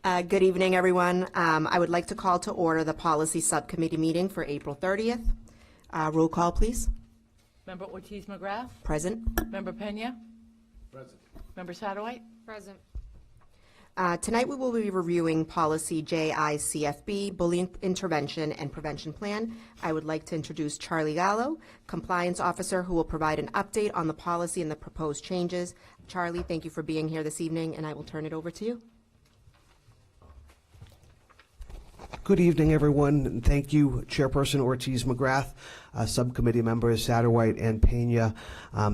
Good evening, everyone. I would like to call to order the Policy Subcommittee meeting for April 30th. Roll call, please. Member Ortiz-McGrath? Present. Member Pena? Present. Member Satterwhite? Present. Tonight we will be reviewing Policy JICFB, Bullying Intervention and Prevention Plan. I would like to introduce Charlie Gallo, Compliance Officer, who will provide an update on the policy and the proposed changes. Charlie, thank you for being here this evening, and I will turn it over to you. Good evening, everyone, and thank you, Chairperson Ortiz-McGrath, Subcommittee members Satterwhite and Pena.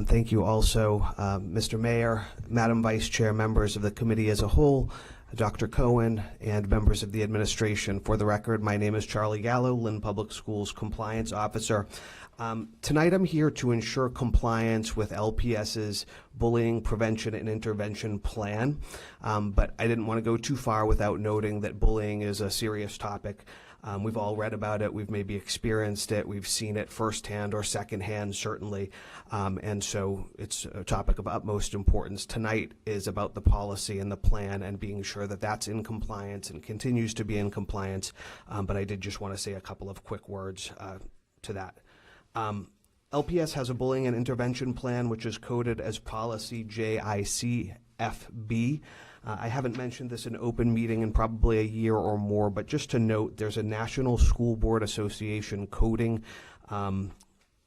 Thank you also, Mr. Mayor, Madam Vice Chair, members of the committee as a whole, Dr. Cohen, and members of the administration. For the record, my name is Charlie Gallo, Lynn Public Schools Compliance Officer. Tonight I'm here to ensure compliance with LPS's Bullying Prevention and Intervention Plan, but I didn't want to go too far without noting that bullying is a serious topic. We've all read about it, we've maybe experienced it, we've seen it firsthand or secondhand certainly, and so it's a topic of utmost importance. Tonight is about the policy and the plan and being sure that that's in compliance and continues to be in compliance, but I did just want to say a couple of quick words to that. LPS has a bullying and intervention plan, which is coded as policy JICFB. I haven't mentioned this in open meeting in probably a year or more, but just to note, there's a National School Board Association coding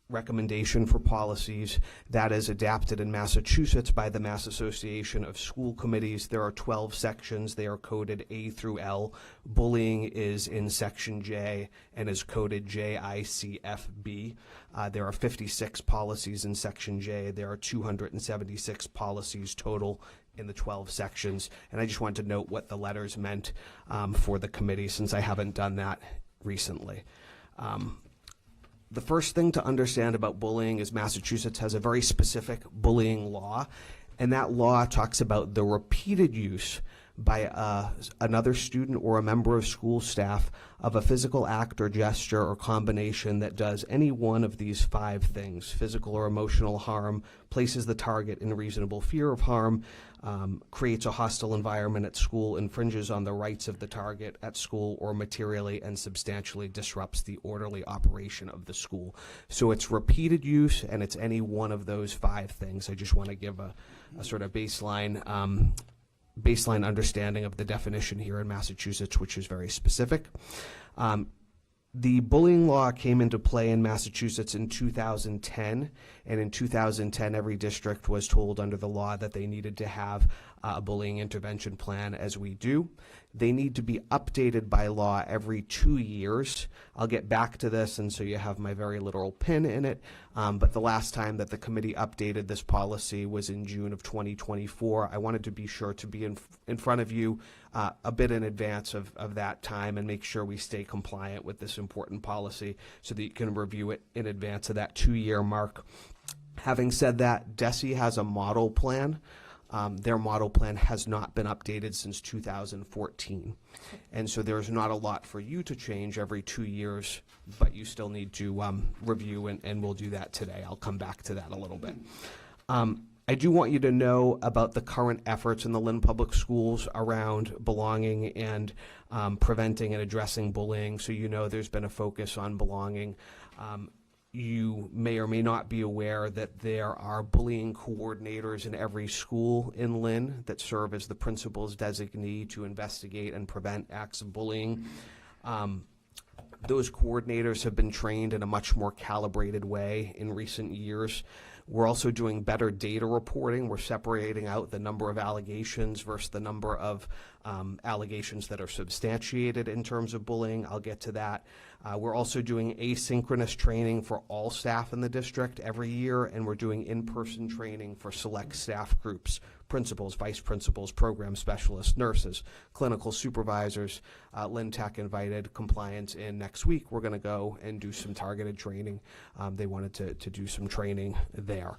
recommendation for policies that is adapted in Massachusetts by the Mass Association of School Committees. There are 12 sections. They are coded A through L. Bullying is in section J and is coded JICFB. There are 56 policies in section J. There are 276 policies total in the 12 sections. And I just wanted to note what the letters meant for the committee, since I haven't done that recently. The first thing to understand about bullying is Massachusetts has a very specific bullying law, and that law talks about the repeated use by another student or a member of school staff of a physical act or gesture or combination that does any one of these 5 things: physical or emotional harm, places the target in reasonable fear of harm, creates a hostile environment at school, infringes on the rights of the target at school, or materially and substantially disrupts the orderly operation of the school. So it's repeated use, and it's any one of those 5 things. I just want to give a sort of baseline understanding of the definition here in Massachusetts, which is very specific. The bullying law came into play in Massachusetts in 2010, and in 2010 every district was told under the law that they needed to have a bullying intervention plan, as we do. They need to be updated by law every 2 years. I'll get back to this, and so you have my very literal pin in it, but the last time that the committee updated this policy was in June of 2024. I wanted to be sure to be in front of you a bit in advance of that time and make sure we stay compliant with this important policy so that you can review it in advance of that 2-year mark. Having said that, DESE has a model plan. Their model plan has not been updated since 2014. And so there's not a lot for you to change every 2 years, but you still need to review, and we'll do that today. I'll come back to that a little bit. I do want you to know about the current efforts in the Lynn Public Schools around belonging and preventing and addressing bullying. So you know there's been a focus on belonging. You may or may not be aware that there are bullying coordinators in every school in Lynn that serve as the principal's designee to investigate and prevent acts of bullying. Those coordinators have been trained in a much more calibrated way in recent years. We're also doing better data reporting. We're separating out the number of allegations versus the number of allegations that are substantiated in terms of bullying. I'll get to that. We're also doing asynchronous training for all staff in the district every year, and we're doing in-person training for select staff groups: principals, vice principals, program specialists, nurses, clinical supervisors. Lynn Tech invited compliance in next week. We're going to go and do some targeted training. They wanted to do some training there.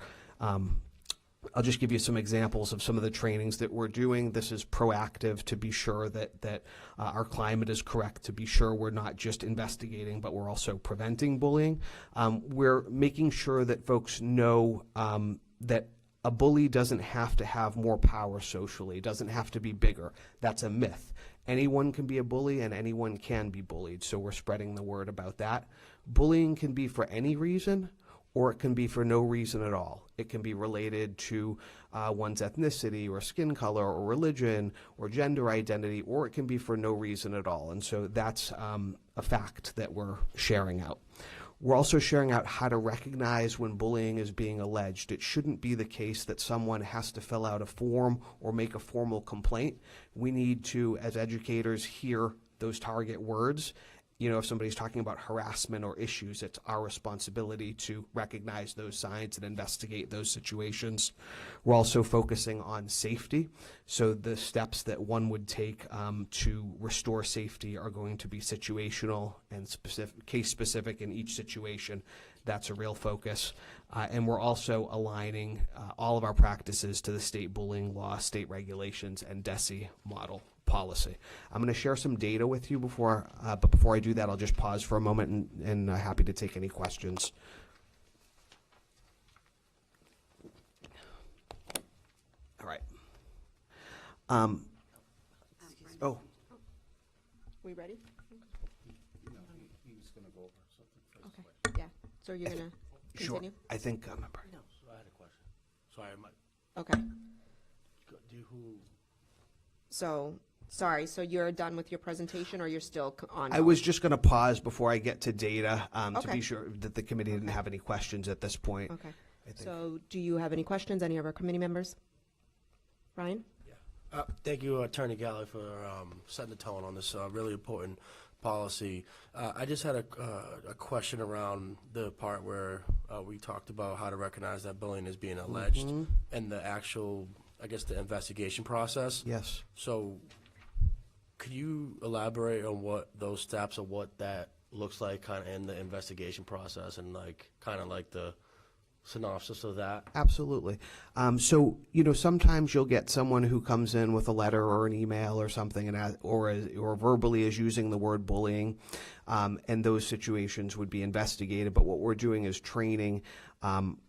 I'll just give you some examples of some of the trainings that we're doing. This is proactive to be sure that our climate is correct, to be sure we're not just investigating, but we're also preventing bullying. We're making sure that folks know that a bully doesn't have to have more power socially, doesn't have to be bigger. That's a myth. Anyone can be a bully and anyone can be bullied, so we're spreading the word about that. Bullying can be for any reason, or it can be for no reason at all. It can be related to one's ethnicity or skin color or religion or gender identity, or it can be for no reason at all. And so that's a fact that we're sharing out. We're also sharing out how to recognize when bullying is being alleged. It shouldn't be the case that someone has to fill out a form or make a formal complaint. We need to, as educators, hear those target words. You know, if somebody's talking about harassment or issues, it's our responsibility to recognize those signs and investigate those situations. We're also focusing on safety. So the steps that one would take to restore safety are going to be situational and case specific in each situation. That's a real focus. And we're also aligning all of our practices to the state bullying law, state regulations, and DESE model policy. I'm going to share some data with you but before I do that, I'll just pause for a moment and happy to take any questions. All right. Oh, We ready? He was going to go over something first. Okay, yeah. So you're gonna sure. continue? I think No, so I had a question. Sorry, Okay. who? So, sorry, so you're done with your presentation or you're still on? I was just going to pause before I get to data to Okay. be sure that the committee didn't have any questions at this point. Okay. I think. So do you have any questions, any of our committee members? Ryan? Thank you, Attorney Galley, for setting the tone on this really important policy. I just had a question around the part where we talked about how to recognize that bullying is being alleged and the actual, I guess, the investigation process. Yes. So could you elaborate on what those steps or what that looks like kind of in the investigation process and like kind of like the synopsis of that? Absolutely. So, you know, sometimes you'll get someone who comes in with a letter or an email or something or verbally is using the word bullying, and those situations would be investigated. But what we're doing is training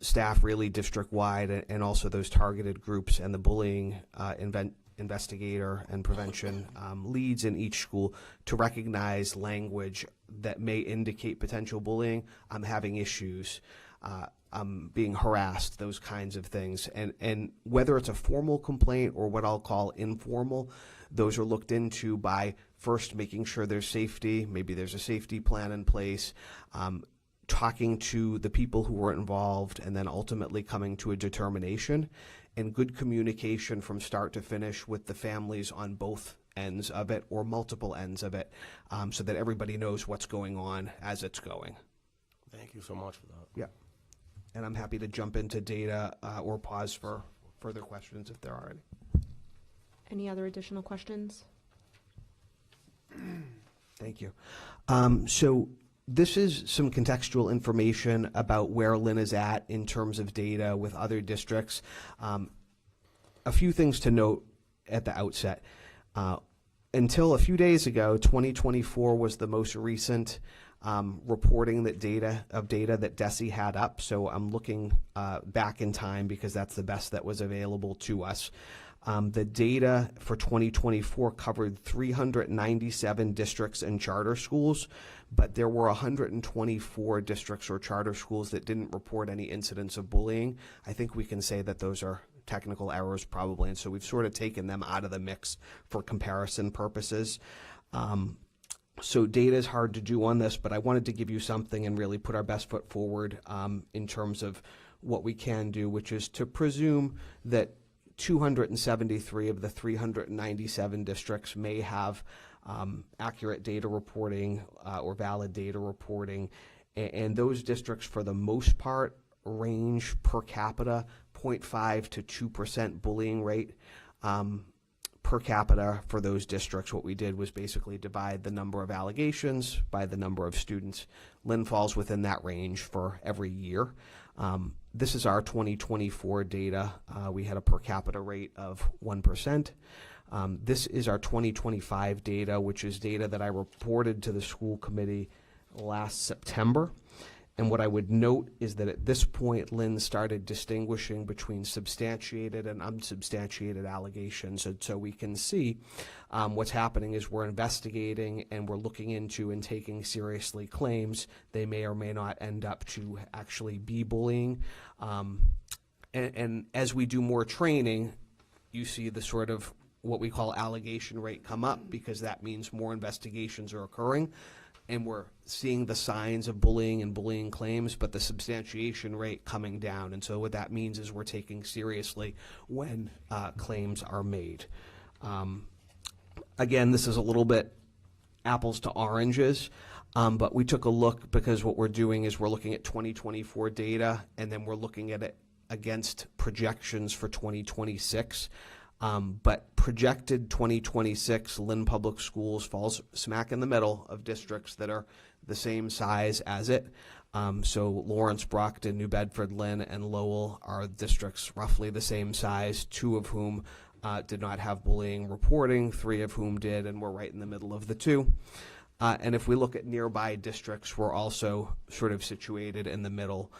staff really district-wide and also those targeted groups and the bullying investigator and prevention leads in each school to recognize language that may indicate potential bullying. I'm having issues. Being harassed, those kinds of things. And whether it's a formal complaint or what I'll call informal, those are looked into by first making sure there's safety, maybe there's a safety plan in place, talking to the people who were involved, and then ultimately coming to a determination, and good communication from start to finish with the families on both ends of it or multiple ends of it, so that everybody knows what's going on as it's going. Thank you so much for that. Yeah. And I'm happy to jump into data or pause for further questions if there are any. Any other additional questions? Thank you. So this is some contextual information about where Lynn is at in terms of data with other districts. A few things to note at the outset. Until a few days ago, 2024 was the most recent reporting data that DESE had up. So I'm looking back in time because that's the best that was available to us. The data for 2024 covered 397 districts and charter schools, but there were 124 districts or charter schools that didn't report any incidents of bullying. I think we can say that those are technical errors probably, and so we've sort of taken them out of the mix for comparison purposes. So data is hard to do on this, but I wanted to give you something and really put our best foot forward in terms of what we can do, which is to presume that 273 of the 397 districts may have accurate data reporting or valid data reporting, and those districts for the most part range per capita 0.5 to 2% bullying rate. Per capita for those districts, what we did was basically divide the number of allegations by the number of students. Lynn falls within that range for every year. This is our 2024 data. We had a per capita rate of 1%. This is our 2025 data, which is data that I reported to the school committee last September. And what I would note is that at this point, Lynn started distinguishing between substantiated and unsubstantiated allegations. And so we can see what's happening is we're investigating and we're looking into and taking seriously claims. They may or may not end up to actually be bullying. And as we do more training, you see the sort of what we call allegation rate come up, because that means more investigations are occurring. And we're seeing the signs of bullying and bullying claims, but the substantiation rate coming down. And so what that means is we're taking seriously when claims are made. Again, this is a little bit apples to oranges, but we took a look because what we're doing is we're looking at 2024 data, and then we're looking at it against projections for 2026. But projected 2026, Lynn Public Schools falls smack in the middle of districts that are the same size as it. So Lawrence, Brockton, New Bedford, Lynn, and Lowell are districts roughly the same size, 2 of whom did not have bullying reporting, 3 of whom did, and we're right in the middle of the 2. And if we look at nearby districts, we're also sort of situated in the middle,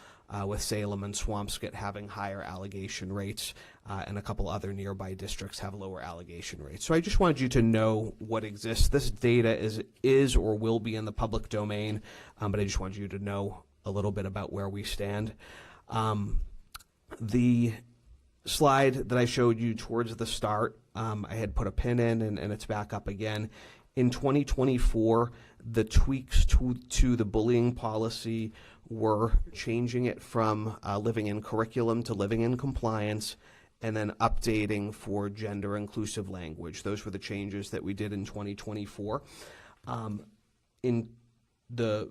with Salem and Swampscott having higher allegation rates, and a couple other nearby districts have lower allegation rates. So I just wanted you to know what exists. This data is or will be in the public domain, but I just wanted you to know a little bit about where we stand. The slide that I showed you towards the start, I had put a pin in, and it's back up again. In 2024, the tweaks to the bullying policy were changing it from living in curriculum to living in compliance, and then updating for gender inclusive language. Those were the changes that we did in 2024. In the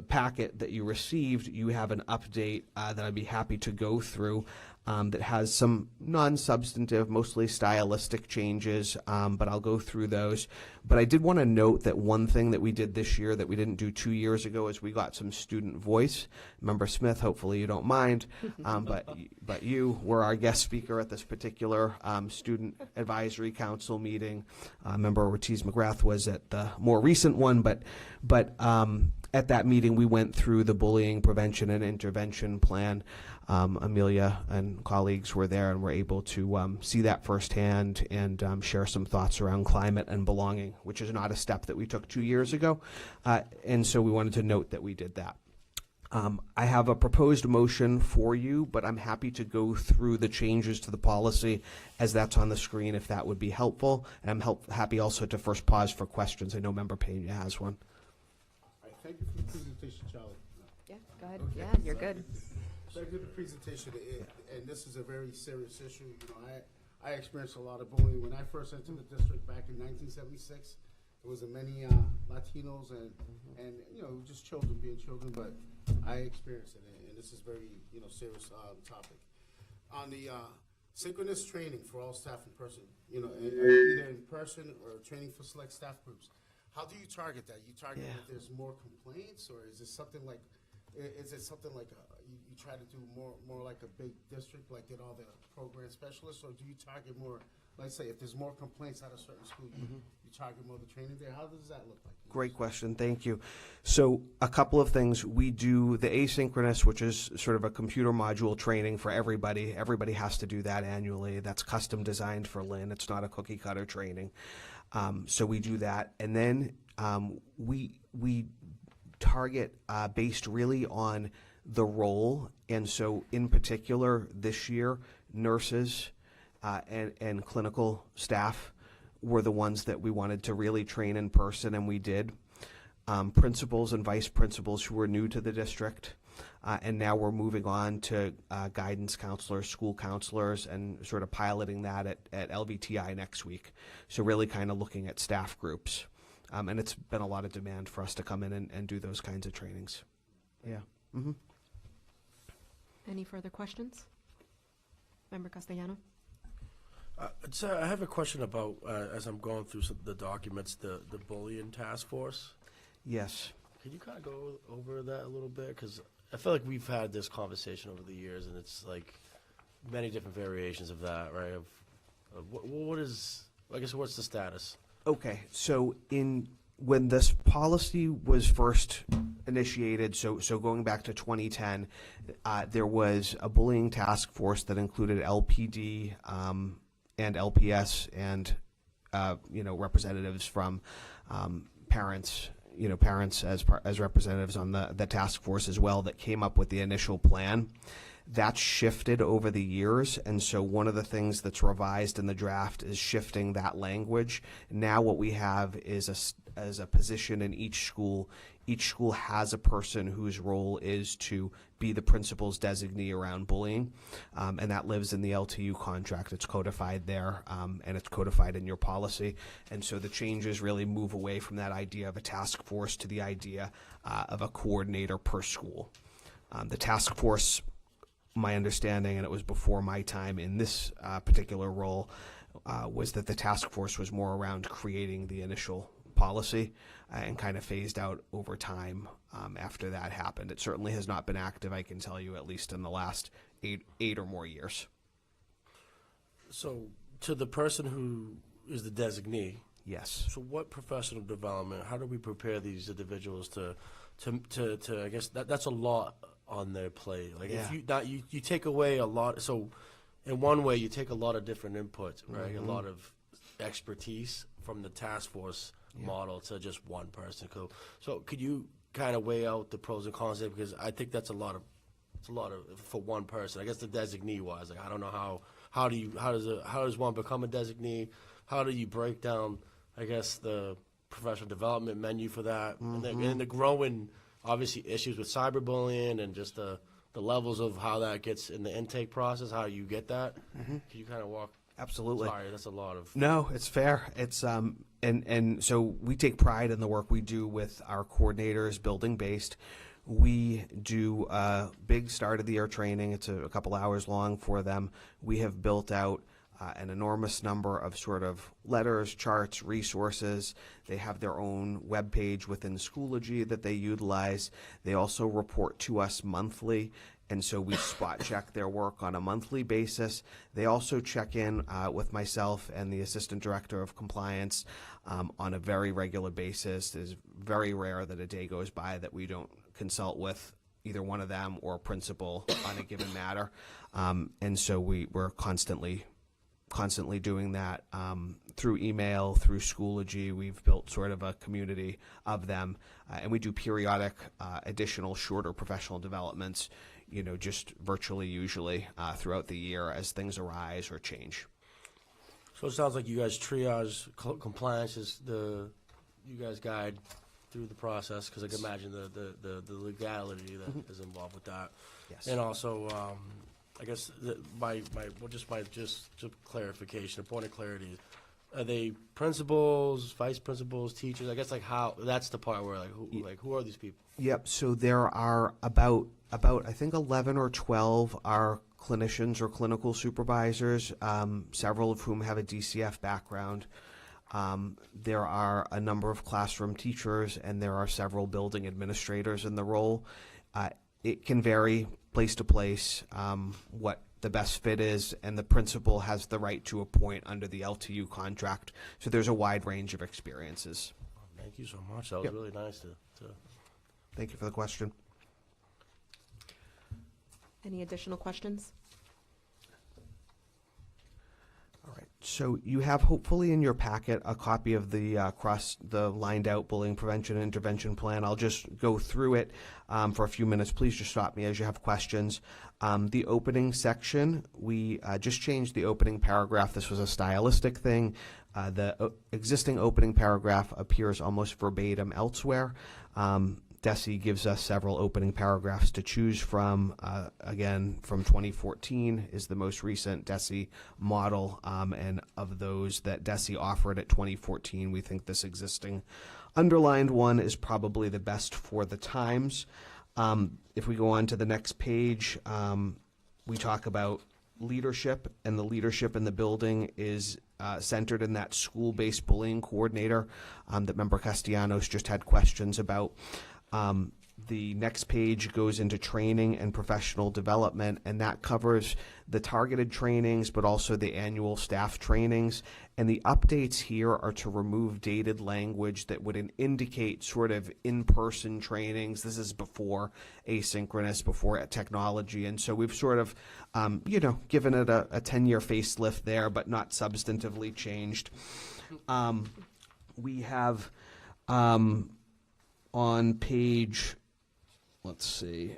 packet that you received, you have an update that I'd be happy to go through, that has some non-substantive, mostly stylistic changes, but I'll go through those. But I did want to note that one thing that we did this year that we didn't do 2 years ago is we got some student voice. Member Smith, hopefully you don't mind, but you were our guest speaker at this particular Student Advisory Council meeting. Member Ortiz-McGrath was at the more recent one, but at that meeting we went through the bullying prevention and intervention plan. Amelia and colleagues were there and were able to see that firsthand and share some thoughts around climate and belonging, which is not a step that we took 2 years ago. And so we wanted to note that we did that. I have a proposed motion for you, but I'm happy to go through the changes to the policy as that's on the screen if that would be helpful. And I'm happy also to first pause for questions. I know Member Pena has one. I thank you for the presentation, Charlie. Yeah, go ahead. Yeah, you're good. Thank you for the presentation, and this is a very serious issue. You know, I experienced a lot of bullying when I first entered the district back in 1976. There was many Latinos and you know, just children being children, but I experienced it, and this is very, you know, serious topic. On the synchronous training for all staff in person, you know, either in person or training for select staff groups. How do you target that? You target if there's more complaints, or is it something like? Is it something like you try to do more like a big district, like get all the program specialists, or do you target more? Let's say if there's more complaints at a certain school, you target more the training there. How does that look like? Great question, thank you. So a couple of things. We do the asynchronous, which is sort of a computer module training for everybody. Everybody has to do that annually. That's custom designed for Lynn. It's not a cookie cutter training. So we do that, and then we target based really on the role. And so in particular this year, nurses and clinical staff were the ones that we wanted to really train in person, and we did. Principals and vice principals who were new to the district, and now we're moving on to guidance counselors, school counselors, and sort of piloting that at LVTI next week. So really kind of looking at staff groups. And it's been a lot of demand for us to come in and do those kinds of trainings. Yeah. Mm-hmm. Any further questions? Member Castellano? So I have a question about, as I'm going through the documents, the bullying task force. Yes. Can you kind of go over that a little bit? Because I feel like we've had this conversation over the years, and it's like many different variations of that, right? What is, I guess, what's the status? Okay, so in when this policy was first initiated, so going back to 2010, there was a bullying task force that included LPD and LPS and representatives from parents, parents as representatives on the task force as well, that came up with the initial plan. That's shifted over the years, and so one of the things that's revised in the draft is shifting that language. Now what we have is a position in each school. Each school has a person whose role is to be the principal's designee around bullying, and that lives in the LTU contract. It's codified there, and it's codified in your policy. And so the changes really move away from that idea of a task force to the idea of a coordinator per school. The task force, my understanding, and it was before my time in this particular role, was that the task force was more around creating the initial policy and kind of phased out over time after that happened. It certainly has not been active, I can tell you, at least in the last eight or more years. So to the person who is the designee, Yes. so what professional development, how do we prepare these individuals to I guess that's a lot on their plate. Like Yeah. if you take away a lot, so in one way you take a lot of different inputs, right? Mm-hmm. A lot of expertise from the task force model to just one person. So could you kind of weigh out the pros and cons there? Because I think that's a lot of for one person. I guess the designee was like, I don't know how does one become a designee? How do you break down, I guess, the professional development menu for that, and the growing obviously issues with cyberbullying and just the levels of how that gets in the intake process, how you get that. Can you kind of walk? Absolutely. Sorry, that's a lot of. No, it's fair. It's and so we take pride in the work we do with our coordinators, building based. We do a big start of the year training. It's a couple hours long for them. We have built out an enormous number of sort of letters, charts, resources. They have their own web page within Schoology that they utilize. They also report to us monthly, and so we spot check their work on a monthly basis. They also check in with myself and the Assistant Director of Compliance on a very regular basis. It's very rare that a day goes by that we don't consult with either one of them or a principal on a given matter. And so we're constantly doing that through email, through Schoology. We've built sort of a community of them, and we do periodic additional shorter professional developments, just virtually usually throughout the year as things arise or change. So it sounds like you guys triage compliance is you guys guide through the process, because I can imagine the legality that is involved with that. Yes. And also, I guess my clarification, a point of clarity, are they principals, vice principals, teachers? I guess how that's the part where who are these people? Yep. So there are about I think 11 or 12 are clinicians or clinical supervisors, several of whom have a DCF background. There are a number of classroom teachers, and there are several building administrators in the role. It can vary place to place what the best fit is, and the principal has the right to appoint under the LTU contract. So there's a wide range of experiences. Thank you so much. That was really nice to. Thank you for the question. Any additional questions? All right. So you have hopefully in your packet a copy of the lined out bullying prevention and intervention plan. I'll just go through it for a few minutes. Please just stop me as you have questions. The opening section, we just changed the opening paragraph. This was a stylistic thing. The existing opening paragraph appears almost verbatim elsewhere. DESE gives us several opening paragraphs to choose from. Again, from 2014 is the most recent DESE model, and of those that DESE offered at 2014, we think this existing underlined one is probably the best for the times. If we go on to the next page, we talk about leadership, and the leadership in the building is centered in that school-based bullying coordinator that Member Castellanos just had questions about. The next page goes into training and professional development, and that covers the targeted trainings, but also the annual staff trainings. And the updates here are to remove dated language that would indicate sort of in-person trainings. This is before asynchronous, before technology. And so we've sort of, given it a 10-year facelift there, but not substantively changed. We have on page, let's see,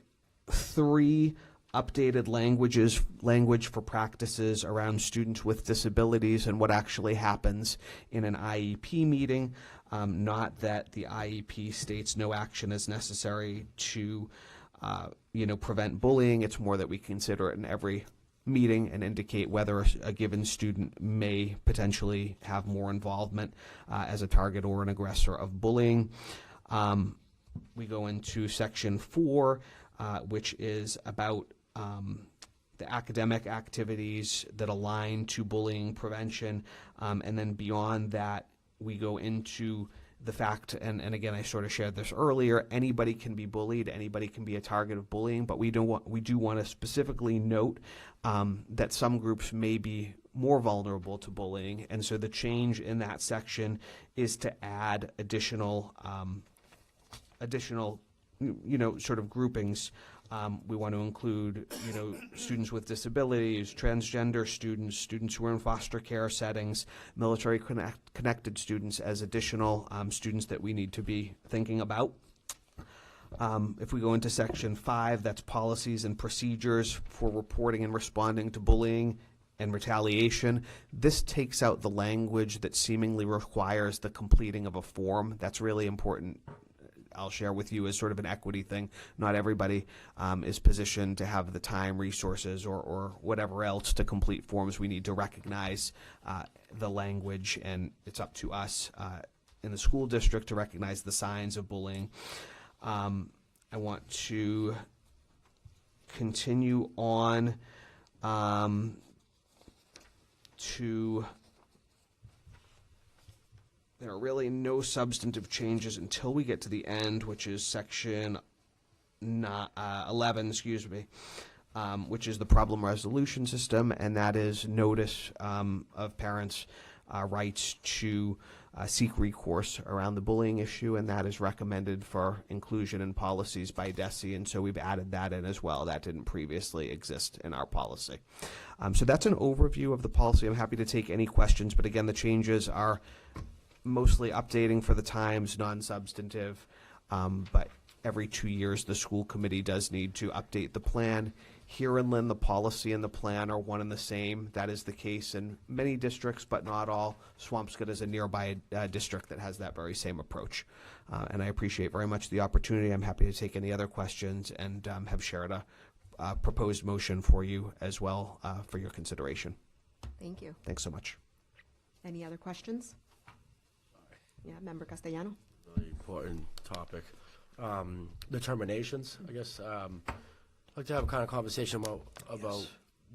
3 updated language for practices around students with disabilities and what actually happens in an IEP meeting. Not that the IEP states no action is necessary to, prevent bullying. It's more that we consider it in every meeting and indicate whether a given student may potentially have more involvement as a target or an aggressor of bullying. We go into section 4, which is about the academic activities that align to bullying prevention. And then beyond that, we go into the fact, and again, I sort of shared this earlier, anybody can be bullied, anybody can be a target of bullying, but we do want to specifically note that some groups may be more vulnerable to bullying. And so the change in that section is to add additional sort of groupings. We want to include, students with disabilities, transgender students, students who are in foster care settings, military connected students as additional students that we need to be thinking about. If we go into section 5, that's policies and procedures for reporting and responding to bullying and retaliation. This takes out the language that seemingly requires the completing of a form. That's really important. I'll share with you as sort of an equity thing. Not everybody is positioned to have the time, resources, or whatever else to complete forms. We need to recognize the language, and it's up to us in the school district to recognize the signs of bullying. I want to continue on to... There are really no substantive changes until we get to the end, which is section 11, which is the problem resolution system, and that is notice of parents' rights to seek recourse around the bullying issue, and that is recommended for inclusion in policies by DESE, and so we've added that in as well. That didn't previously exist in our policy. So that's an overview of the policy. I'm happy to take any questions, but again, the changes are mostly updating for the times, non-substantive, but every 2 years the school committee does need to update the plan. Here in Lynn, the policy and the plan are one and the same. That is the case in many districts, but not all. Swampscott is a nearby district that has that very same approach. And I appreciate very much the opportunity. I'm happy to take any other questions and have shared a proposed motion for you as well for your consideration. Thank you. Thanks so much. Any other questions? Yeah, Member Castellano. Really important topic. Determinations, I guess. I'd like to have a kind of conversation about Yes.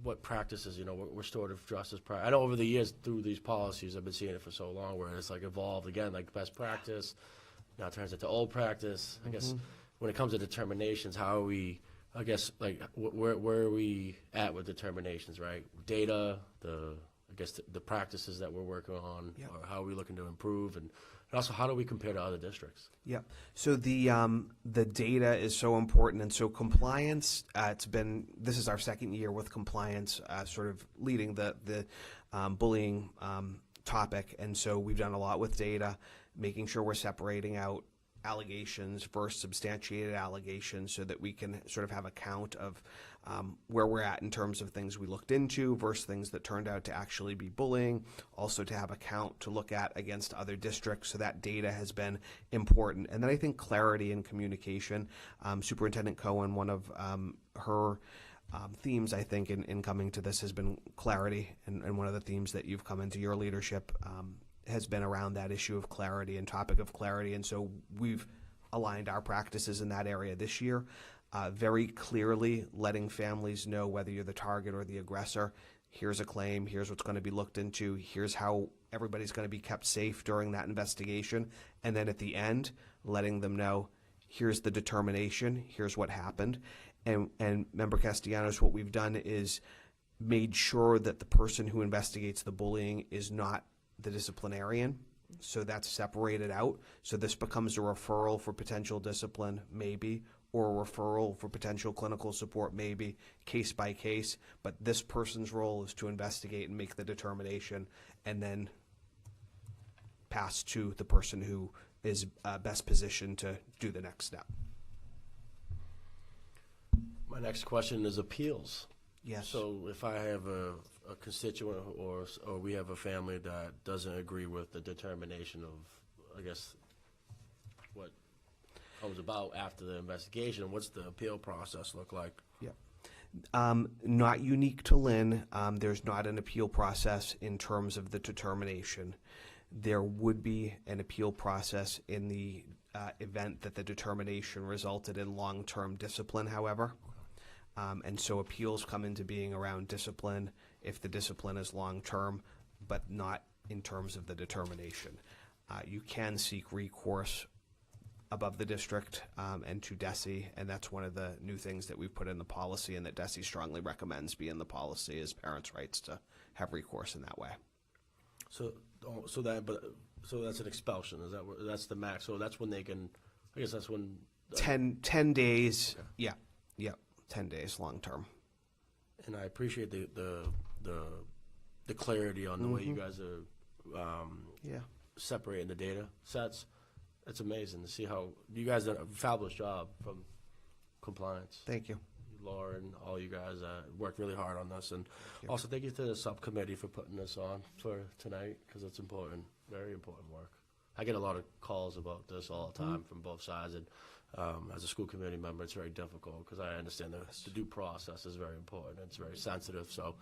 what practices, what restorative justice practice. I know over the years through these policies, I've been seeing it for so long where it's like evolved again, like best practice, now it turns into old practice. I guess when it comes to determinations, how are we, I guess, like where are we at with determinations, right? Data, the practices that we're working on, Yep. or how are we looking to improve, and also how do we compare to other districts? Yeah. So the data is so important, and so compliance. This is our second year with compliance, sort of leading the bullying topic, and so we've done a lot with data, making sure we're separating out allegations versus substantiated allegations, so that we can sort of have a count of where we're at in terms of things we looked into versus things that turned out to actually be bullying. Also to have a count to look at against other districts, so that data has been important. And then I think clarity and communication. Superintendent Cohen, one of her themes, I think, in coming to this has been clarity, and one of the themes that you've come into your leadership has been around that issue of clarity and topic of clarity. And so we've aligned our practices in that area this year, very clearly letting families know whether you're the target or the aggressor. Here's a claim, here's what's going to be looked into, here's how everybody's going to be kept safe during that investigation. And then at the end, letting them know, here's the determination, here's what happened. And Member Castellanos, what we've done is made sure that the person who investigates the bullying is not the disciplinarian. So that's separated out. So this becomes a referral for potential discipline, maybe, or a referral for potential clinical support, maybe, case by case. But this person's role is to investigate and make the determination and then pass to the person who is best positioned to do the next step. My next question is appeals. Yes. So if I have a constituent or we have a family that doesn't agree with the determination of, I guess, what comes about after the investigation, what's the appeal process look like? Yep. Not unique to Lynn. There's not an appeal process in terms of the determination. There would be an appeal process in the event that the determination resulted in long-term discipline, however. And so appeals come into being around discipline if the discipline is long-term, but not in terms of the determination. You can seek recourse above the district and to DESE, and that's one of the new things that we've put in the policy and that DESE strongly recommends be in the policy is parents' rights to have recourse in that way. So that's an expulsion. Is that that's the max? So that's when they can. I guess that's when. 10 days. Okay. Yeah. 10 days long term. And I appreciate the clarity on the way you guys are separating the data sets. It's amazing to see how you guys did a fabulous job from compliance. Thank you. Laura and all you guys worked really hard on this, and also thank you to the subcommittee for putting this on for tonight because it's important, very important work. I get a lot of calls about this all the time from both sides, and as a school committee member, it's very difficult because I understand the due process is very important. It's very sensitive, so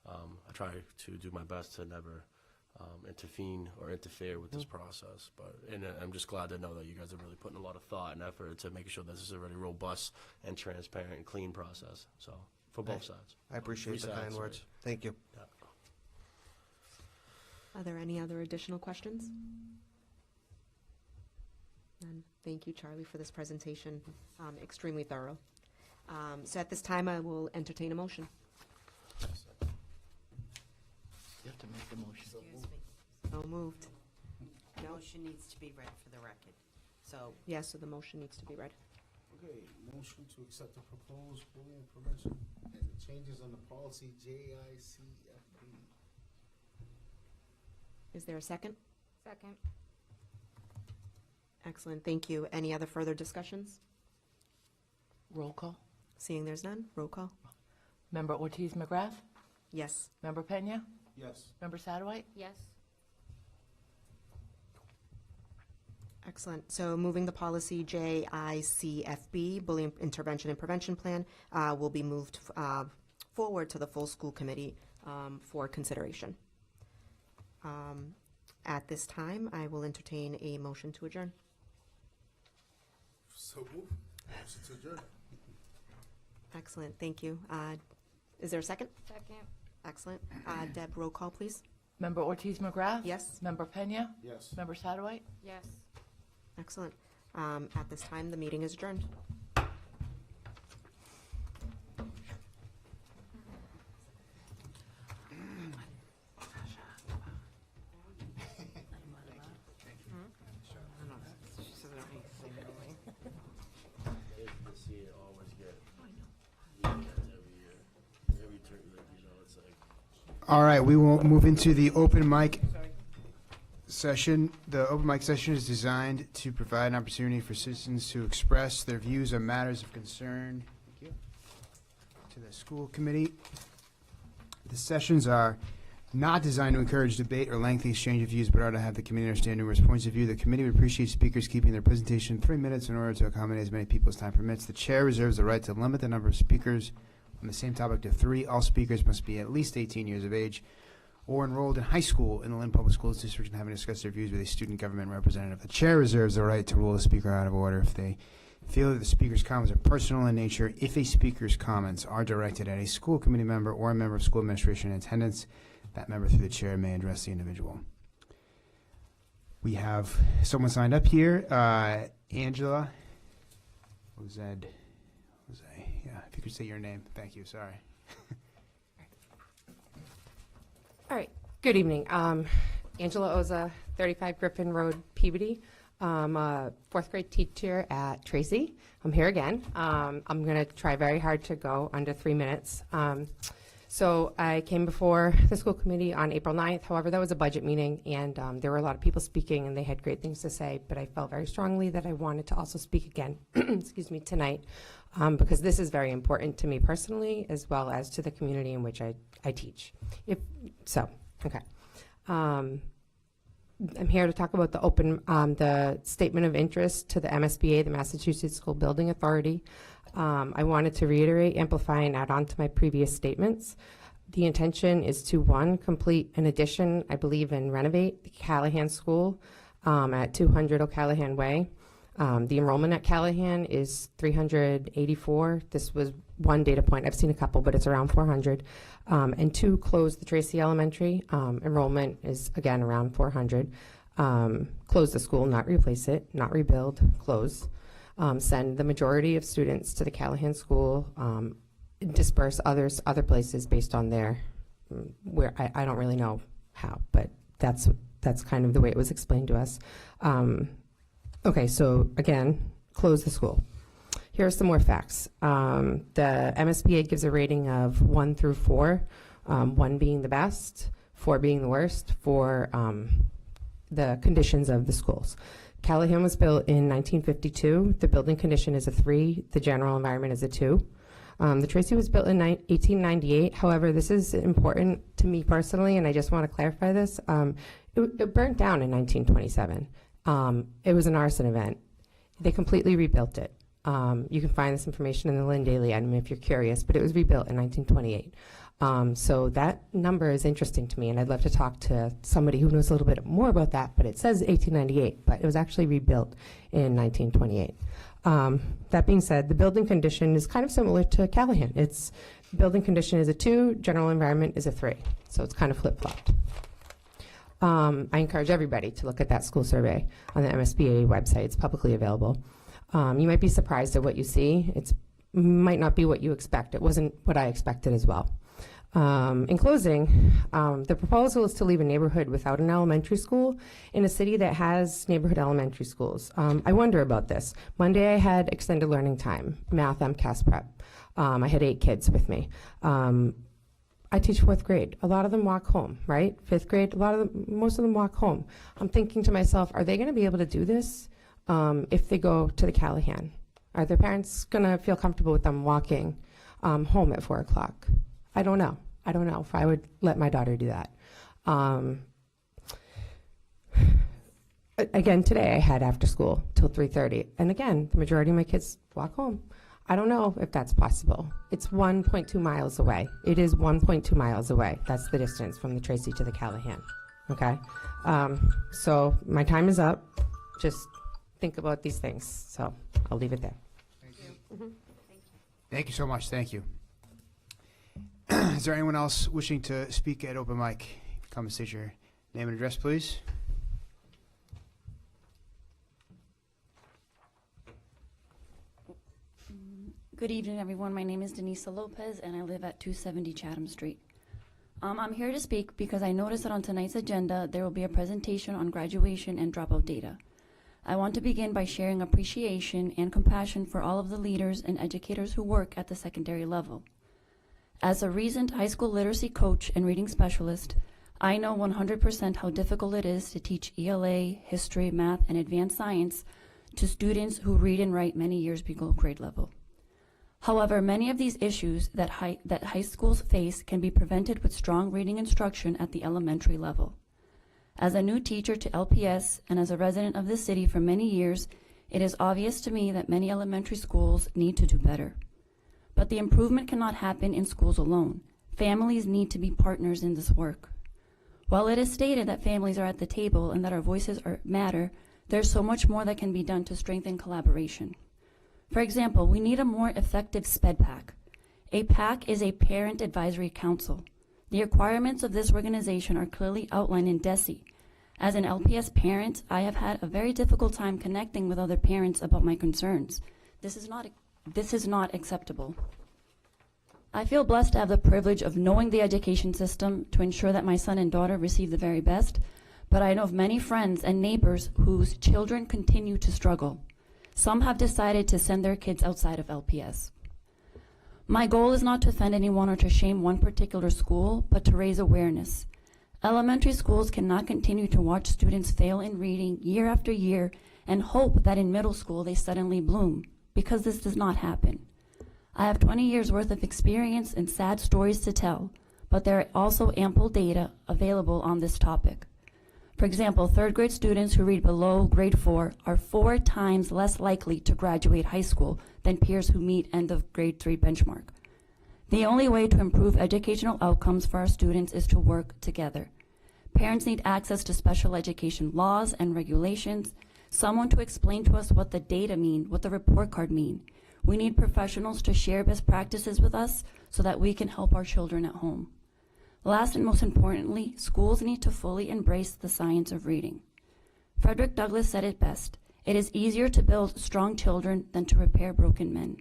I try to do my best to never intervene or interfere with this process. And I'm just glad to know that you guys are really putting a lot of thought and effort to making sure this is a really robust and transparent and clean process. So for both sides. I appreciate the Three kind sides, words. right. Thank Thank you. Are there any other additional questions? None. Thank you, Charlie, for this presentation. Extremely thorough. So at this time, I will entertain a motion. You have to make the motion. Excuse me. So moved. The motion needs to be read for the record. So, Yes, so the motion needs to be read. Okay, motion to accept the proposed bullying prevention and the changes on the policy JICFB. Is there a second? Second. Excellent, thank you. Any other further discussions? Roll call. Seeing there's none, roll call. Member Ortiz McGrath? Yes. Member Pena? Yes. Member Satterwhite? Yes. Excellent. So moving the policy JICFB, Bullying Intervention and Prevention Plan, will be moved forward to the full school committee for consideration. At this time, I will entertain a motion to adjourn. So move. Motion to adjourn. Excellent, thank you. Is there a second? Second. Excellent. Deb, roll call, please. Member Ortiz McGrath? Yes. Member Pena? Yes. Member Satterwhite? Yes. Excellent. At this time, the meeting is adjourned. To see it always get every year. Every turn, it's like. All right, we will move into the open mic session. The open mic session is designed to provide an opportunity for citizens to express their views on matters of concern to the school committee. The sessions are not designed to encourage debate or lengthy exchange of views, but are to have the committee understand numerous points of view. The committee would appreciate speakers keeping their presentation 3 minutes in order to accommodate as many people as time permits. The chair reserves the right to limit the number of speakers on the same topic to 3. All speakers must be at least 18 years of age or enrolled in high school in the Lynn Public Schools District and having discussed their views with a student government representative. The chair reserves the right to rule a speaker out of order if they feel that the speaker's comments are personal in nature. If a speaker's comments are directed at a school committee member or a member of school administration in attendance, that member through the chair may address the individual. We have someone signed up here. Angela, Jose, yeah, if you could say your name. Thank you, sorry. All right, good evening. Angela Oza, 35 Griffin Road, Peabody. I'm a fourth grade teacher at Tracy. I'm here again. I'm going to try very hard to go under 3 minutes. So I came before the school committee on April 9th. However, that was a budget meeting, and there were a lot of people speaking, and they had great things to say, but I felt very strongly that I wanted to also speak again, excuse me, tonight, because this is very important to me personally, as well as to the community in which I teach. Okay. I'm here to talk about the statement of interest to the MSBA, the Massachusetts School Building Authority. I wanted to reiterate, amplify, and add on to my previous statements. The intention is to, one, complete an addition, I believe, and renovate the Callahan School at 200 O'Callahan Way. The enrollment at Callahan is 384. This was one data point. I've seen a couple, but it's around 400. And two, close the Tracy Elementary. Enrollment is, again, around 400. Close the school, not replace it, not rebuild, close. Send the majority of students to the Callahan School, disperse other places based on their, where I don't really know how, but that's kind of the way it was explained to us. Okay, so again, close the school. Here are some more facts. The MSBA gives a rating of 1 through 4, 1 being the best, 4 being the worst for the conditions of the schools. Callahan was built in 1952. The building condition is a 3. The general environment is a 2. The Tracy was built in 1898. However, this is important to me personally, and I just want to clarify this. It burnt down in 1927. It was an arson event. They completely rebuilt it. You can find this information in the Lynn Daily item if you're curious, but it was rebuilt in 1928. So that number is interesting to me, and I'd love to talk to somebody who knows a little bit more about that, but it says 1898, but it was actually rebuilt in 1928. That being said, the building condition is kind of similar to Callahan. Its building condition is a 2, general environment is a 3, so it's kind of flip-flopped. I encourage everybody to look at that school survey on the MSBA website. It's publicly available. You might be surprised at what you see. It might not be what you expect. It wasn't what I expected as well. In closing, the proposal is to leave a neighborhood without an elementary school in a city that has neighborhood elementary schools. I wonder about this. Monday I had extended learning time, math, MCAS prep. I had 8 kids with me. I teach 4th grade. A lot of them walk home, right? 5th grade, most of them walk home. I'm thinking to myself, are they going to be able to do this if they go to the Callahan? Are their parents going to feel comfortable with them walking home at 4 o'clock? I don't know. I don't know if I would let my daughter do that. Again, today I had after school till 3:30. And again, the majority of my kids walk home. I don't know if that's possible. It's 1.2 miles away. It is 1.2 miles away. That's the distance from the Tracy to the Callahan. Okay? So my time is up. Just think about these things. So I'll leave it there. Thank you. Thank you so much. Thank you. Is there anyone else wishing to speak at open mic? Come and state your name and address, please. Good evening, everyone. My name is Denisa Lopez, and I live at 270 Chatham Street. I'm here to speak because I noticed that on tonight's agenda, there will be a presentation on graduation and dropout data. I want to begin by sharing appreciation and compassion for all of the leaders and educators who work at the secondary level. As a recent high school literacy coach and reading specialist, I know 100% how difficult it is to teach ELA, history, math, and advanced science to students who read and write many years below grade level. However, many of these issues that high schools face can be prevented with strong reading instruction at the elementary level. As a new teacher to LPS and as a resident of this city for many years, it is obvious to me that many elementary schools need to do better. But the improvement cannot happen in schools alone. Families need to be partners in this work. While it is stated that families are at the table and that our voices matter, there's so much more that can be done to strengthen collaboration. For example, we need a more effective SPED PAC. A PAC is a Parent Advisory Council. The requirements of this organization are clearly outlined in DESE. As an LPS parent, I have had a very difficult time connecting with other parents about my concerns. This is not acceptable. I feel blessed to have the privilege of knowing the education system to ensure that my son and daughter receive the very best, but I know of many friends and neighbors whose children continue to struggle. Some have decided to send their kids outside of LPS. My goal is not to offend anyone or to shame one particular school, but to raise awareness. Elementary schools cannot continue to watch students fail in reading year after year and hope that in middle school they suddenly bloom, because this does not happen. I have 20 years worth of experience and sad stories to tell, but there are also ample data available on this topic. For example, third grade students who read below grade 4 are 4 times less likely to graduate high school than peers who meet end of grade 3 benchmark. The only way to improve educational outcomes for our students is to work together. Parents need access to special education laws and regulations, someone to explain to us what the data mean, what the report card mean. We need professionals to share best practices with us so that we can help our children at home. Last and most importantly, schools need to fully embrace the science of reading. Frederick Douglass said it best: "It is easier to build strong children than to repair broken men."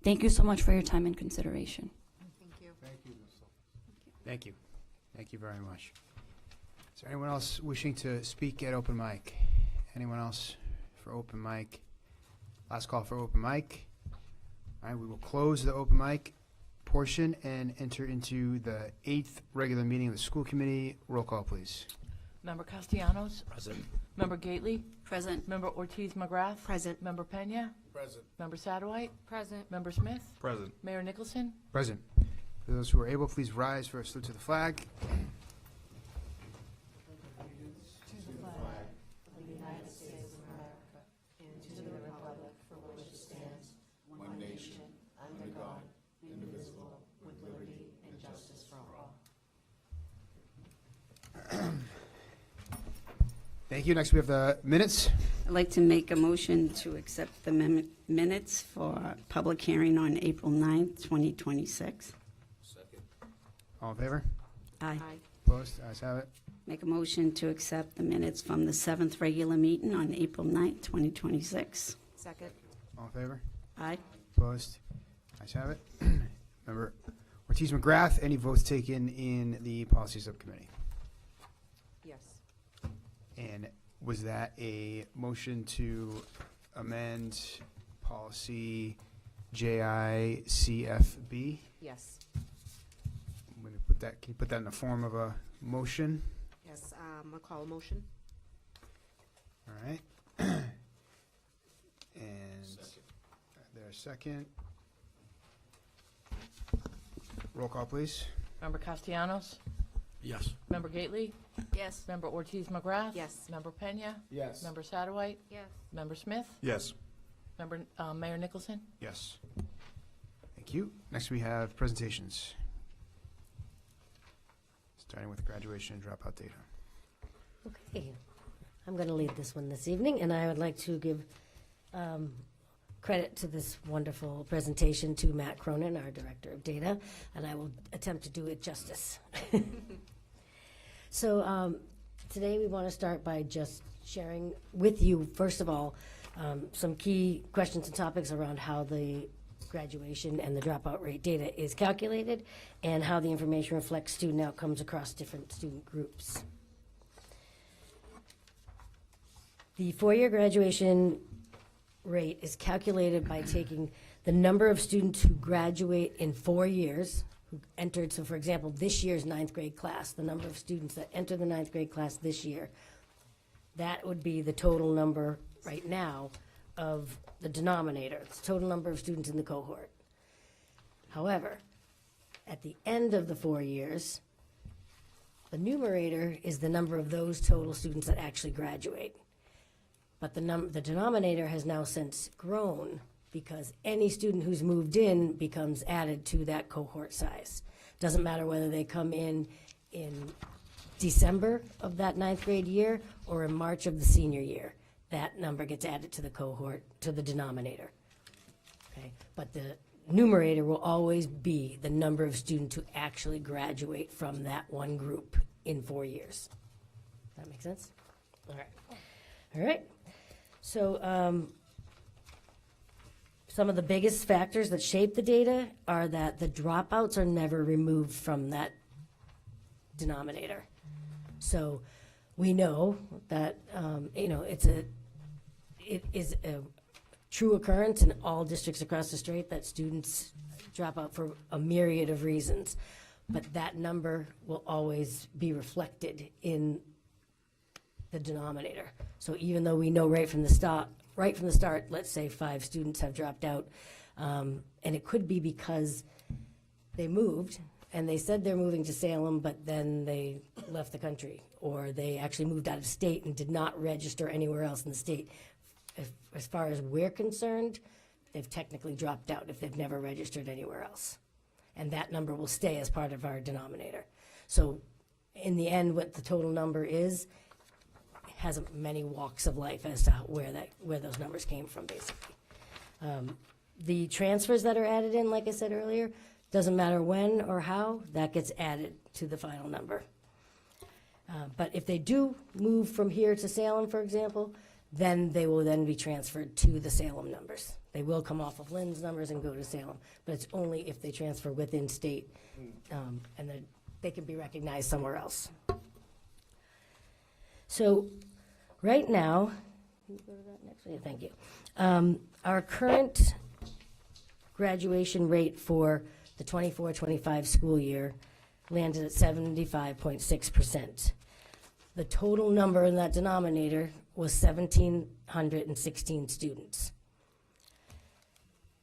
Thank you so much for your time and consideration. Thank you. Thank you, Ms. Lopez. Thank you. Thank you very much. Is there anyone else wishing to speak at open mic? Anyone else for open mic? Last call for open mic. All right, we will close the open mic portion and enter into the 8th regular meeting of the school committee. Roll call, please. Member Castellanos? Present. Member Gately? Present. Member Ortiz McGrath? Present. Member Pena? Present. Member Sadowite? Present. Member Smith? Present. Mayor Nicholson? Present. For those who are able, please rise for a salute to the flag. Thank you. Next, we have the minutes. I'd like to make a motion to accept the minutes for public hearing on April 9th, 2026. Second. All in favor? Aye. Opposed? Ayes have it. Make a motion to accept the minutes from the 7th regular meeting on April 9th, 2026. Second. All in favor? Aye. Opposed? Ayes have it. Member Ortiz McGrath, any votes taken in the policy subcommittee? Yes. And was that a motion to amend policy JICFB? Yes. I'm going to put that, can you put that in the form of a motion? Yes, I'll call a motion. All right. And there's a second. Roll call, please. Member Castellanos? Yes. Member Gately? Yes. Member Ortiz McGrath? Yes. Member Pena? Yes. Member Sadowite? Yes. Member Smith? Yes. Member Mayor Nicholson? Yes. Thank you. Next, we have presentations. Starting with graduation and dropout data. Okay, I'm going to lead this one this evening, and I would like to give credit to this wonderful presentation to Matt Cronin, our Director of Data, and I will attempt to do it justice. So today we want to start by just sharing with you, first of all, some key questions and topics around how the graduation and the dropout rate data is calculated and how the information reflects student outcomes across different student groups. The four-year graduation rate is calculated by taking the number of students who graduate in 4 years, who entered, so for example, this year's 9th grade class, the number of students that enter the 9th grade class this year, that would be the total number right now of the denominator, it's the total number of students in the cohort. However, at the end of the 4 years, the numerator is the number of those total students that actually graduate. But the denominator has now since grown because any student who's moved in becomes added to that cohort size. Doesn't matter whether they come in December of that 9th grade year or in March of the senior year. That number gets added to the cohort, to the denominator. Okay, but the numerator will always be the number of students who actually graduate from that one group in 4 years. Does that make sense? All right. All right. So some of the biggest factors that shape the data are that the dropouts are never removed from that denominator. So we know that, it is a true occurrence in all districts across the state that students drop out for a myriad of reasons. But that number will always be reflected in the denominator. So even though we know right from the start, let's say 5 students have dropped out, and it could be because they moved, and they said they're moving to Salem, but then they left the country, or they actually moved out of state and did not register anywhere else in the state. As far as we're concerned, they've technically dropped out if they've never registered anywhere else. And that number will stay as part of our denominator. So in the end, what the total number is has many walks of life as to where those numbers came from, basically. The transfers that are added in, like I said earlier, doesn't matter when or how, that gets added to the final number. But if they do move from here to Salem, for example, then they will then be transferred to the Salem numbers. They will come off of Lynn's numbers and go to Salem, but it's only if they transfer within state, and then they can be recognized somewhere else. So right now, can you go to that next one? Thank you. Our current graduation rate for the 24-25 school year landed at 75.6%. The total number in that denominator was 1,716 students.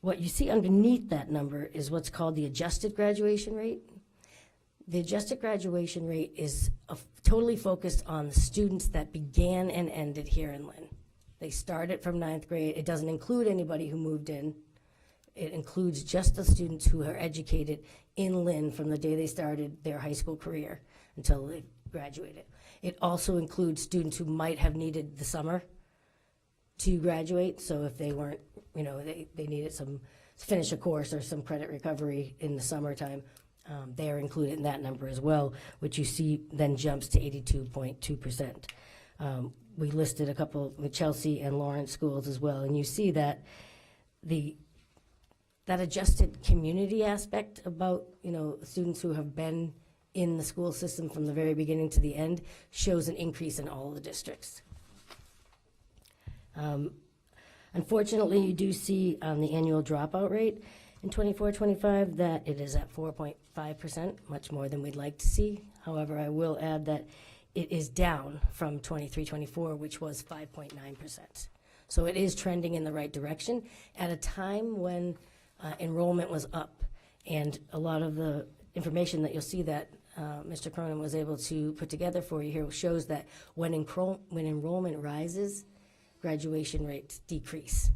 What you see underneath that number is what's called the adjusted graduation rate. The adjusted graduation rate is totally focused on the students that began and ended here in Lynn. They started from 9th grade. It doesn't include anybody who moved in. It includes just the students who are educated in Lynn from the day they started their high school career until they graduated. It also includes students who might have needed the summer to graduate. So if they weren't, they needed to finish a course or some credit recovery in the summertime, they are included in that number as well, which you see then jumps to 82.2%. We listed a couple with Chelsea and Lawrence schools as well, and you see that that adjusted community aspect about students who have been in the school system from the very beginning to the end shows an increase in all of the districts. Unfortunately, you do see on the annual dropout rate in 24-25 that it is at 4.5%, much more than we'd like to see. However, I will add that it is down from 23-24, which was 5.9%. So it is trending in the right direction at a time when enrollment was up, and a lot of the information that you'll see that Mr. Cronin was able to put together for you here shows that when enrollment rises, graduation rates decrease.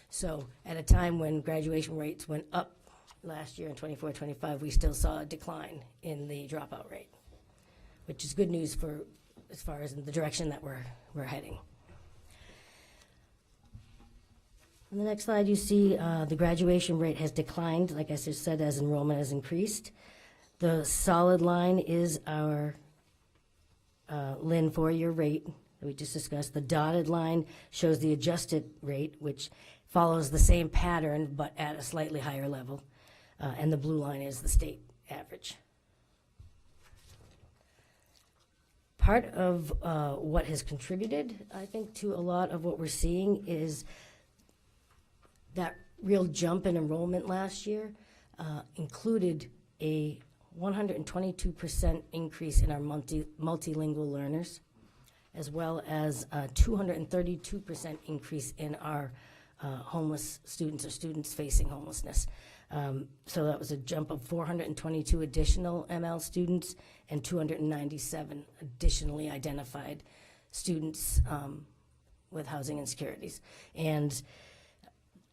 So at a time when graduation rates went up last year in 24-25, we still saw a decline in the dropout rate, which is good news for as far as in the direction that we're heading. On the next slide, you see the graduation rate has declined, like I just said, as enrollment has increased. The solid line is our Lynn four-year rate that we just discussed. The dotted line shows the adjusted rate, which follows the same pattern but at a slightly higher level. And the blue line is the state average. Part of what has contributed, I think, to a lot of what we're seeing is that real jump in enrollment last year included a 122% increase in our multilingual learners, as well as a 232% increase in our homeless students or students facing homelessness. So that was a jump of 422 additional ML students and 297 additionally identified students with housing insecurities. And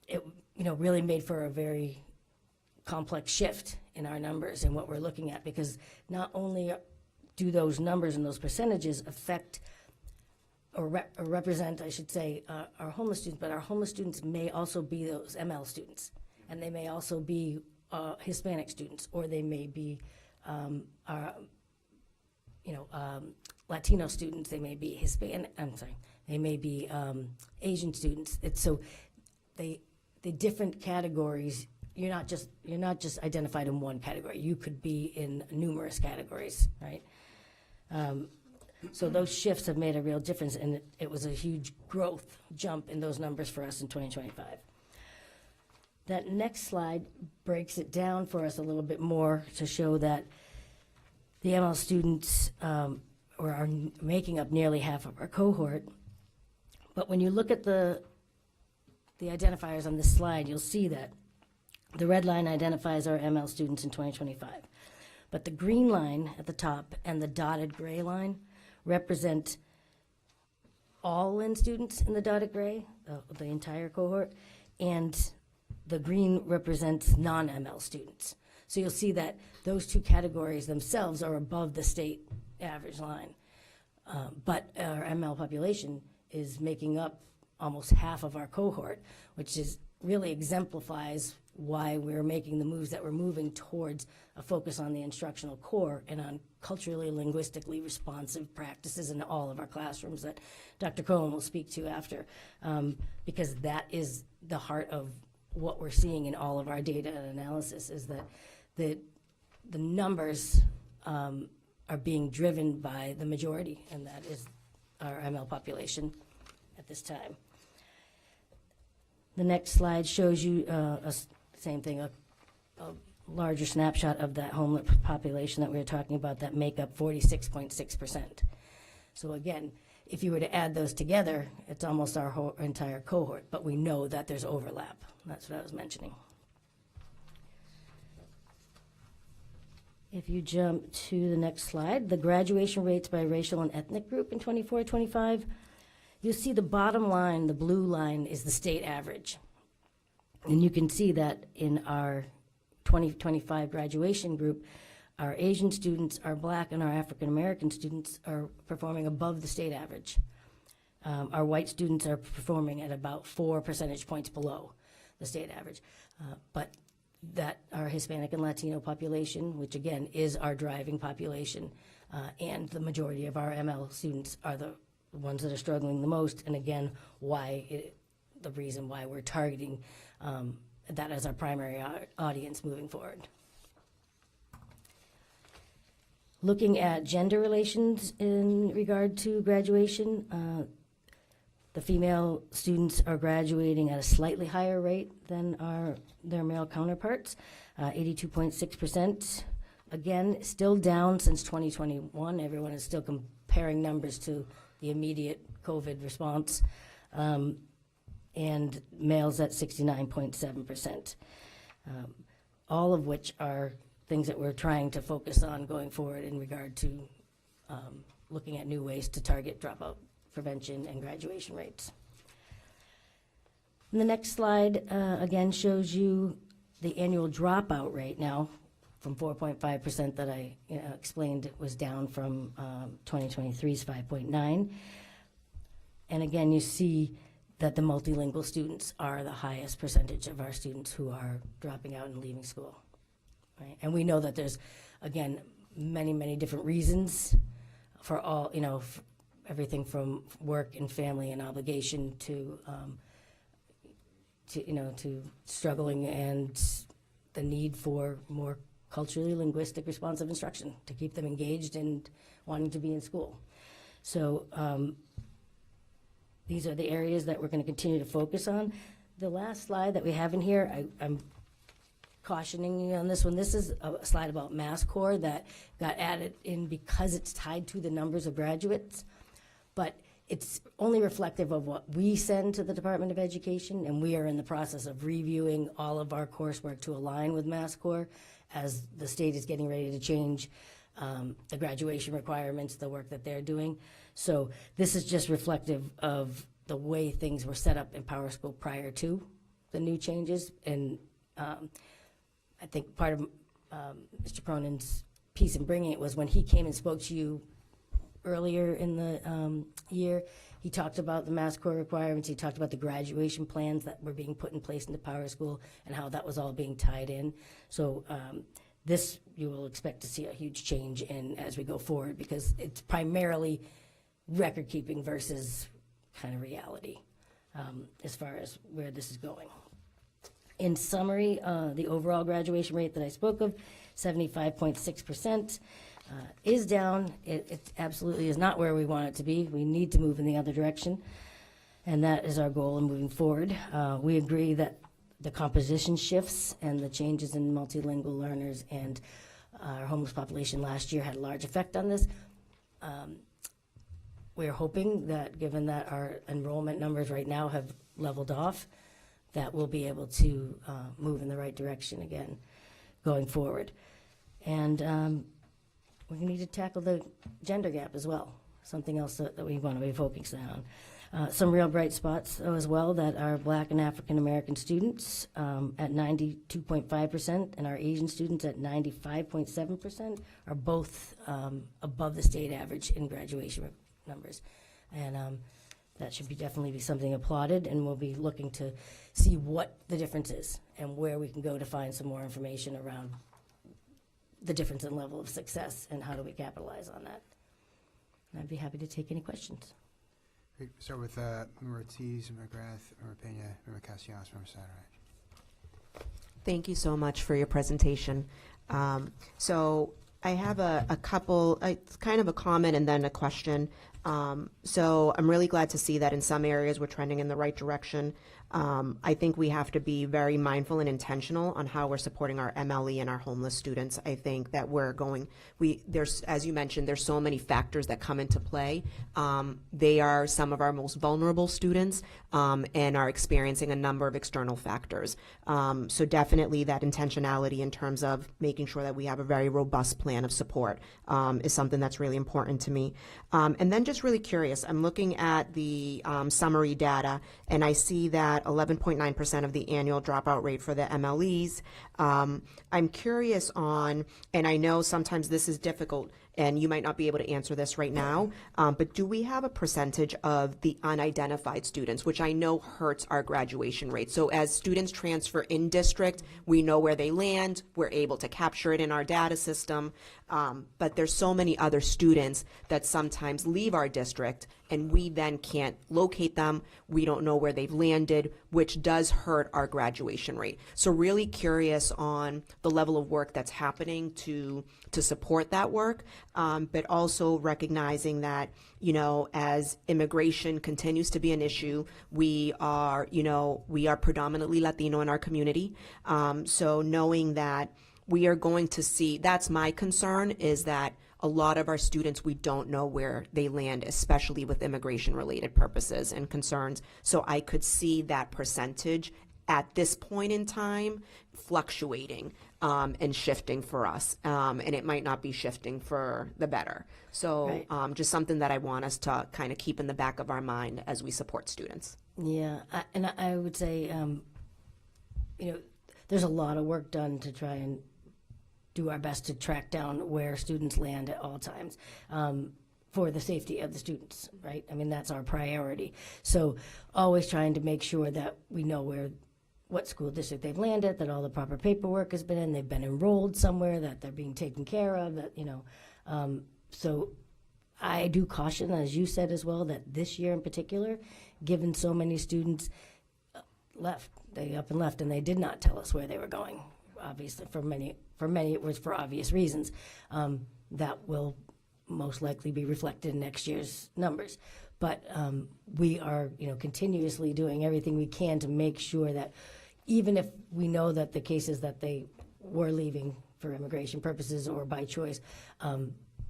it really made for a very complex shift in our numbers and what we're looking at, because not only do those numbers and those percentages affect or represent, I should say, our homeless students, but our homeless students may also be those ML students, and they may also be Hispanic students, or they may be Latino students, they may be Hispanic, they may be Asian students. So they the different categories, you're not just identified in one category. You could be in numerous categories, right? So those shifts have made a real difference, and it was a huge growth jump in those numbers for us in 2025. That next slide breaks it down for us a little bit more to show that the ML students are making up nearly half of our cohort. But when you look at the identifiers on this slide, you'll see that the red line identifies our ML students in 2025. But the green line at the top and the dotted gray line represent all Lynn students in the dotted gray, the entire cohort, and the green represents non-ML students. So you'll see that those two categories themselves are above the state average line. But our ML population is making up almost half of our cohort, which really exemplifies why we're making the moves that we're moving towards a focus on the instructional core and on culturally, linguistically responsive practices in all of our classrooms that Dr. Cohen will speak to after, because that is the heart of what we're seeing in all of our data and analysis, is that the numbers are being driven by the majority, and that is our ML population at this time. The next slide shows you same thing, a larger snapshot of that homeless population that we were talking about that make up 46.6%. So again, if you were to add those together, it's almost our whole entire cohort, but we know that there's overlap. That's what I was mentioning. If you jump to the next slide, the graduation rates by racial and ethnic group in 24-25, you'll see the bottom line, the blue line, is the state average. And you can see that in our 2025 graduation group, our Asian students, our Black, and our African American students are performing above the state average. Our white students are performing at about 4 percentage points below the state average. But that our Hispanic and Latino population, which again is our driving population, and the majority of our ML students are the ones that are struggling the most, and again, the reason why we're targeting that as our primary audience moving forward. Looking at gender relations in regard to graduation, the female students are graduating at a slightly higher rate than their male counterparts, 82.6%. Again, still down since 2021. Everyone is still comparing numbers to the immediate COVID response. And males at 69.7%. All of which are things that we're trying to focus on going forward in regard to looking at new ways to target dropout prevention and graduation rates. And the next slide again shows you the annual dropout rate now from 4.5% that I explained was down from 2023's 5.9. And again, you see that the multilingual students are the highest percentage of our students who are dropping out and leaving school, right? And we know that there's, again, many, many different reasons for all, everything from work and family and obligation to struggling and the need for more culturally linguistic responsive instruction to keep them engaged and wanting to be in school. So these are the areas that we're going to continue to focus on. The last slide that we have in here, I'm cautioning you on this one. This is a slide about MassCore that got added in because it's tied to the numbers of graduates, but it's only reflective of what we send to the Department of Education, and we are in the process of reviewing all of our coursework to align with MassCore as the state is getting ready to change the graduation requirements, the work that they're doing. So this is just reflective of the way things were set up in PowerSchool prior to the new changes. And I think part of Mr. Cronin's piece in bringing it was when he came and spoke to you earlier in the year, he talked about the MassCore requirements, he talked about the graduation plans that were being put in place into PowerSchool and how that was all being tied in. So this you will expect to see a huge change in as we go forward, because it's primarily record keeping versus kind of reality as far as where this is going. In summary, the overall graduation rate that I spoke of, 75.6%, is down. It absolutely is not where we want it to be. We need to move in the other direction, and that is our goal in moving forward. We agree that the composition shifts and the changes in multilingual learners and our homeless population last year had a large effect on this. We're hoping that, given that our enrollment numbers right now have leveled off, that we'll be able to move in the right direction again going forward. And we need to tackle the gender gap as well, something else that we want to be focusing on. Some real bright spots as well, that our Black and African American students at 92.5% and our Asian students at 95.7% are both above the state average in graduation numbers. And that should definitely be something applauded, and we'll be looking to see what the difference is and where we can go to find some more information around the difference in level of success and how do we capitalize on that. And I'd be happy to take any questions. Great. Start with Member Ortiz, Member McGrath, Member Pena, Member Castellanos, Member Satterwhite. Thank you so much for your presentation. So I have a couple, it's kind of a comment and then a question. So I'm really glad to see that in some areas we're trending in the right direction. I think we have to be very mindful and intentional on how we're supporting our MLE and our homeless students. I think that there's, as you mentioned, there's so many factors that come into play. They are some of our most vulnerable students and are experiencing a number of external factors. So definitely that intentionality in terms of making sure that we have a very robust plan of support is something that's really important to me. And then just really curious, I'm looking at the summary data, and I see that 11.9% of the annual dropout rate for the MLEs. I'm curious on, and I know sometimes this is difficult, and you might not be able to answer this right now, but do we have a percentage of the unidentified students, which I know hurts our graduation rate? So as students transfer in district, we know where they land, we're able to capture it in our data system, but there's so many other students that sometimes leave our district and we then can't locate them, we don't know where they've landed, which does hurt our graduation rate. So really curious on the level of work that's happening to support that work, but also recognizing that, you know, as immigration continues to be an issue, we are predominantly Latino in our community. So knowing that we are going to see, that's my concern, is that a lot of our students, we don't know where they land, especially with immigration-related purposes and concerns. So I could see that percentage at this point in time fluctuating and shifting for us. And it might not be shifting for the better. So Right. Just something that I want us to kind of keep in the back of our mind as we support students. Yeah, and I would say, there's a lot of work done to try and do our best to track down where students land at all times for the safety of the students, right? I mean, that's our priority. So always trying to make sure that we know what school district they've landed, that all the proper paperwork has been in, they've been enrolled somewhere, that they're being taken care of, that, so I do caution, as you said as well, that this year in particular, given so many students left, they up and left, and they did not tell us where they were going. Obviously, for many it was for obvious reasons. That will most likely be reflected in next year's numbers. But we are, continuously doing everything we can to make sure that even if we know that the cases that they were leaving for immigration purposes or by choice,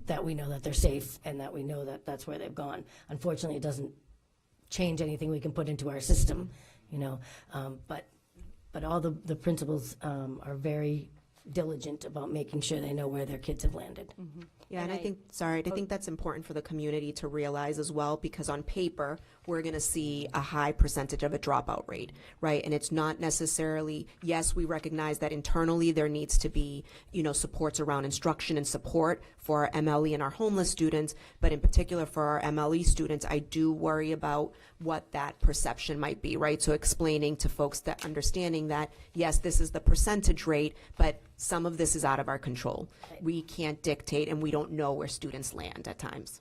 that we know that they're safe and that we know that that's where they've gone. Unfortunately, it doesn't change anything we can put into our system, but all the principals are very diligent about making sure they know where their kids have landed. Mm-hmm. Yeah, and I think that's important for the community to realize as well, because on paper, we're going to see a high percentage of a dropout rate, right? And it's not necessarily, yes, we recognize that internally there needs to be, supports around instruction and support for our MLE and our homeless students, but in particular for our MLE students, I do worry about what that perception might be, right? So explaining to folks that understanding that, yes, this is the percentage rate, but some of this is out of our control. Right. We can't dictate, and we don't know where students land at times.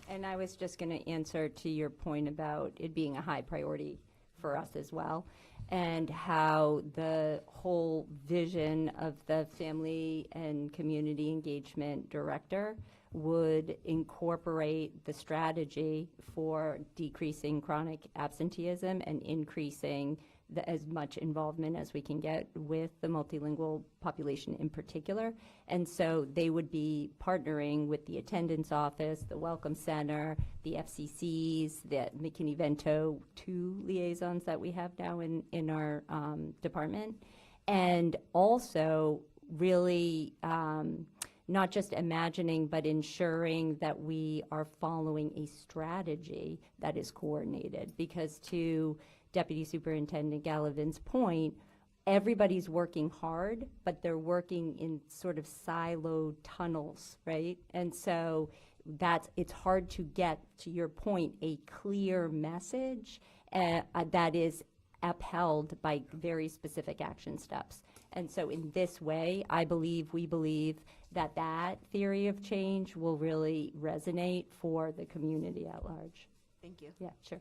And I was just going to answer to your point about it being a high priority for us as well, and how the whole vision of the family and community engagement director would incorporate the strategy for decreasing chronic absenteeism and increasing as much involvement as we can get with the multilingual population in particular. And so they would be partnering with the attendance office, the Welcome Center, the FCCs, the McKinney-Vento 2 liaisons that we have now in our department, and also really not just imagining, but ensuring that we are following a strategy that is coordinated. Because to Deputy Superintendent Gallivan's point, everybody's working hard, but they're working in sort of siloed tunnels, right? And so it's hard to get, to your point, a clear message that is upheld by very specific action steps. And so in this way, we believe that that theory of change will really resonate for the community at large. Thank you. Yeah, sure.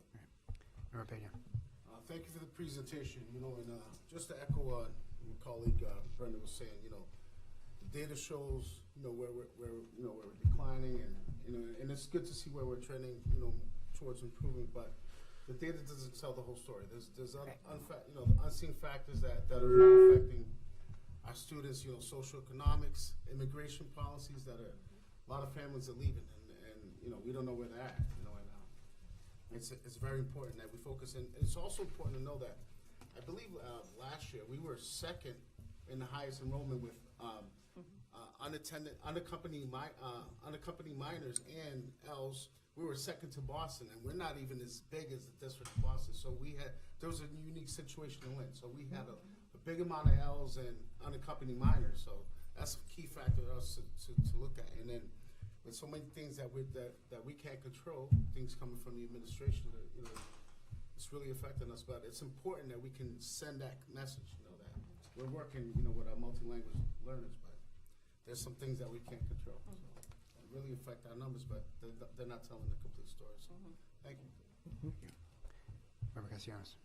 Member Pena. Thank you for the presentation, and just to echo what my colleague Brenda was saying, the data shows, where we're declining, and it's good to see where we're trending, towards improvement, but the data doesn't tell the whole story. There's unseen factors that are really affecting our students, socioeconomics, immigration policies that a lot of families are leaving, and we don't know where they're at, It's very important that we focus, and it's also important to know that I believe last year we were second in the highest enrollment with unaccompanied minors and L's. We were second to Boston, and we're not even as big as the District of Boston. So there was a unique situation to win. So we had a big amount of L's and unaccompanied minors. So that's a key factor for us to look at, and then. With so many things that we can't control, things coming from the administration, it's really affecting us. But it's important that we can send that message, that we're working, with our multi-language learners. But there's some things that we can't control. So that really affect our numbers, but they're not telling the complete story. So thank you. Member Castellanos.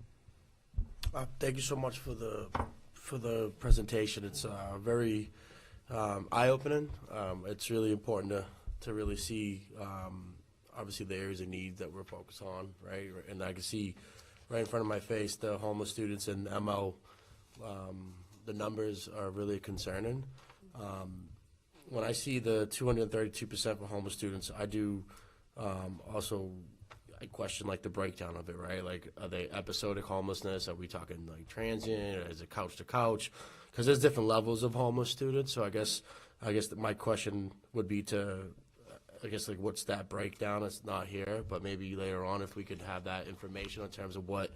Thank you so much for the presentation. It's very eye-opening. It's really important to really see, obviously, the areas of need that we're focused on, right? And I can see right in front of my face the homeless students in ML. The numbers are really concerning. When I see the 232% for homeless students, I do I question the breakdown of it, right? Are they episodic homelessness? Are we talking transient? Is it couch to couch? Because there's different levels of homeless students. So I guess my question would be what's that breakdown? It's not here, but maybe later on if we could have that information in terms of what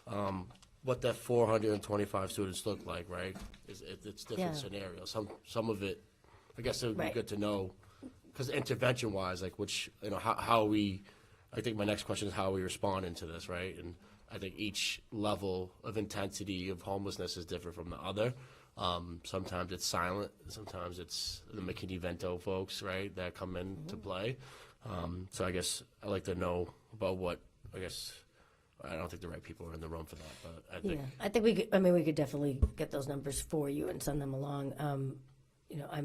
that 425 students look like, right? It's different scenarios. Some of it, I guess it would be good to know, because intervention-wise, how we. I think my next question is how we respond into this, right? And I think each level of intensity of homelessness is different from the other. Sometimes it's silent. Sometimes it's the McKinney-Vento folks, right, that come in to play. So I guess I'd like to know about I don't think the right people are in the room for that, but I think. Yeah, I think we could, we could definitely get those numbers for you and send them along. I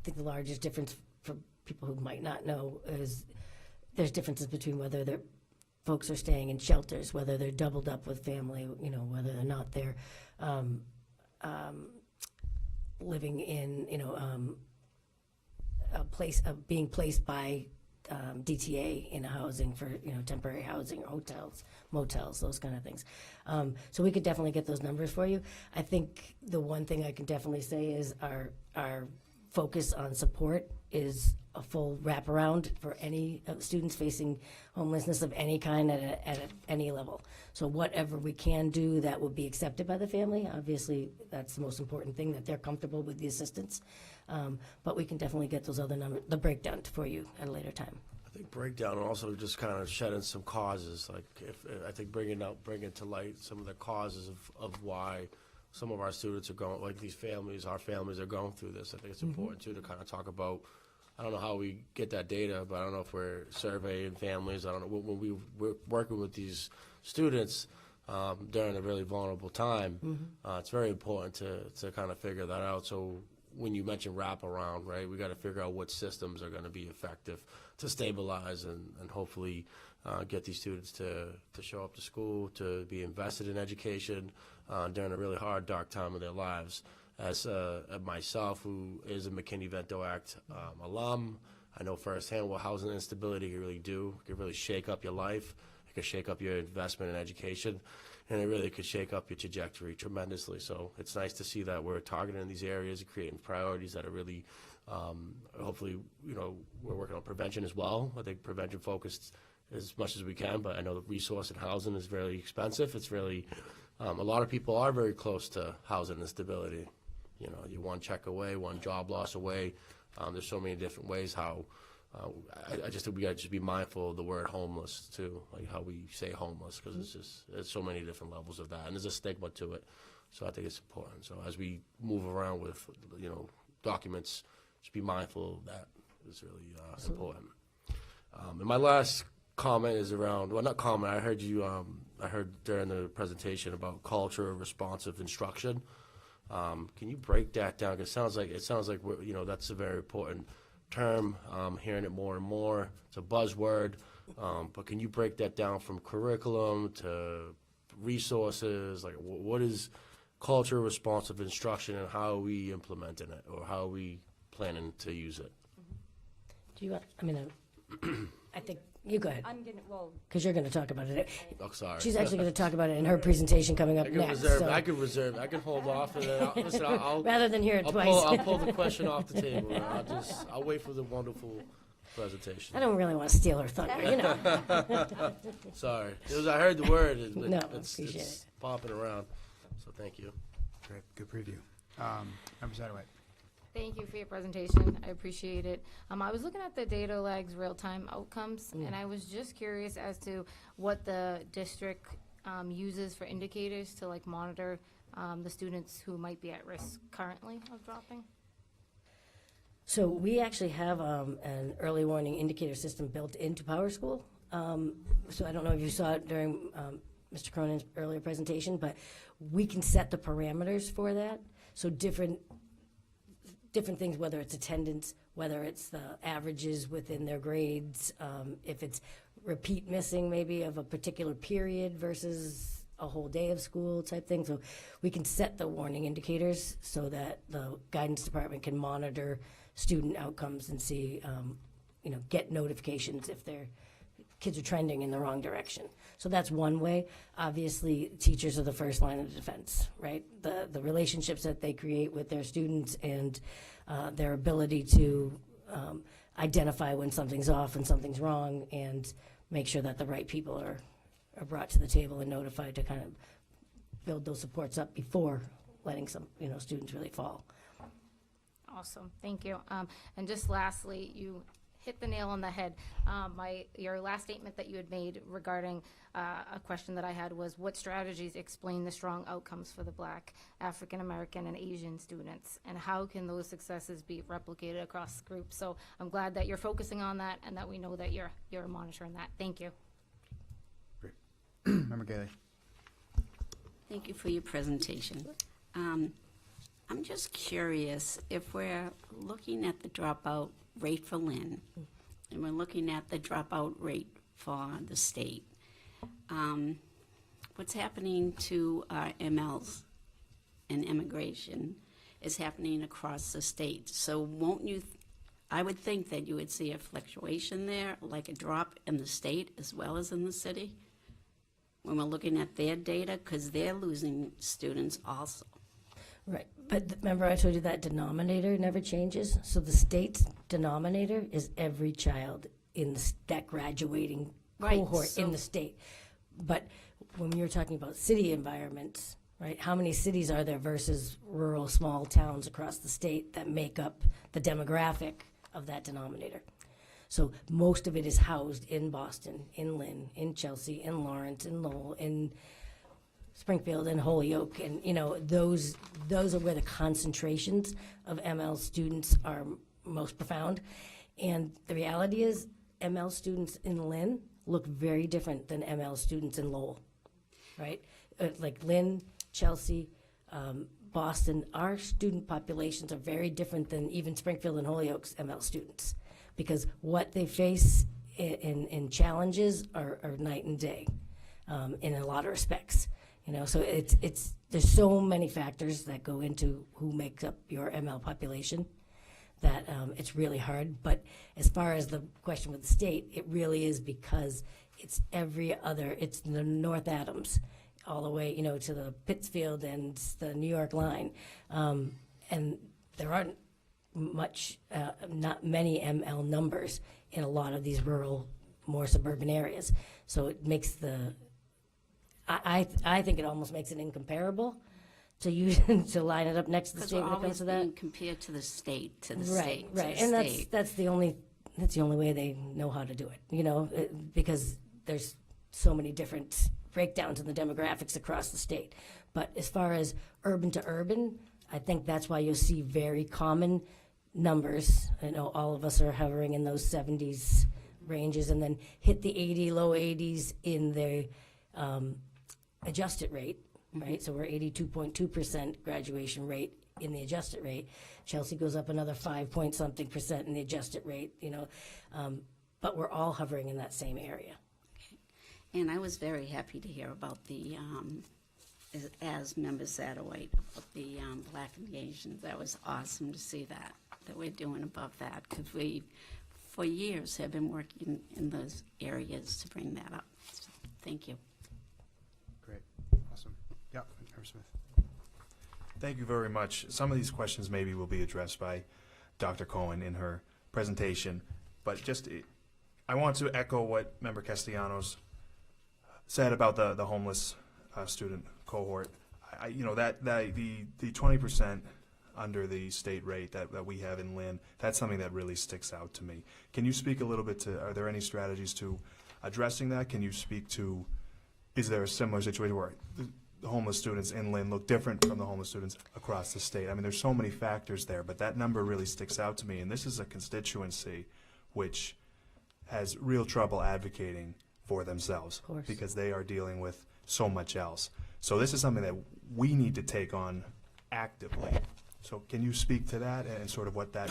think the largest difference for people who might not know is there's differences between whether folks are staying in shelters, whether they're doubled up with family, whether or not they're living in, a place of being placed by DTA in a housing for, temporary housing, or hotels, motels, those kind of things. So we could definitely get those numbers for you. I think the one thing I can definitely say is our focus on support is a full wraparound for any students facing homelessness of any kind at any level. So whatever we can do that would be accepted by the family, obviously that's the most important thing, that they're comfortable with the assistance. But we can definitely get those other numbers, the breakdown for you at a later time. I think breakdown and also just kind of shedding some causes, I think bringing to light some of the causes of why some of our students are going, our families are going through this. I think it's important too to kind of talk about. I don't know how we get that data, but I don't know if we're surveying families. I don't know when we're working with these students. during a really vulnerable time, it's very important to kind of figure that out. So when you mention wraparound, right, we got to figure out what systems are going to be effective to stabilize and hopefully get these students to show up to school, to be invested in education during a really hard, dark time of their lives. As myself, who is a McKinney-Vento Act alum, I know firsthand what housing instability can really do. It can really shake up your life. It can shake up your investment in education, and it really could shake up your trajectory tremendously. So it's nice to see that we're targeting these areas and creating priorities that are really, hopefully, we're working on prevention as well. I think prevention focused as much as we can, but I know the resource in housing is very expensive. It's really, a lot of people are very close to housing instability. You're one check away, one job loss away. There's so many different ways how, I just think we got to just be mindful of the word homeless too, like how we say homeless, because there's so many different levels of that, and there's a stigma to it. So I think it's important. So as we move around with, documents, just be mindful of that. It's really important. And my last comment is around, well, not comment, I heard you, I heard during the presentation about culture responsive instruction. Can you break that down? 'Cause it sounds like we're, that's a very important term. I'm hearing it more and more. It's a buzzword. But can you break that down from curriculum to resources? Like, what is culture responsive instruction, and how are we implementing it, or how are we planning to use it? Do you want, I think, you go ahead, I'm gonna, well, because you're going to talk about it. Oh, sorry. She's actually going to talk about it in her presentation coming up I can next. reserve. so- I can reserve. I can hold off, and then I'll Rather than hear it twice. I'll pull the question off the table. And I'll wait for the wonderful presentation. I don't really want to steal her thunder, Sorry, I heard the word. No, it's appreciate it. popping around. So thank you. Great, good preview. Member Satterwhite. Thank you for your presentation. I appreciate it. I was looking at the data lags real-time outcomes, and I was just curious as to what the district uses for indicators to monitor the students who might be at risk currently of dropping. So we actually have an early warning indicator system built into PowerSchool. So I don't know if you saw it during Mr. Cronin's earlier presentation, but we can set the parameters for that. So different things, whether it's attendance, whether it's the averages within their grades, if it's repeat missing maybe of a particular period versus a whole day of school type thing. So we can set the warning indicators so that the guidance department can monitor student outcomes and see, get notifications if their kids are trending in the wrong direction. So that's one way. Obviously, teachers are the first line of defense, right? The relationships that they create with their students and their ability to identify when something's off and something's wrong, and make sure that the right people are brought to the table and notified to kind of build those supports up before letting some students really fall. Awesome, thank you. And just lastly, you hit the nail on the head. Your last statement that you had made regarding a question that I had was, what strategies explain the strong outcomes for the Black, African American, and Asian students, and how can those successes be replicated across groups? So I'm glad that you're focusing on that, and that we know that you're monitoring that. Thank you. Great. Member Gailey. Thank you for your presentation. I'm just curious, if we're looking at the dropout rate for Lynn, and we're looking at the dropout rate for the state, what's happening to our MLs and immigration is happening across the state. So won't you, I would think that you would see a fluctuation there, like a drop in the state as well as in the city, when we're looking at their data, because they're losing students also. Right, but remember I told you that denominator never changes? So the state's denominator is every child in that graduating cohort in the state. But when you're talking about city environments, right, how many cities are there versus rural small towns across the state that make up the demographic of that denominator? So most of it is housed in Boston, in Lynn, in Chelsea, in Lawrence, in Lowell, in Springfield and Holyoke, and those are where the concentrations of ML students are most profound. And the reality is, ML students in Lynn look very different than ML students in Lowell. right? Like Lynn, Chelsea, Boston, our student populations are very different than even Springfield and Holyoke's ML students, because what they face in challenges are night and day in a lot of respects. You know, so there's so many factors that go into who makes up your ML population that it's really hard. But as far as the question with the state, it really is because it's it's the North Adams all the way, you know, to the Pittsfield and the New York line. And there aren't not many ML numbers in a lot of these rural, more suburban areas. So it makes I think it almost makes it incomparable to use to line it up next to the Because state we're when it comes always to that. being compared to the state, to the Right, state, right, to the and state. that's the only way they know how to do it. You know, because there's so many different breakdowns in the demographics across the state. But as far as urban to urban, I think that's why you'll see very common numbers. I know all of us are hovering in those 70s ranges, and then hit the low 80s in the adjusted rate, right? So we're 82.2% graduation rate in the adjusted rate. Chelsea goes up another 5-point-something% in the adjusted rate, you know, but we're all hovering in that same area. And I was very happy to hear about the, as Member Satterwhite, about the Black and Asians. That was awesome to see that we're doing above that, because we, for years, have been working in those areas to bring that up. So, thank you. Great, awesome. Yeah, Member Smith. Thank you very much. Some of these questions maybe will be addressed by Dr. Cohen in her presentation, but I want to echo what Member Castellanos said about the homeless student cohort. The 20% under the state rate that we have in Lynn, that's something that really sticks out to me. Can you speak a little bit to, are there any strategies to addressing that? Can you speak to, is there a similar situation where the homeless students in Lynn look different from the homeless students across the state? I mean, there's so many factors there, but that number really sticks out to me. And this is a constituency which has real trouble advocating for themselves because they are dealing with so much else. So this is something that we need to take on actively. So can you speak to that and sort of what that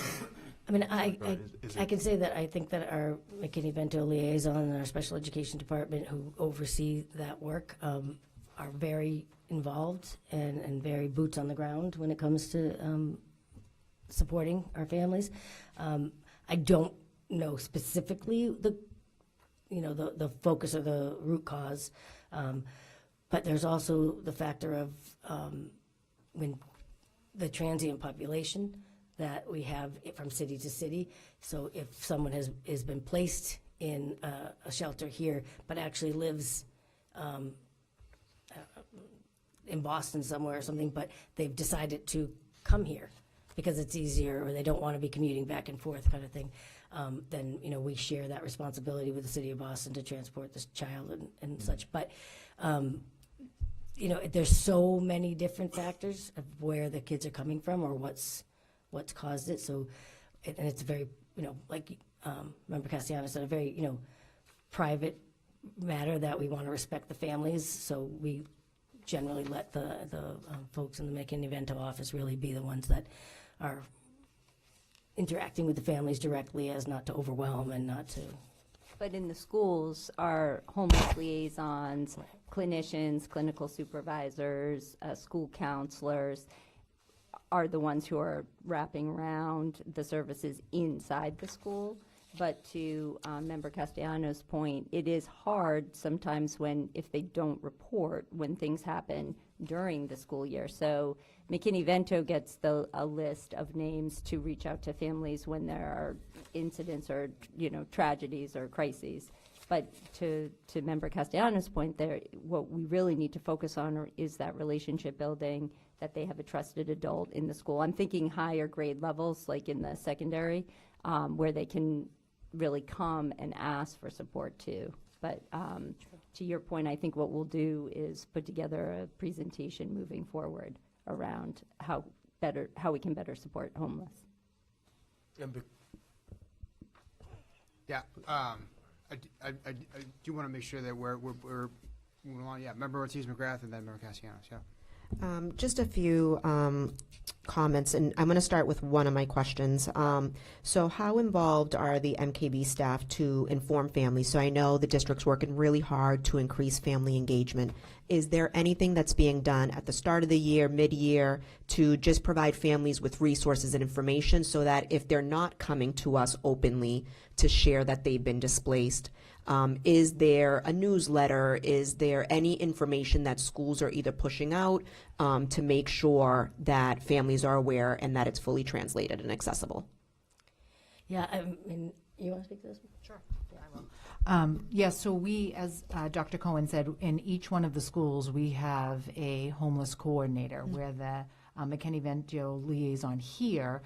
I mean, I can say that I think that our McKinney-Vento liaison and our special education department who oversee that work are very involved and very boots on the ground when it comes to supporting our families. I don't know specifically the focus or the root cause, but there's also the factor of when the transient population that we have from city to city. So if someone has been placed in a shelter here but actually lives in Boston somewhere or something, but they've decided to come here because it's easier or they don't want to be commuting back and forth kind of thing, then, you know, we share that responsibility with the city of Boston to transport this child and such. But, you know, there's so many different factors of where the kids are coming from or what's caused it. So, and it's very, you know, like Member Castellanos said, a very, you know, private matter that we want to respect the families. So we generally let the folks in the McKinney-Vento office really be the ones that are interacting with the families directly as not to overwhelm and not to. But in the schools, our homeless liaisons, clinicians, clinical supervisors, school counselors are the ones who are wrapping around the services inside the school. But to Member Castellanos' point, it is hard sometimes if they don't report when things happen during the school year. So McKinney-Vento gets a list of names to reach out to families when there are incidents or, you know, tragedies or crises. But to Member Castellanos' point there, what we really need to focus on is that relationship building, that they have a trusted adult in the school. I'm thinking higher grade levels, like in the secondary, where they can really come and ask for support too. But to your point, I think what we'll do is put together a presentation moving forward around how we can better support homeless. Yeah, I do want to make sure that we're moving along, yeah, Member Ortiz-McGrath and then Member Castellanos, yeah. Just a few comments, and I'm going to start with one of my questions. So how involved are the MKB staff to inform families? So I know the district's working really hard to increase family engagement. Is there anything that's being done at the start of the year, mid-year, to just provide families with resources and information so that if they're not coming to us openly to share that they've been displaced, is there a newsletter? Is there any information that schools are either pushing out to make sure that families are aware and that it's fully translated and accessible? Yeah, I mean, you want to speak to this? Sure. Yeah, I will. Yes, so we, as Dr. Cohen said, in each one of the schools, we have a homeless coordinator where the McKinney-Vento liaison here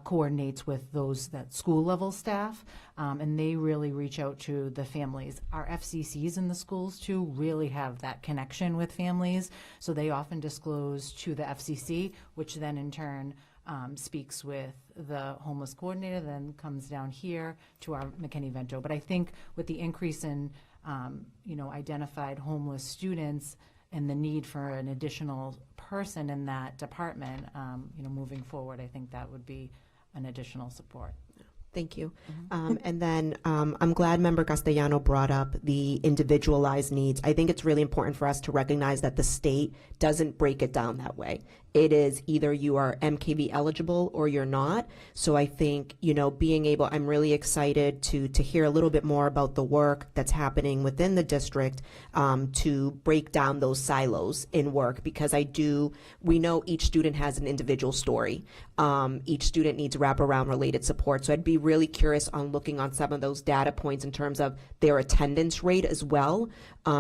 coordinates with that school level staff, and they really reach out to the families. Our FCCs in the schools too really have that connection with families, so they often disclose to the FCC, which then in turn speaks with the homeless coordinator, then comes down here to our McKinney-Vento. But I think with the increase in identified homeless students and the need for an additional person in that department, moving forward, I think that would be an additional support. Thank you. And then I'm glad Member Castellano brought up the individualized needs. I think it's really important for us to recognize that the state doesn't break it down that way. It is either you are MKV eligible or you're not. So I think, being able, I'm really excited to hear a little bit more about the work that's happening within the district to break down those silos in work, because we know each student has an individual story. Each student needs wraparound related support. So I'd be really curious on looking on some of those data points in terms of their attendance rate as well,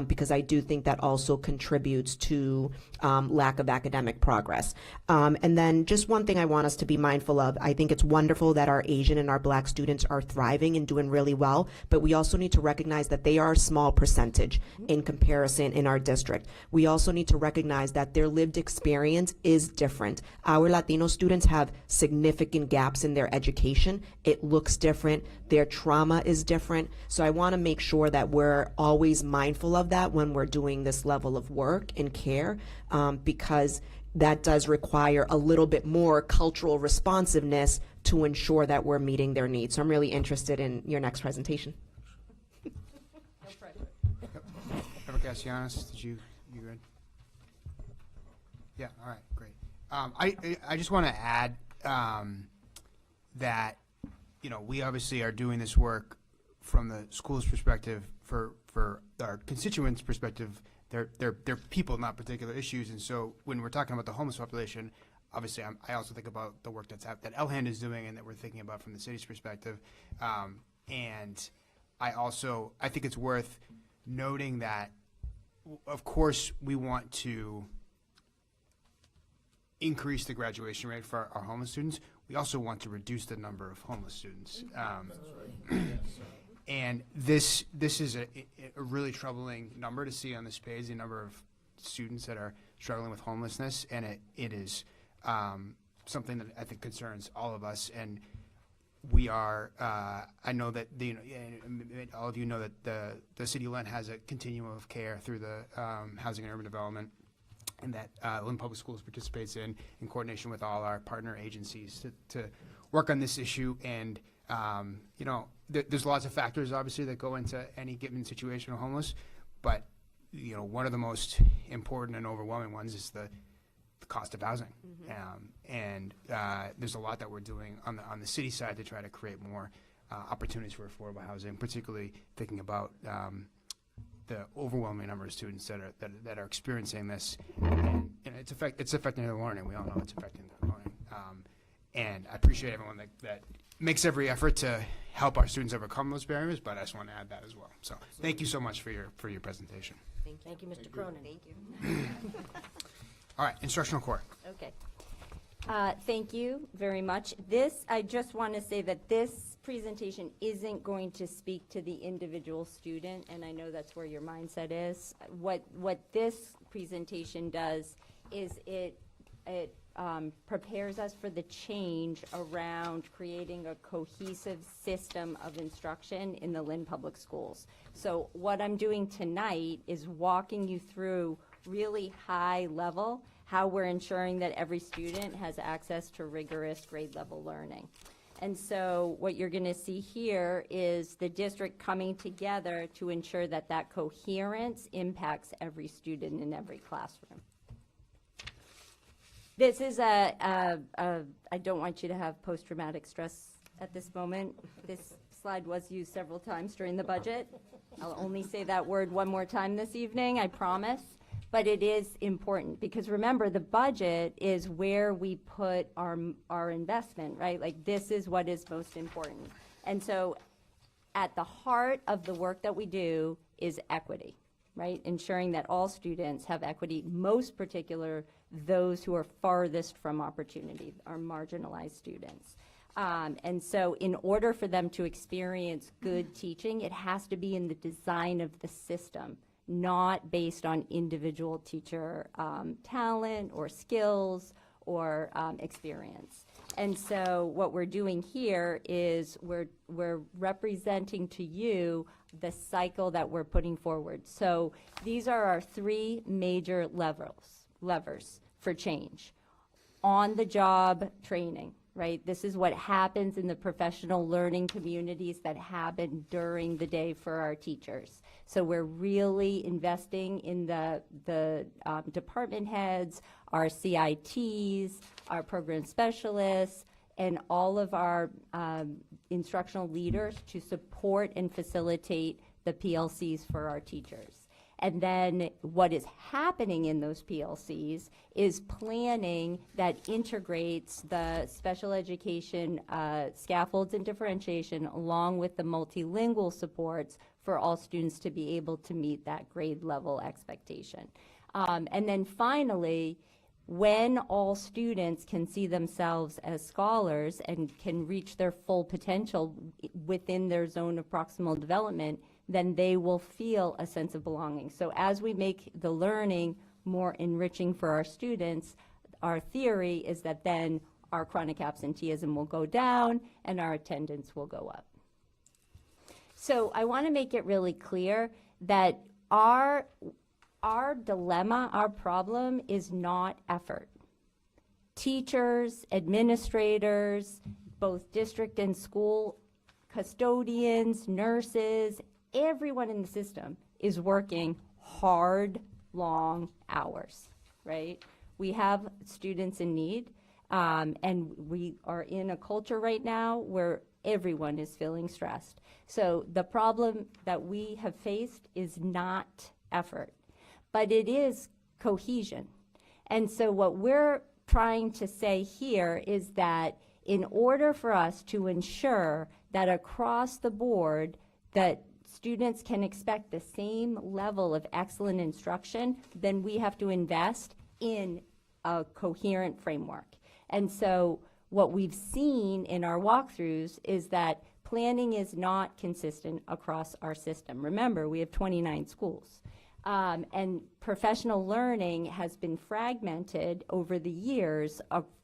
because I do think that also contributes to lack of academic progress. And then just one thing I want us to be mindful of, I think it's wonderful that our Asian and our Black students are thriving and doing really well, but we also need to recognize that they are a small percentage in comparison in our district. We also need to recognize that their lived experience is different. Our Latino students have significant gaps in their education. It looks different. Their trauma is different. So I want to make sure that we're always mindful of that when we're doing this level of work and care, because that does require a little bit more cultural responsiveness to ensure that we're meeting their needs. So I'm really interested in your next presentation. Member Castellanos, you good? Yeah, all right, great. I just want to add that, we obviously are doing this work from the school's perspective. For our constituents' perspective, they're people, not particular issues. And so when we're talking about the homeless population, obviously I also think about the work that LHAND is doing and that we're thinking about from the city's perspective. And I think it's worth noting that, of course, we want to increase the graduation rate for our homeless students. We also want to reduce the number of homeless students. And this is a really troubling number to see on this page, the number of students that are struggling with homelessness, and it is something that I think concerns all of us. And we are, I know that all of you know that the City of Lynn has a continuum of care through the Housing and Urban Development, and that Lynn Public Schools participates in coordination with all our partner agencies to work on this issue. And there's lots of factors, obviously, that go into any given situation of homeless, but one of the most important and overwhelming ones is the cost of housing. And there's a lot that we're doing on the city side to try to create more opportunities for affordable housing, particularly thinking about the overwhelming number of students that are experiencing this. And it's affecting their learning. We all know it's affecting their learning. And I appreciate everyone that makes every effort to help our students overcome those barriers, but I just want to add that as well. So thank you so much for your presentation. Thank you, Mr. Cronin. Thank you. All right, instructional core. Okay. Thank you very much. I just want to say that this presentation isn't going to speak to the individual student, and I know that's where your mindset is. What this presentation does is it prepares us for the change around creating a cohesive system of instruction in the Lynn Public Schools. So what I'm doing tonight is walking you through really high level how we're ensuring that every student has access to rigorous grade level learning. And so what you're going to see here is the district coming together to ensure that that coherence impacts every student in every classroom. This is I don't want you to have post-traumatic stress at this moment. This slide was used several times during the budget. I'll only say that word one more time this evening, I promise. But it is important because remember, the budget is where we put our investment, right? Like this is what is most important. And so at the heart of the work that we do is equity, right? Ensuring that all students have equity, most particular those who are farthest from opportunity, our marginalized students. And so in order for them to experience good teaching, it has to be in the design of the system, not based on individual teacher talent or skills or experience. And so what we're doing here is we're representing to you the cycle that we're putting forward. So these are our three major levers for change. On-the-job training, right? This is what happens in the professional learning communities that happen during the day for our teachers. So we're really investing in the department heads, our CITs, our program specialists, and all of our instructional leaders to support and facilitate the PLCs for our teachers. And then what is happening in those PLCs is planning that integrates the special education scaffolds and differentiation along with the multilingual supports for all students to be able to meet that grade level expectation. And then finally, when all students can see themselves as scholars and can reach their full potential within their zone of proximal development, then they will feel a sense of belonging. So as we make the learning more enriching for our students, our theory is that then our chronic absenteeism will go down and our attendance will go up. So I want to make it really clear that our dilemma, our problem is not effort. Teachers, administrators, both district and school, custodians, nurses, everyone in the system is working hard, long hours, right? We have students in need, and we are in a culture right now where everyone is feeling stressed. So the problem that we have faced is not effort, but it is cohesion. And so what we're trying to say here is that in order for us to ensure that across the board that students can expect the same level of excellent instruction, then we have to invest in a coherent framework. And so what we've seen in our walkthroughs is that planning is not consistent across our system. Remember, we have 29 schools. And professional learning has been fragmented over the years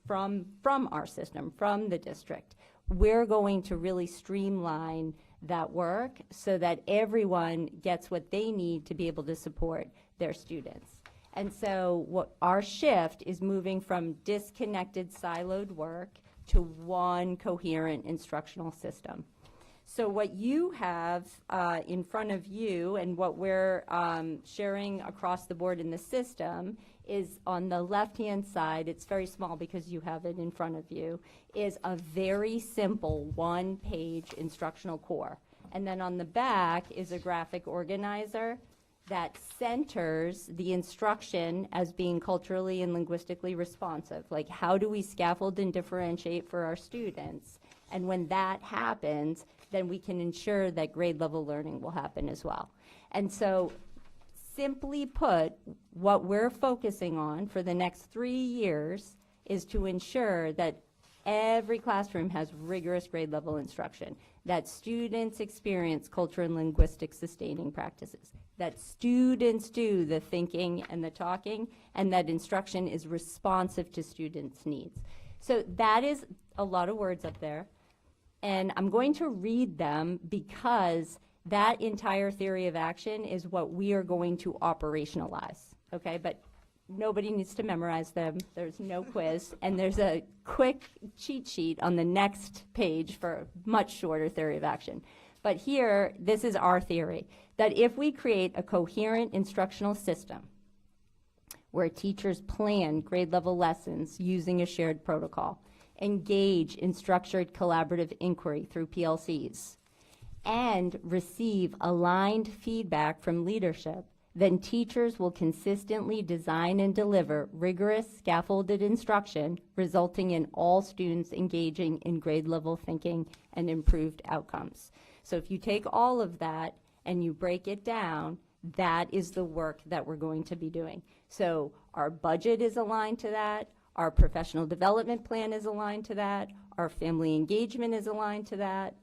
from our system, from the district. We're going to really streamline that work so that everyone gets what they need to be able to support their students. And so what our shift is moving from disconnected, siloed work to one coherent instructional system. So what you have in front of you and what we're sharing across the board in the system is on the left-hand side, it's very small because you have it in front of you, is a very simple one-page instructional core. And then on the back is a graphic organizer that centers the instruction as being culturally and linguistically responsive. Like, how do we scaffold and differentiate for our students? And when that happens, then we can ensure that grade level learning will happen as well. And so simply put, what we're focusing on for the next 3 years is to ensure that Every classroom has rigorous grade level instruction, that students experience cultural and linguistic sustaining practices, that students do the thinking and the talking, and that instruction is responsive to students' needs. So that is a lot of words up there, and I'm going to read them because that entire theory of action is what we are going to operationalize, okay? But nobody needs to memorize them. There's no quiz. And there's a quick cheat sheet on the next page for a much shorter theory of action. But here, this is our theory, that if we create a coherent instructional system where teachers plan grade level lessons using a shared protocol, engage in structured collaborative inquiry through PLCs, and receive aligned feedback from leadership, then teachers will consistently design and deliver rigorous scaffolded instruction, resulting in all students engaging in grade level thinking and improved outcomes. So if you take all of that and you break it down, that is the work that we're going to be doing. So our budget is aligned to that, our professional development plan is aligned to that, our family engagement is aligned to that.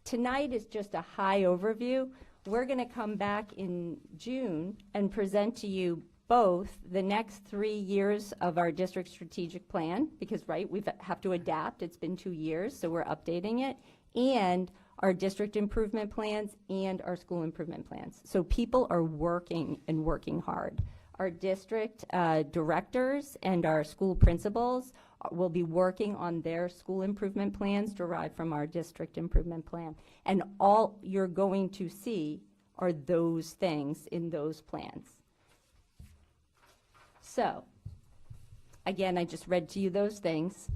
Tonight is just a high overview. We're going to come back in June and present to you both the next 3 years of our district strategic plan, because, right, we have to adapt. It's been 2 years, so we're updating it, and our district improvement plans and our school improvement plans. So people are working and working hard. Our district directors and our school principals will be working on their school improvement plans derived from our district improvement plan. And all you're going to see are those things in those plans. So, again, I just read to you those things.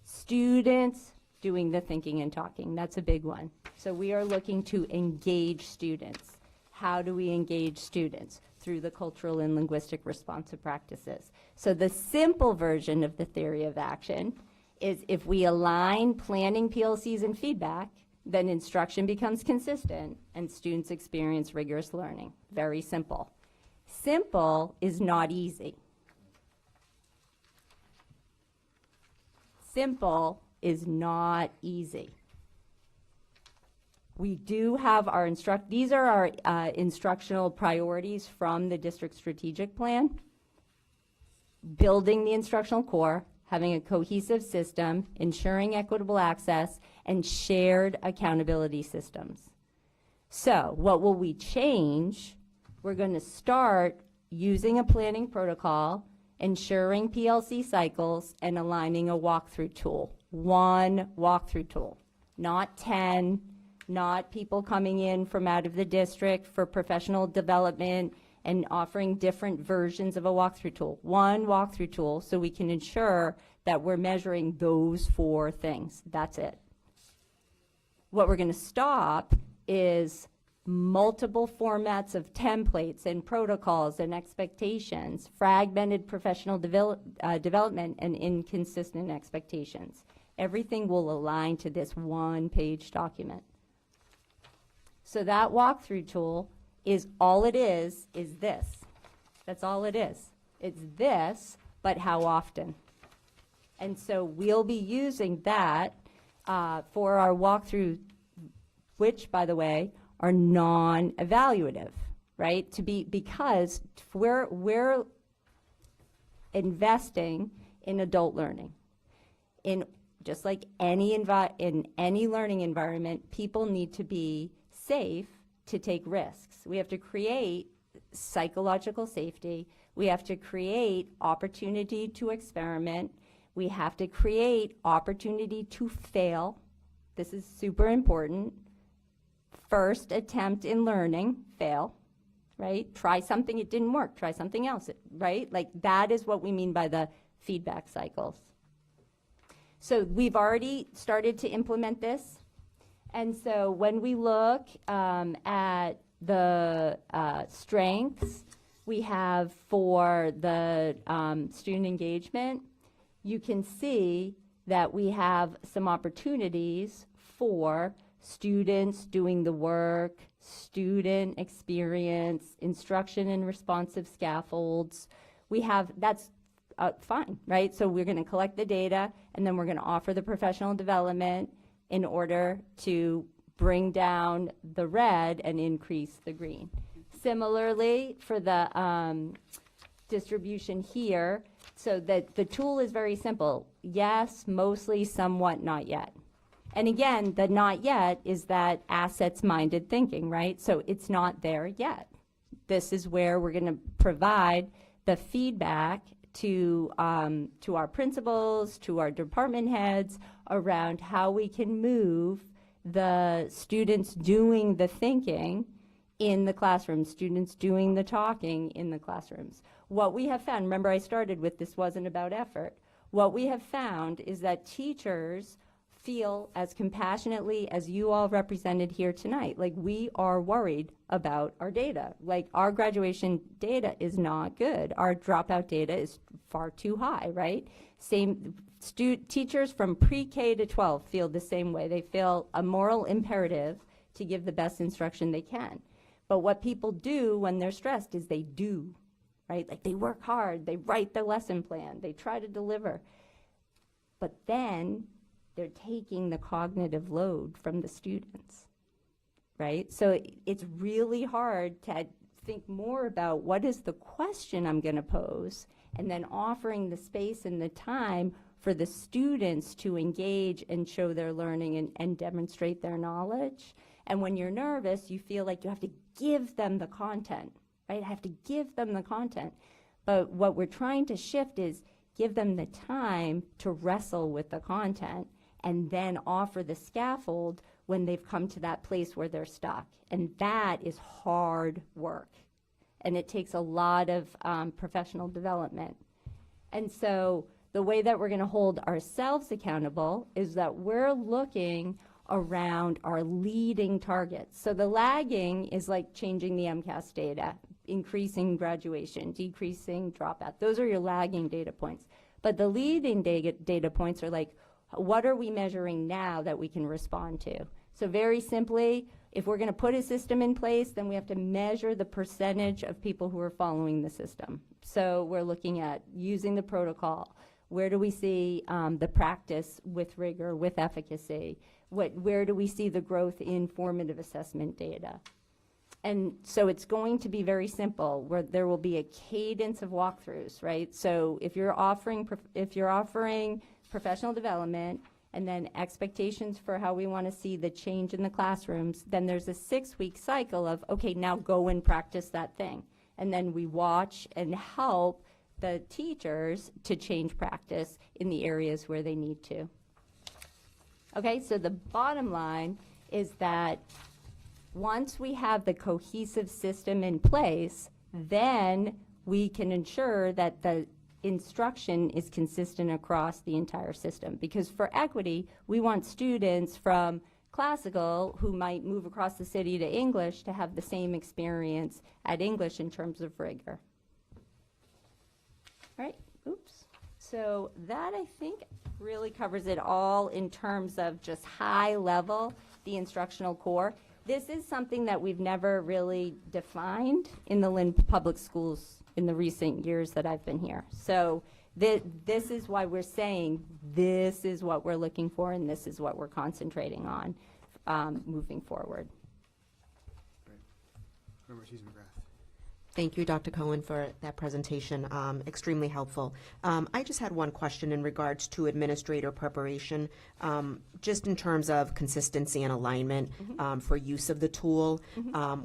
Students doing the thinking and talking, that's a big one. So we are looking to engage students. How do we engage students? Through the cultural and linguistic responsive practices. So the simple version of the theory of action is if we align planning, PLCs, and feedback, then instruction becomes consistent and students experience rigorous learning. Very simple. Simple is not easy. Simple is not easy. We do have our these are our instructional priorities from the district strategic plan. Building the instructional core, having a cohesive system, ensuring equitable access, and shared accountability systems. So what will we change? We're going to start using a planning protocol, ensuring PLC cycles, and aligning a walkthrough tool. One walkthrough tool, not 10, not people coming in from out of the district for professional development and offering different versions of a walkthrough tool. One walkthrough tool so we can ensure that we're measuring those 4 things. That's it. What we're going to stop is multiple formats of templates and protocols and expectations, fragmented professional development, and inconsistent expectations. Everything will align to this one-page document. So that walkthrough tool is all it is this. That's all it is. It's this, but how often? And so we'll be using that for our walkthrough, which, by the way, are non-evaluative, right? Because we're investing in adult learning. Just like in any learning environment, people need to be safe to take risks. We have to create psychological safety. We have to create opportunity to experiment. We have to create opportunity to fail. This is super important. First attempt in learning, fail, right? Try something, it didn't work. Try something else, right? Like that is what we mean by the feedback cycles. So we've already started to implement this. And so when we look at the strengths we have for the student engagement, you can see that we have some opportunities for students doing the work, student experience, instruction and responsive scaffolds. We have, that's fine, right? So we're going to collect the data, and then we're going to offer the professional development in order to bring down the red and increase the green. Similarly, for the distribution here, so that the tool is very simple. Yes, mostly, somewhat, not yet. And again, the not yet is that assets-minded thinking, right? So it's not there yet. This is where we're going to provide the feedback to our principals, to our department heads, around how we can move the students doing the thinking in the classroom, students doing the talking in the classrooms. What we have found, remember I started with this wasn't about effort, what we have found is that teachers feel as compassionately as you all represented here tonight. Like, we are worried about our data. Like, our graduation data is not good. Our dropout data is far too high, right? Teachers from pre-K to 12 feel the same way. They feel a moral imperative to give the best instruction they can. But what people do when they're stressed is they do, right? Like, they work hard, they write the lesson plan, they try to deliver. But then they're taking the cognitive load from the students, right? So it's really hard to think more about what is the question I'm going to pose, and then offering the space and the time for the students to engage and show their learning and demonstrate their knowledge. And when you're nervous, you feel like you have to give them the content, right? I have to give them the content. But what we're trying to shift is give them the time to wrestle with the content, and then offer the scaffold when they've come to that place where they're stuck. And that is hard work. And it takes a lot of professional development. And so the way that we're going to hold ourselves accountable is that we're looking around our leading targets. So the lagging is like changing the MCAS data, increasing graduation, decreasing dropout. Those are your lagging data points. But the leading data points are like, what are we measuring now that we can respond to? So very simply, if we're going to put a system in place, then we have to measure the percentage of people who are following the system. So we're looking at using the protocol. Where do we see the practice with rigor, with efficacy? Where do we see the growth in formative assessment data? And so it's going to be very simple, where there will be a cadence of walkthroughs, right? So if you're offering professional development and then expectations for how we want to see the change in the classrooms, then there's a 6-week cycle of, okay, now go and practice that thing. And then we watch and help the teachers to change practice in the areas where they need to. Okay, so the bottom line is that once we have the cohesive system in place, then we can ensure that the instruction is consistent across the entire system. Because for equity, we want students from classical who might move across the city to English to have the same experience at English in terms of rigor. All right, oops. So that, I think, really covers it all in terms of just high level, the instructional core. This is something that we've never really defined in the Lynn Public Schools in the recent years that I've been here. So this is why we're saying this is what we're looking for, and this is what we're concentrating on moving forward. Great. Member Susan McGrath. Thank you, Dr. Cohen, for that presentation. Extremely helpful. I just had one question in regards to administrator preparation, just in terms of consistency and alignment for use of the tool.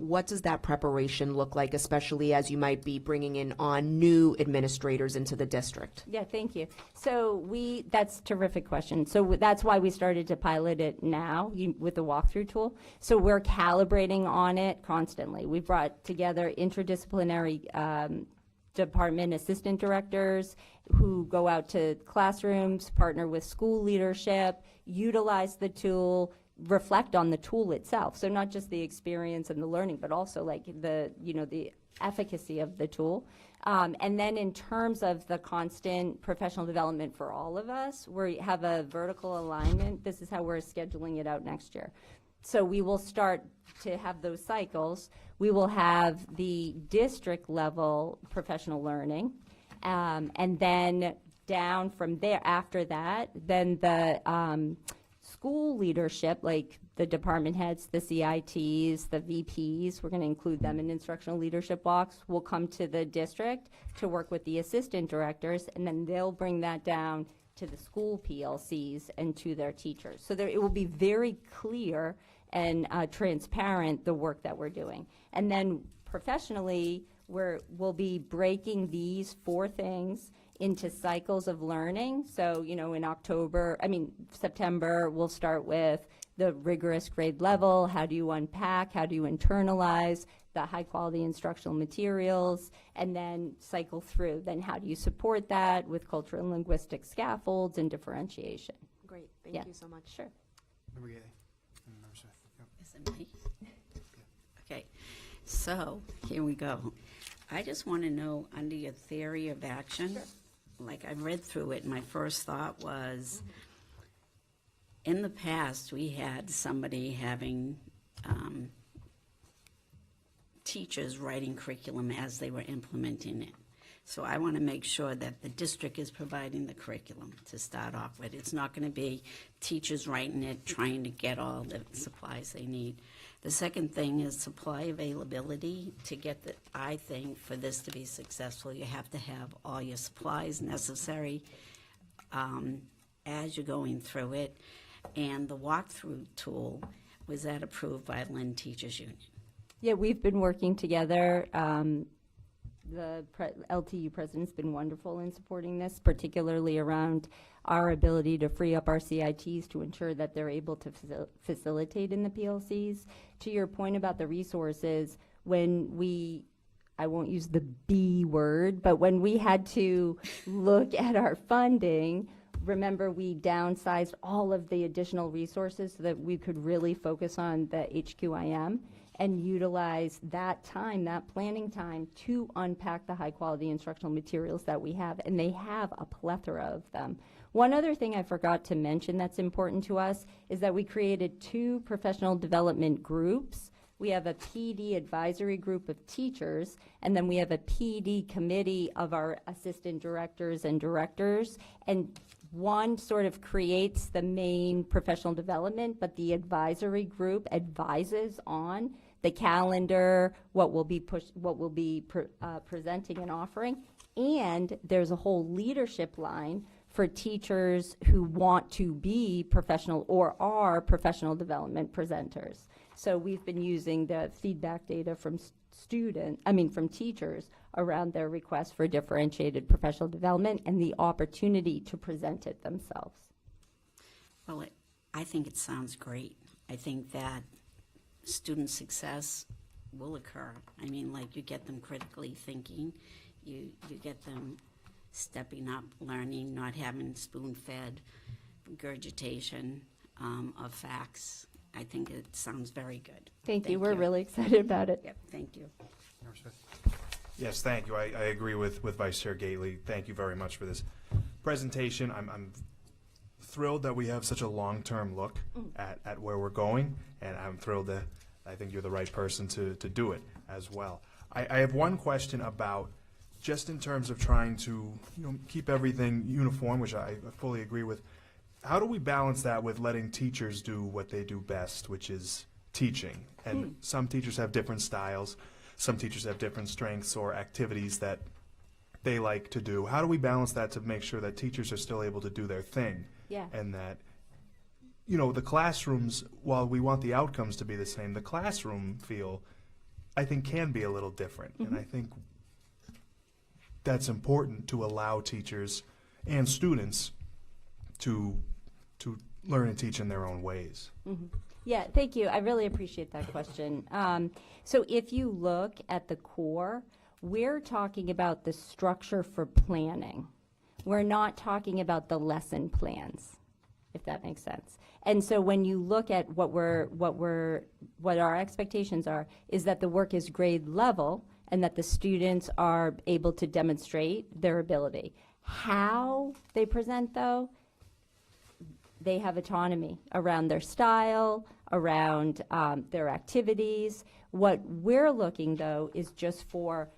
What does that preparation look like, especially as you might be bringing in on new administrators into the district? Yeah, thank you. So that's a terrific question. So that's why we started to pilot it now with the walkthrough tool. So we're calibrating on it constantly. We've brought together interdisciplinary department assistant directors who go out to classrooms, partner with school leadership, utilize the tool, reflect on the tool itself. So not just the experience and the learning, but also like the efficacy of the tool. And then in terms of the constant professional development for all of us, we have a vertical alignment. This is how we're scheduling it out next year. So we will start to have those cycles. We will have the district level professional learning, And then down from there, after that, then the school leadership, like the department heads, the CITs, the VPs, we're going to include them in instructional leadership blocks, will come to the district to work with the assistant directors, and then they'll bring that down to the school PLCs and to their teachers. So there, it will be very clear and transparent, the work that we're doing. And then professionally, we'll be breaking these 4 things into cycles of learning. So, you know, in September, we'll start with the rigorous grade level. How do you unpack? How do you internalize the high quality instructional materials? And then cycle through. Then how do you support that with cultural and linguistic scaffolds and differentiation? Great, thank Yeah. you so much. Sure. Member Gailey. And Member Smith. Yep. Is it me? Okay, so here we go. I just want to know, under your theory of action, like I read through it, my first thought was, in the past, we had somebody having teachers writing curriculum as they were implementing it. So I want to make sure that the district is providing the curriculum to start off with. It's not going to be teachers writing it, trying to get all the supplies they need. The second thing is supply availability. To get the, I think for this to be successful, you have to have all your supplies necessary as you're going through it. And the walkthrough tool, was that approved by Lynn Teachers Union? Yeah, we've been working together. The LTU president's been wonderful in supporting this, particularly around our ability to free up our CITs to ensure that they're able to facilitate in the PLCs. To your point about the resources, when I won't use the B word, but when we had to look at our funding, remember we downsized all of the additional resources so that we could really focus on the HQIM and utilize that time, that planning time, to unpack the high quality instructional materials that we have, and they have a plethora of them. One other thing I forgot to mention that's important to us is that we created 2 professional development groups. We have a PD advisory group of teachers, and then we have a PD committee of our assistant directors and directors, and one sort of creates the main professional development, but the advisory group advises on the calendar, what we'll be presenting and offering, and there's a whole leadership line for teachers who want to be professional or are professional development presenters. So we've been using the feedback data from from teachers around their requests for differentiated professional development and the opportunity to present it themselves. Well, I think it sounds great. I think that student success will occur. I mean, like, you get them critically thinking, you get them stepping up, learning, not having spoon-fed regurgitation of facts. I think it sounds very good. Thank you. We're really excited about it. Yep, thank you. Member Smith. Yes, thank you. I agree with Vice Chair Gately. Thank you very much for this presentation. I'm thrilled that we have such a long-term look at where we're going, and I'm thrilled that I think you're the right person to do it as well. I have one question about, just in terms of trying to keep everything uniform, which I fully agree with. How do we balance that with letting teachers do what they do best, which is teaching? And some teachers have different styles. Some teachers have different strengths or activities that they like to do. How do we balance that to make sure that teachers are still able to do their thing? Yeah. And that, the classrooms, while we want the outcomes to be the same, the classroom feel, I think, can be a little different. And I think that's important to allow teachers and students to learn and teach in their own ways. Yeah, thank you. I really appreciate that question. So if you look at the core, we're talking about the structure for planning. We're not talking about the lesson plans, if that makes sense. And so when you look at what our expectations are, is that the work is grade level and that the students are able to demonstrate their ability. How they present, though, they have autonomy around their style, around their activities. What we're looking, though, is just for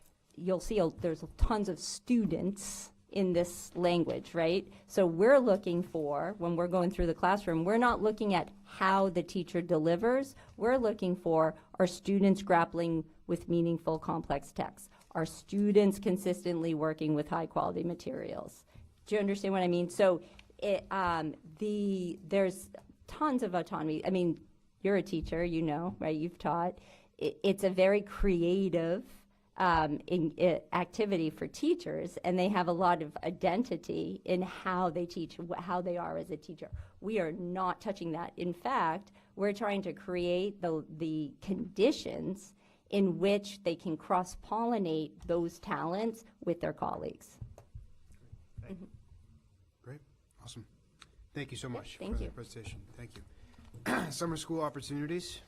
you'll see there's tons of students in this language, right? So we're looking for, when we're going through the classroom, we're not looking at how the teacher delivers. We're looking for, are students grappling with meaningful, complex texts? Are students consistently working with high-quality materials? Do you understand what I mean? So there's tons of autonomy. I mean, you're a teacher, you know, right? You've taught. It's a very creative activity for teachers, and they have a lot of identity in how they teach, how they are as a teacher. We are not touching that. In fact, we're trying to create the conditions in which they can cross-pollinate those talents with their colleagues. Great, awesome. Thank you so much thank for you. the presentation. Thank you. Summer school opportunities.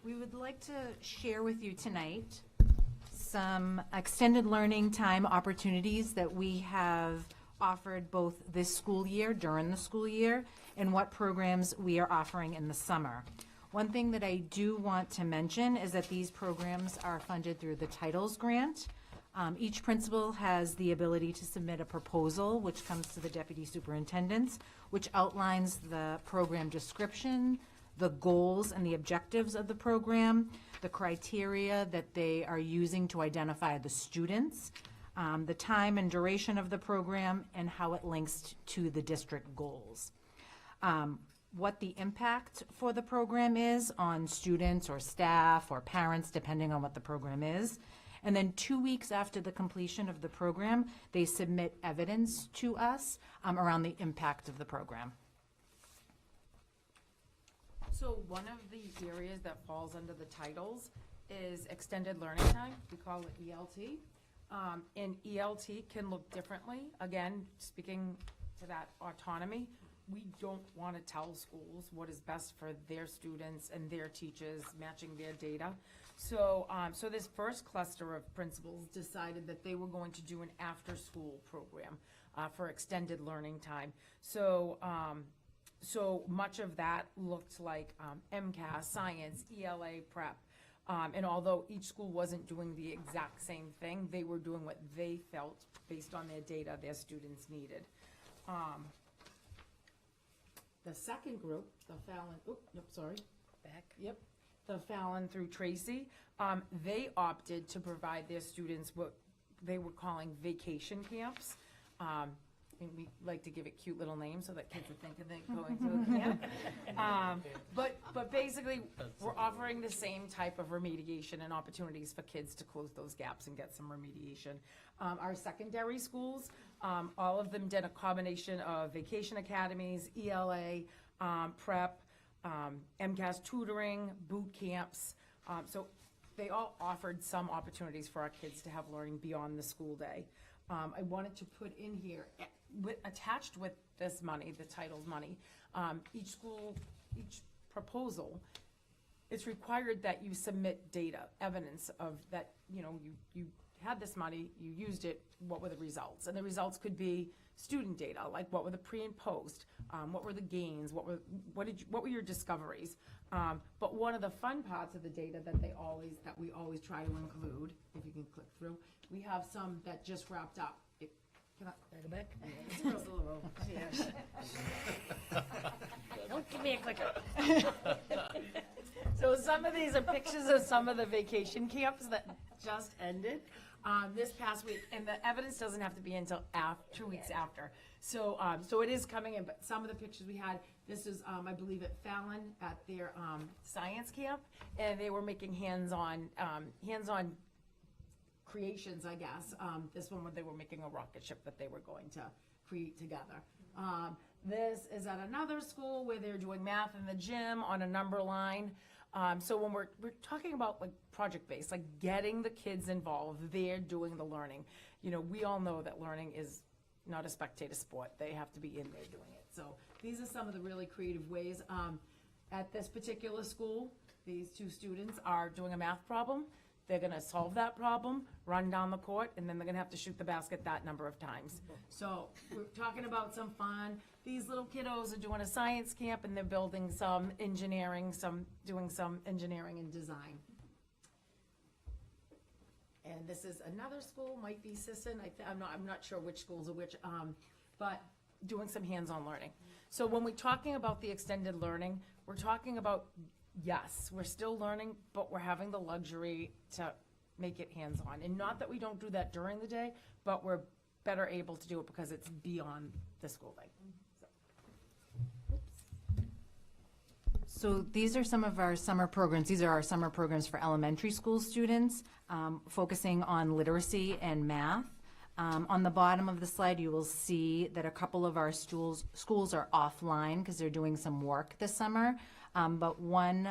We would like to share with you tonight some extended learning time opportunities that we have offered both this school year, during the school year, and what programs we are offering in the summer. One thing that I do want to mention is that these programs are funded through the Titles Grant. Each principal has the ability to submit a proposal, which comes to the deputy superintendents, which outlines the program description, the goals and the objectives of the program, the criteria that they are using to identify the students, the time and duration of the program, and how it links to the district goals. What the impact for the program is on students or staff or parents, depending on what the program is. And then 2 weeks after the completion of the program, they submit evidence to us around the impact of the program. So one of the areas that falls under the titles is extended learning time. We call it ELT. And ELT can look differently. Again, speaking to that autonomy, we don't want to tell schools what is best for their students and their teachers, matching their data. So, so this first cluster of principals decided that they were going to do an after-school program for extended learning time. So, so much of that looked like MCAS, science, ELA prep. And although each school wasn't doing the exact same thing, they were doing what they felt based on their data their students needed. The second group, the Fallon, the Fallon through Tracy, they opted to provide their students what they were calling vacation camps. And we like to give it cute little names so that kids are thinking they're going to a camp. But basically, we're offering the same type of remediation and opportunities for kids to close those gaps and get some remediation. Our secondary schools, all of them did a combination of vacation academies, ELA, prep, MCAS tutoring, boot camps. So they all offered some opportunities for our kids to have learning beyond the school day. I wanted to put in here, attached with this money, the titles money, each school, each proposal, it's required that you submit data, evidence of that, you know, you had this money, you used it, what were the results? And the results could be student data, like what were the pre and post, what were the gains, what were your discoveries? But one of the fun parts of the data that we always try to include, if you can click through, we have some that just wrapped up. Can I go back? Don't give me a clicker. So some of these are pictures of some of the vacation camps that just ended this past week, and the evidence doesn't have to be until 2 weeks after. So, so it is coming in, but some of the pictures we had, this is, I believe, at Fallon at their science camp, and they were making hands-on creations, I guess. This one where they were making a rocket ship that they were going to create together. This is at another school where they're doing math in the gym on a number line. So when we're talking about like project-based, like getting the kids involved, they're doing the learning. You know, we all know that learning is not a spectator sport. They have to be in there doing it. So these are some of the really creative ways. At this particular school, these two students are doing a math problem. they're gonna solve that problem, run down the court, and then they're gonna have to shoot the basket that number of times. So we're talking about some fun. These little kiddos are doing a science camp and they're building some engineering, doing some engineering and design. And this is another school, might be Sisson, I'm not sure which schools are which, but doing some hands-on learning. So when we're talking about the extended learning, we're talking about, yes, we're still learning, but we're having the luxury to make it hands-on. And not that we don't do that during the day, but we're better able to do it because it's beyond the school day. So these are some of our summer programs. These are our summer programs for elementary school students, focusing on literacy and math. On the bottom of the slide, you will see that a couple of our schools are offline because they're doing some work this summer. But one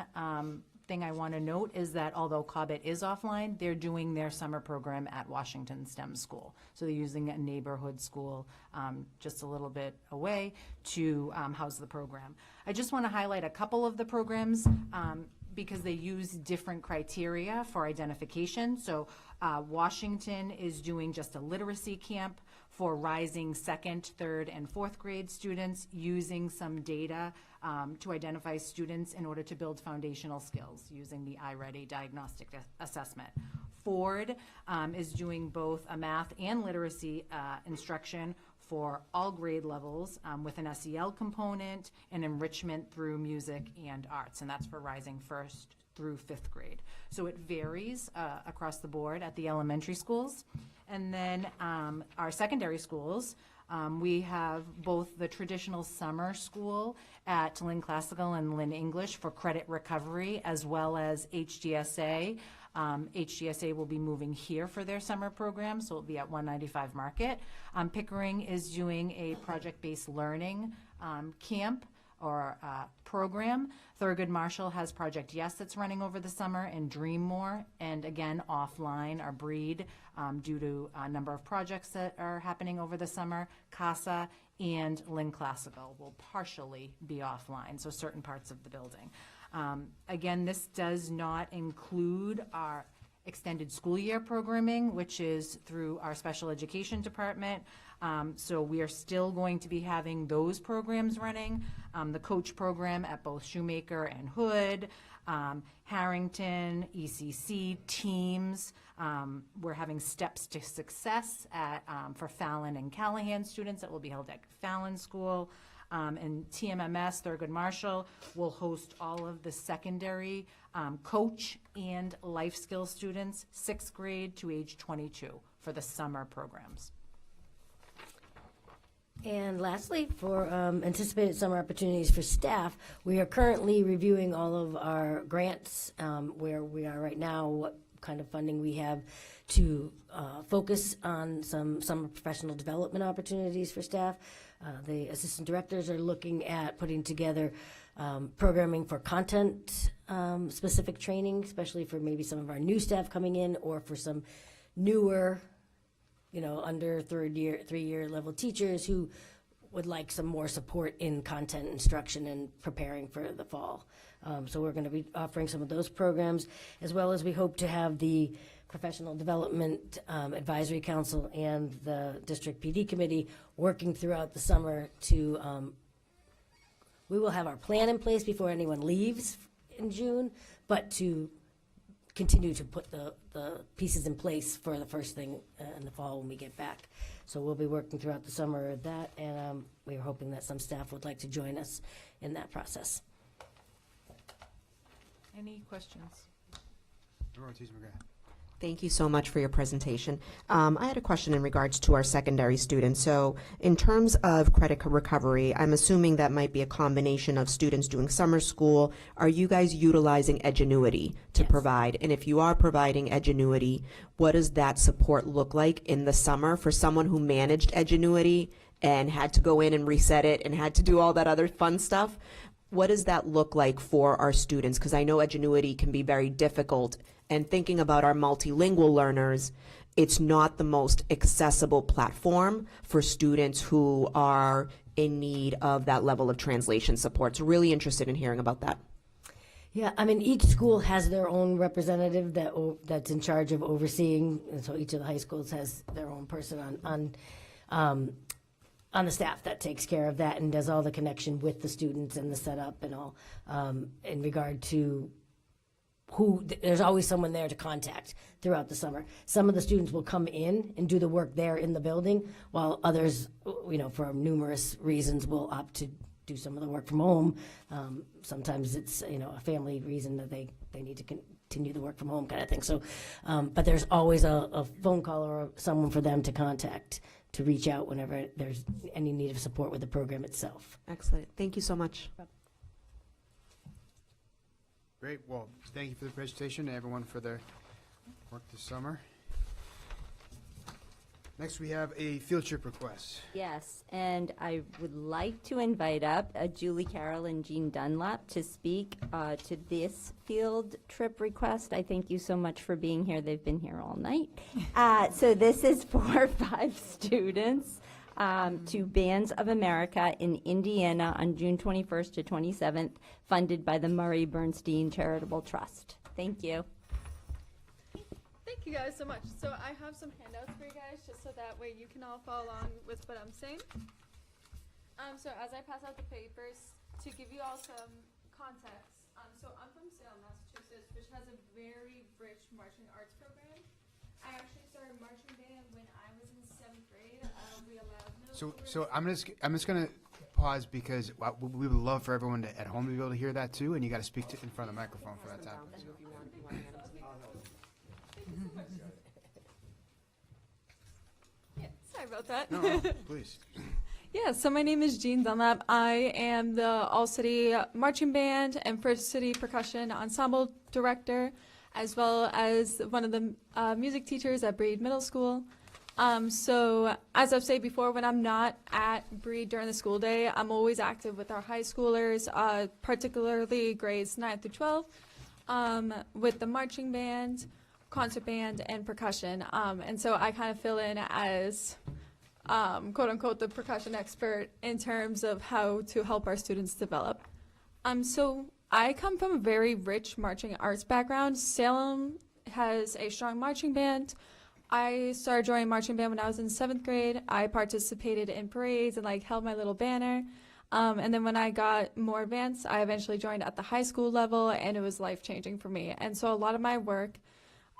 thing I want to note is that although Cobbett is offline, they're doing their summer program at Washington STEM School. So they're using a neighborhood school just a little bit away to house the program. I just want to highlight a couple of the programs because they use different criteria for identification. So Washington is doing just a literacy camp for rising second, third, and fourth grade students, using some data to identify students in order to build foundational skills using the iReady diagnostic assessment. Ford is doing both a math and literacy instruction for all grade levels with an SEL component and enrichment through music and arts, and that's for rising first through fifth grade. So it varies across the board at the elementary schools. And then our secondary schools, we have both the traditional summer school at Lynn Classical and Lynn English for credit recovery, as well as HDSA. HDSA will be moving here for their summer program, so it'll be at 195 Market. Pickering is doing a project-based learning camp or program. Thurgood Marshall has Project Yes that's running over the summer, and Dream More, and again offline, or Breed, due to a number of projects that are happening over the summer. CASA and Lynn Classical will partially be offline, so certain parts of the building. Again, this does not include our extended school year programming, which is through our special education department. So we are still going to be having those programs running. The coach program at both Shoemaker and Hood, Harrington, ECC, Teams. We're having Steps to Success at, for Fallon and Callahan students that will be held at Fallon School. And TMMS, Thurgood Marshall, will host all of the secondary coach and life skills students, 6th grade to age 22 for the summer programs. And lastly, for anticipated summer opportunities for staff, we are currently reviewing all of our grants, where we are right now, what kind of funding we have to focus on some summer professional development opportunities for staff. The assistant directors are looking at putting together programming for content specific training, especially for maybe some of our new staff coming in, or for some newer, under 3-year level teachers who would like some more support in content instruction and preparing for the fall. So we're going to be offering some of those programs, as well as we hope to have the Professional Development Advisory Council and the District PD Committee working throughout the summer to, we will have our plan in place before anyone leaves in June, but to continue to put the pieces in place for the first thing in the fall when we get back. So we'll be working throughout the summer at that, and we're hoping that some staff would like to join us in that process. Any questions? Ortiz McGrath. Thank you so much for your presentation. I had a question in regards to our secondary students. So in terms of credit recovery, I'm assuming that might be a combination of students doing summer school. Are you guys utilizing Edgenuity to provide? And if you are providing Edgenuity, what does that support look like in the summer for someone who managed Edgenuity and had to go in and reset it and had to do all that other fun stuff? What does that look like for our students? Because I know Edgenuity can be very difficult. And thinking about our multilingual learners, it's not the most accessible platform for students who are in need of that level of translation support. So really interested in hearing about that. Yeah, I mean, each school has their own representative that's in charge of overseeing, and so each of the high schools has their own person on the staff that takes care of that and does all the connection with the students and the setup and all, in regard to there's always someone there to contact throughout the summer. Some of the students will come in and do the work there in the building, while others, for numerous reasons, will opt to do some of the work from home. Sometimes it's, a family reason that they need to continue the work from home kind of thing. So, but there's always a phone call or someone for them to contact, to reach out whenever there's any need of support with the program itself. Excellent. Thank you so much. Great. Well, thank you for the presentation and everyone for their work this summer. Next, we have a field trip request. Yes, and I would like to invite up Julie Carroll and Jean Dunlap to speak to this field trip request. I thank you so much for being here. They've been here all night. So this is for 5 students to Bands of America in Indiana on June 21st to 27th, funded by the Murray Bernstein Charitable Trust. Thank you. Thank you guys so much. So I have some handouts for you guys just so that way you can all follow along with what I'm saying. So as I pass out the papers, to give you all some context, so I'm from Salem, Massachusetts, which has a very rich marching arts program. I actually started marching band when I was in 7th grade. We allowed middle schoolers. So I'm just gonna pause because we would love for everyone at home to be able to hear that too, and you got to speak in front of the microphone for that time. Yeah, sorry about that. No, please. Yeah, so my name is Jean Dunlap. I am the All-City Marching Band and First City Percussion Ensemble Director, as well as one of the music teachers at Breed Middle School. So as I've said before, when I'm not at Breed during the school day, I'm always active with our high schoolers, particularly grades 9 through 12, with the marching band, concert band, and percussion. And so I kind of fill in as quote unquote the percussion expert in terms of how to help our students develop. So I come from a very rich marching arts background. Salem has a strong marching band. I started joining marching band when I was in 7th grade. I participated in parades and held my little banner. And then when I got more advanced, I eventually joined at the high school level, and it was life-changing for me. And so a lot of my work,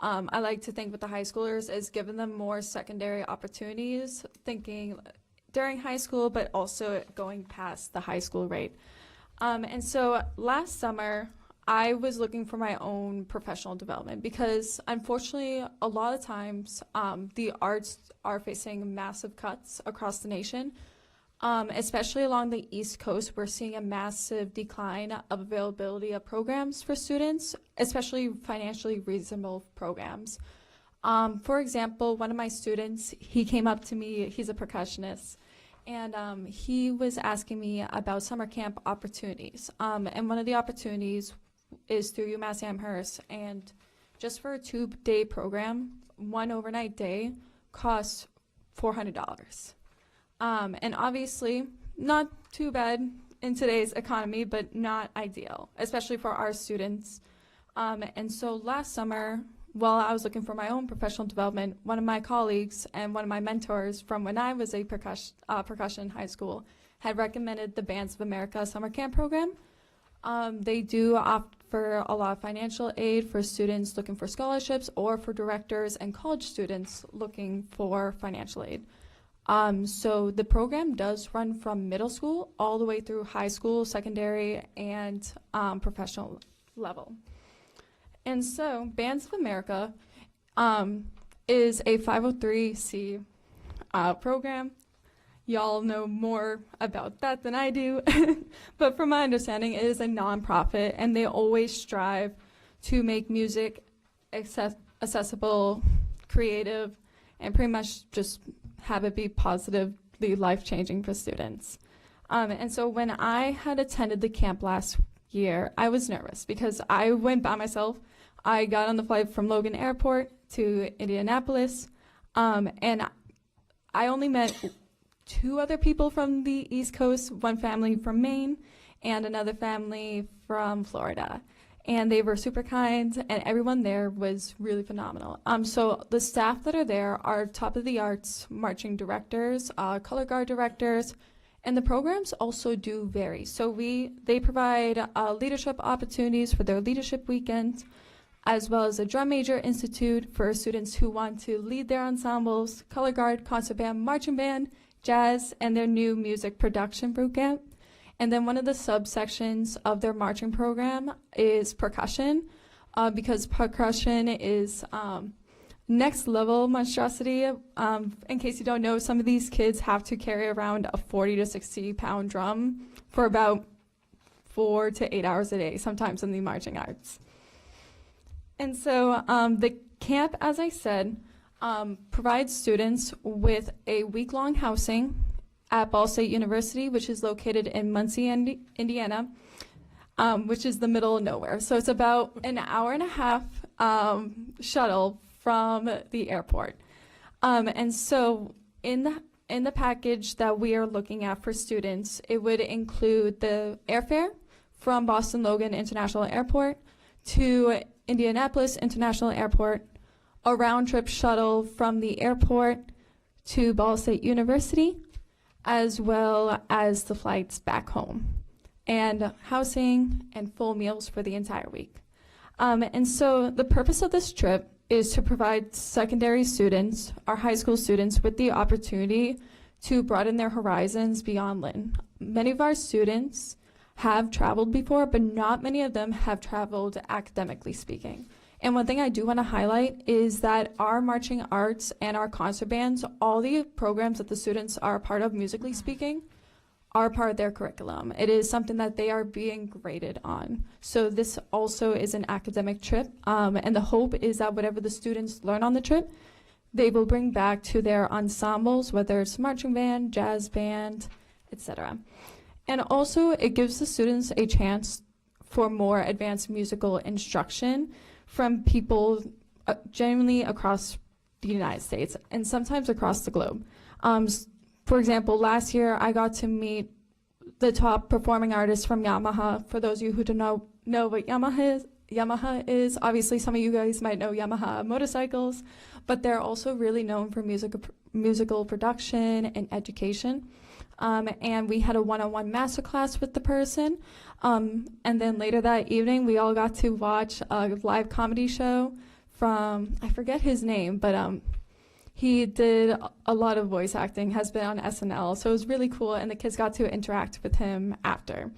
I like to think with the high schoolers, is giving them more secondary opportunities, thinking during high school, but also going past the high school rate. And so last summer, I was looking for my own professional development because, unfortunately, a lot of times the arts are facing massive cuts across the nation. Especially along the East Coast, we're seeing a massive decline of availability of programs for students, especially financially reasonable programs. For example, one of my students, he came up to me, he's a percussionist, and he was asking me about summer camp opportunities. And one of the opportunities is through UMass Amherst, and just for a 2-day program, 1 overnight day costs $400. And obviously, not too bad in today's economy, but not ideal, especially for our students. And so last summer, while I was looking for my own professional development, one of my colleagues and one of my mentors from when I was a percussion in high school had recommended the Bands of America summer camp program. They do offer a lot of financial aid for students looking for scholarships or for directors and college students looking for financial aid. So the program does run from middle school all the way through high school, secondary, and professional level. And so Bands of America is a 503c program. Y'all know more about that than I do. But from my understanding, it is a nonprofit, and they always strive to make music accessible, creative, and pretty much just have it be positively life-changing for students. And so when I had attended the camp last year, I was nervous because I went by myself. I got on the flight from Logan Airport to Indianapolis, and I only met 2 other people from the East Coast, one family from Maine and another family from Florida. and they were super kind, and everyone there was really phenomenal. So the staff that are there are top of the arts marching directors, color guard directors, and the programs also do vary. So they provide leadership opportunities for their leadership weekend, as well as a drum major institute for students who want to lead their ensembles, color guard, concert band, marching band, jazz, and their new music production bootcamp. And then one of the subsections of their marching program is percussion, because percussion is next level monstrosity. In case you don't know, some of these kids have to carry around a 40 to 60 pound drum for about 4 to 8 hours a day, sometimes in the marching arts. And so the camp, as I said, provides students with a week-long housing at Ball State University, which is located in Muncie, Indiana, which is the middle of nowhere. So it's about an hour and a half shuttle from the airport. And so in the package that we are looking at for students, it would include the airfare from Boston Logan International Airport to Indianapolis International Airport, a round-trip shuttle from the airport to Ball State University, as well as the flights back home, and housing and full meals for the entire week. And so the purpose of this trip is to provide secondary students, our high school students, with the opportunity to broaden their horizons beyond Lynn. Many of our students have traveled before, but not many of them have traveled academically speaking. And one thing I do want to highlight is that our marching arts and our concert bands, all the programs that the students are a part of musically speaking, are part of their curriculum. It is something that they are being graded on. So this also is an academic trip, and the hope is that whatever the students learn on the trip, they will bring back to their ensembles, whether it's marching band, jazz band, etc. And also, it gives the students a chance for more advanced musical instruction from people genuinely across the United States and sometimes across the globe. For example, last year I got to meet the top performing artists from Yamaha. For those of you who don't know what Yamaha is, obviously some of you guys might know Yamaha motorcycles, but they're also really known for musical production and education. And we had a one-on-one masterclass with the person. And then later that evening, we all got to watch a live comedy show from, I forget his name, but he did a lot of voice acting, has been on SNL. So it was really cool, and the kids got to interact with him after.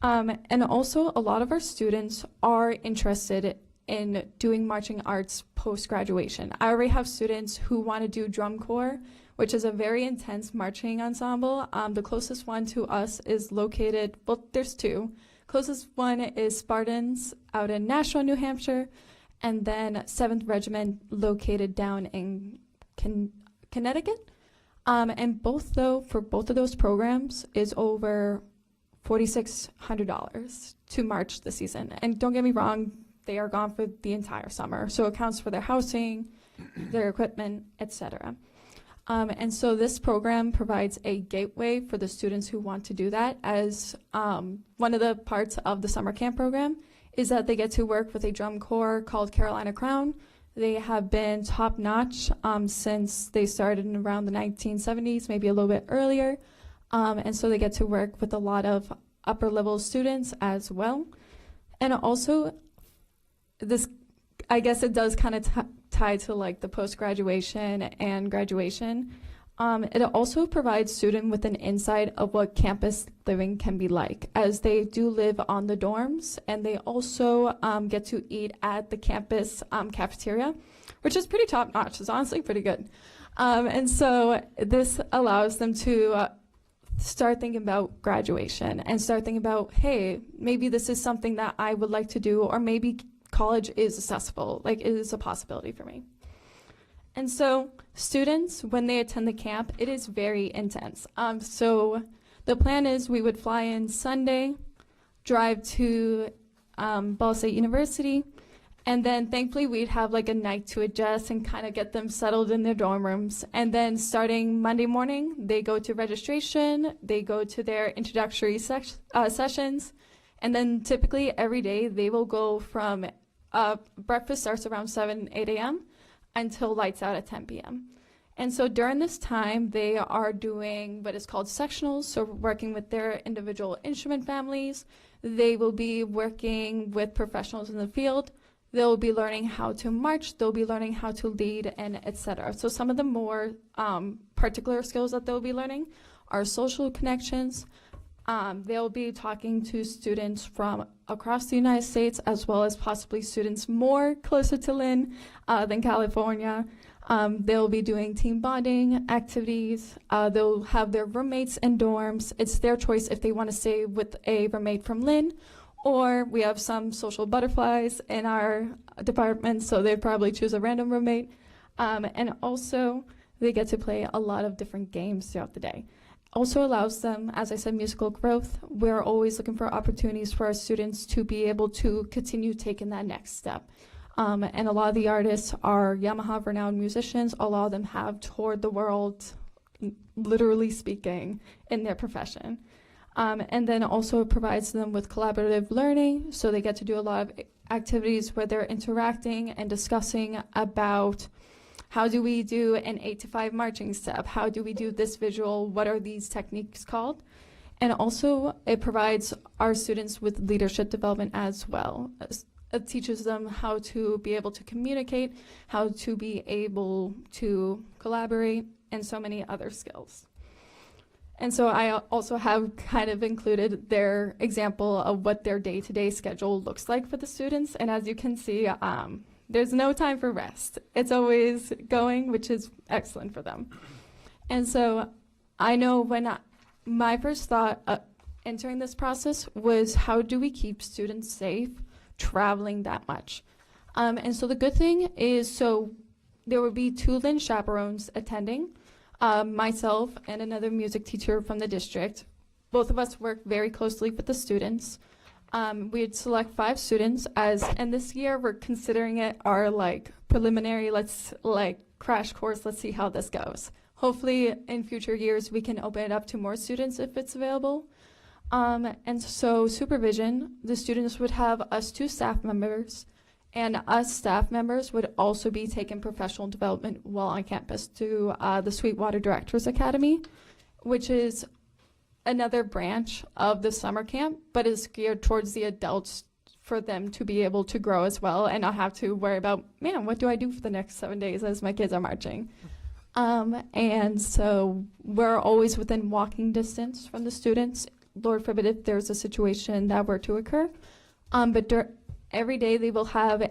And also, a lot of our students are interested in doing marching arts post-graduation. I already have students who want to do drum corps, which is a very intense marching ensemble. The closest one to us is located, well, there's two. Closest one is Spartans out in Nashua, New Hampshire, and then 7th Regiment located down in Connecticut. And for both of those programs is over $4,600 to march this season. And don't get me wrong, they are gone for the entire summer. So it counts for their housing, their equipment, etc. And so this program provides a gateway for the students who want to do that, as one of the parts of the summer camp program is that they get to work with a drum corps called Carolina Crown. They have been top-notch since they started in around the 1970s, maybe a little bit earlier. And so they get to work with a lot of upper-level students as well. And also, this, I guess it does kind of tie to like the post-graduation and graduation. It also provides students with an insight of what campus living can be like, as they do live on the dorms, and they also get to eat at the campus cafeteria, which is pretty top-notch. It's honestly pretty good. And so this allows them to start thinking about graduation and start thinking about, hey, maybe this is something that I would like to do, or maybe college is accessible, like it is a possibility for me. And so students, when they attend the camp, it is very intense. So the plan is we would fly in Sunday, drive to Ball State University, and then thankfully we'd have like a night to adjust and kind of get them settled in their dorm rooms. And then starting Monday morning, they go to registration, they go to their introductory sessions, And then typically every day they will go from breakfast starts around 8 a.m. until lights out at 10 p.m. And so during this time, they are doing what is called sectionals, so working with their individual instrument families. They will be working with professionals in the field. They'll be learning how to march. They'll be learning how to lead, and etc. So some of the more particular skills that they'll be learning are social connections. They'll be talking to students from across the United States, as well as possibly students more closer to Lynn than California. They'll be doing team bonding activities. They'll have their roommates in dorms. It's their choice if they want to stay with a roommate from Lynn, or we have some social butterflies in our department, so they'd probably choose a random roommate. And also, they get to play a lot of different games throughout the day. Also allows them, as I said, musical growth. We're always looking for opportunities for our students to be able to continue taking that next step. And a lot of the artists are Yamaha renowned musicians. A lot of them have toured the world, literally speaking, in their profession. And then also it provides them with collaborative learning, so they get to do a lot of activities where they're interacting and discussing about how do we do an 8 to 5 marching step? How do we do this visual? What are these techniques called? And also it provides our students with leadership development as well. It teaches them how to be able to communicate, how to be able to collaborate, and so many other skills. And so I also have kind of included their example of what their day-to-day schedule looks like for the students. And as you can see, there's no time for rest. It's always going, which is excellent for them. And so I know when my first thought entering this process was, how do we keep students safe traveling that much? And so the good thing is, so there would be 2 Lynn chaperones attending, myself and another music teacher from the district. Both of us work very closely with the students. We'd select 5 students and this year we're considering it our preliminary, crash course, let's see how this goes. Hopefully in future years we can open it up to more students if it's available. And so supervision, the students would have us 2 staff members, and us staff members would also be taking professional development while on campus to the Sweetwater Directors Academy, which is another branch of the summer camp, but is geared towards the adults for them to be able to grow as well and not have to worry about, man, what do I do for the next 7 days as my kids are marching? And so we're always within walking distance from the students. Lord forbid if there's a situation that were to occur. But every day they will have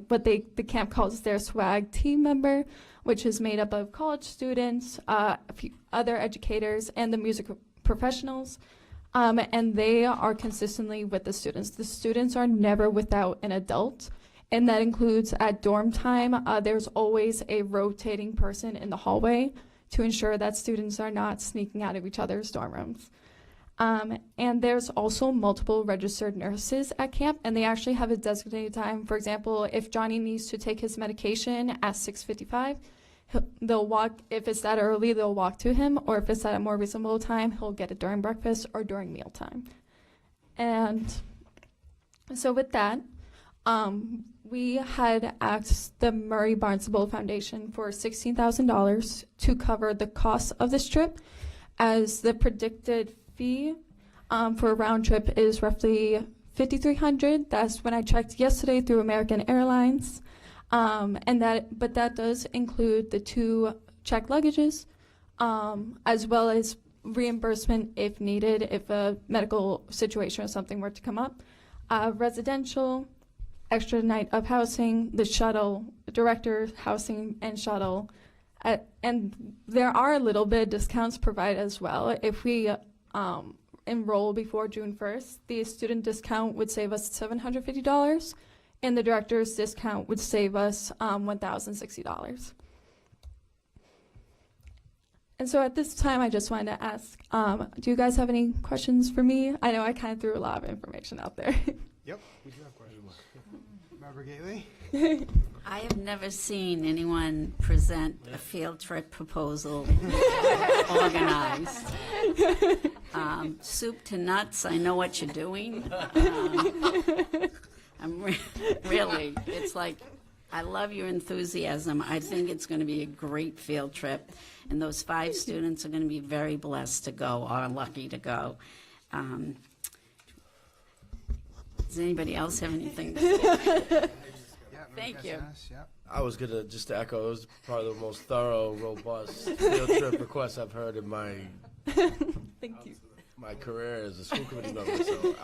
what the camp calls their swag team member, which is made up of college students, a few other educators, and the music professionals. And they are consistently with the students. The students are never without an adult, and that includes at dorm time. There's always a rotating person in the hallway to ensure that students are not sneaking out of each other's dorm rooms. And there's also multiple registered nurses at camp, and they actually have a designated time. For example, if Johnny needs to take his medication at 6:55, they'll walk. If it's that early, they'll walk to him, or if it's at a more reasonable time, he'll get it during breakfast or during mealtime. And so with that, we had asked the Murray Barnstable Foundation for $16,000 to cover the cost of this trip, as the predicted fee for a round trip is roughly $5,300. That's when I checked yesterday through American Airlines. But that does include the 2 checked luggages, as well as reimbursement if needed, if a medical situation or something were to come up. Residential, extra night of housing, the shuttle, director housing and shuttle. And there are a little bit of discounts provided as well. If we enroll before June 1st, the student discount would save us $750, and the director's discount would save us $1,060. And so at this time, I just wanted to ask, do you guys have any questions for me? I know I kind of threw a lot of information out there. Yep, we do have questions. Member Gately? I have never seen anyone present a field trip proposal organized. Soup to nuts, I know what you're doing. Really, it's like, I love your enthusiasm. I think it's going to be a great field trip, and those 5 students are going to be very blessed to go, or lucky to go. Does anybody else have anything to say? Thank you. I was gonna just to echo, it was probably the most thorough, robust field trip request I've heard in my Thank you. my career as a school committee member. So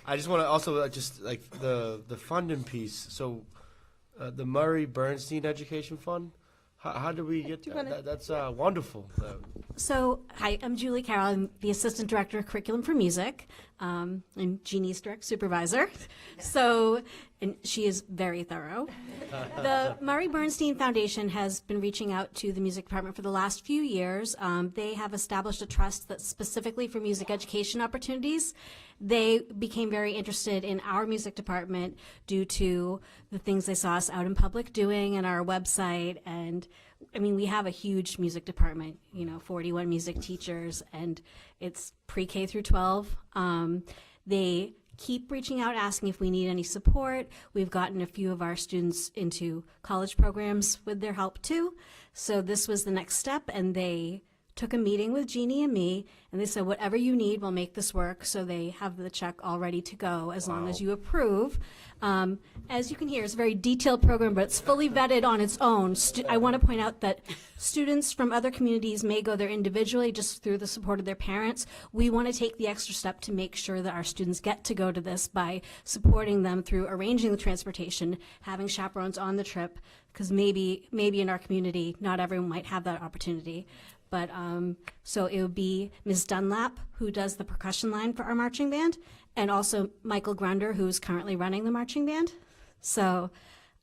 I just want to also just like the funding piece. So the Murray Bernstein Education Fund. How do we get that? That's wonderful. So, hi, I'm Julie Carroll. I'm the Assistant Director of Curriculum for Music. I'm Jeannie's direct supervisor. So, and she is very thorough. The Murray Bernstein Foundation has been reaching out to the music department for the last few years. They have established a trust that's specifically for music education opportunities. They became very interested in our music department due to the things they saw us out in public doing and our website. And I mean, we have a huge music department, 41 music teachers, and it's pre-K through 12. They keep reaching out, asking if we need any support. We've gotten a few of our students into college programs with their help too. So this was the next step, and they took a meeting with Jeannie and me, and they said, whatever you need, we'll make this work. So they have the check all ready to go as long as you approve. As you can hear, it's a very detailed program, but it's fully vetted on its own. I want to point out that students from other communities may go there individually just through the support of their parents. We want to take the extra step to make sure that our students get to go to this by supporting them through arranging the transportation, having chaperones on the trip, because maybe in our community, not everyone might have that opportunity. But so it would be Ms. Dunlap, who does the percussion line for our marching band, and also Michael Grunder, who's currently running the marching band. So,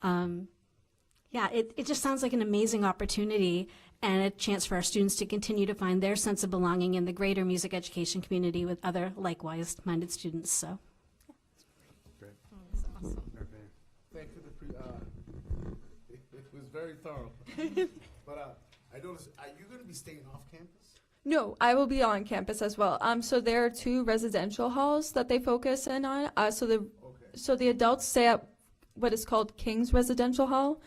yeah, it just sounds like an amazing opportunity and a chance for our students to continue to find their sense of belonging in the greater music education community with other likewise-minded students. So, Great. Awesome. Thank you. It was very thorough. But I noticed, are you going to be staying off campus? No, I will be on campus as well. So there are 2 residential halls that they focus in on. So the adults stay at what is called King's Residential Hall.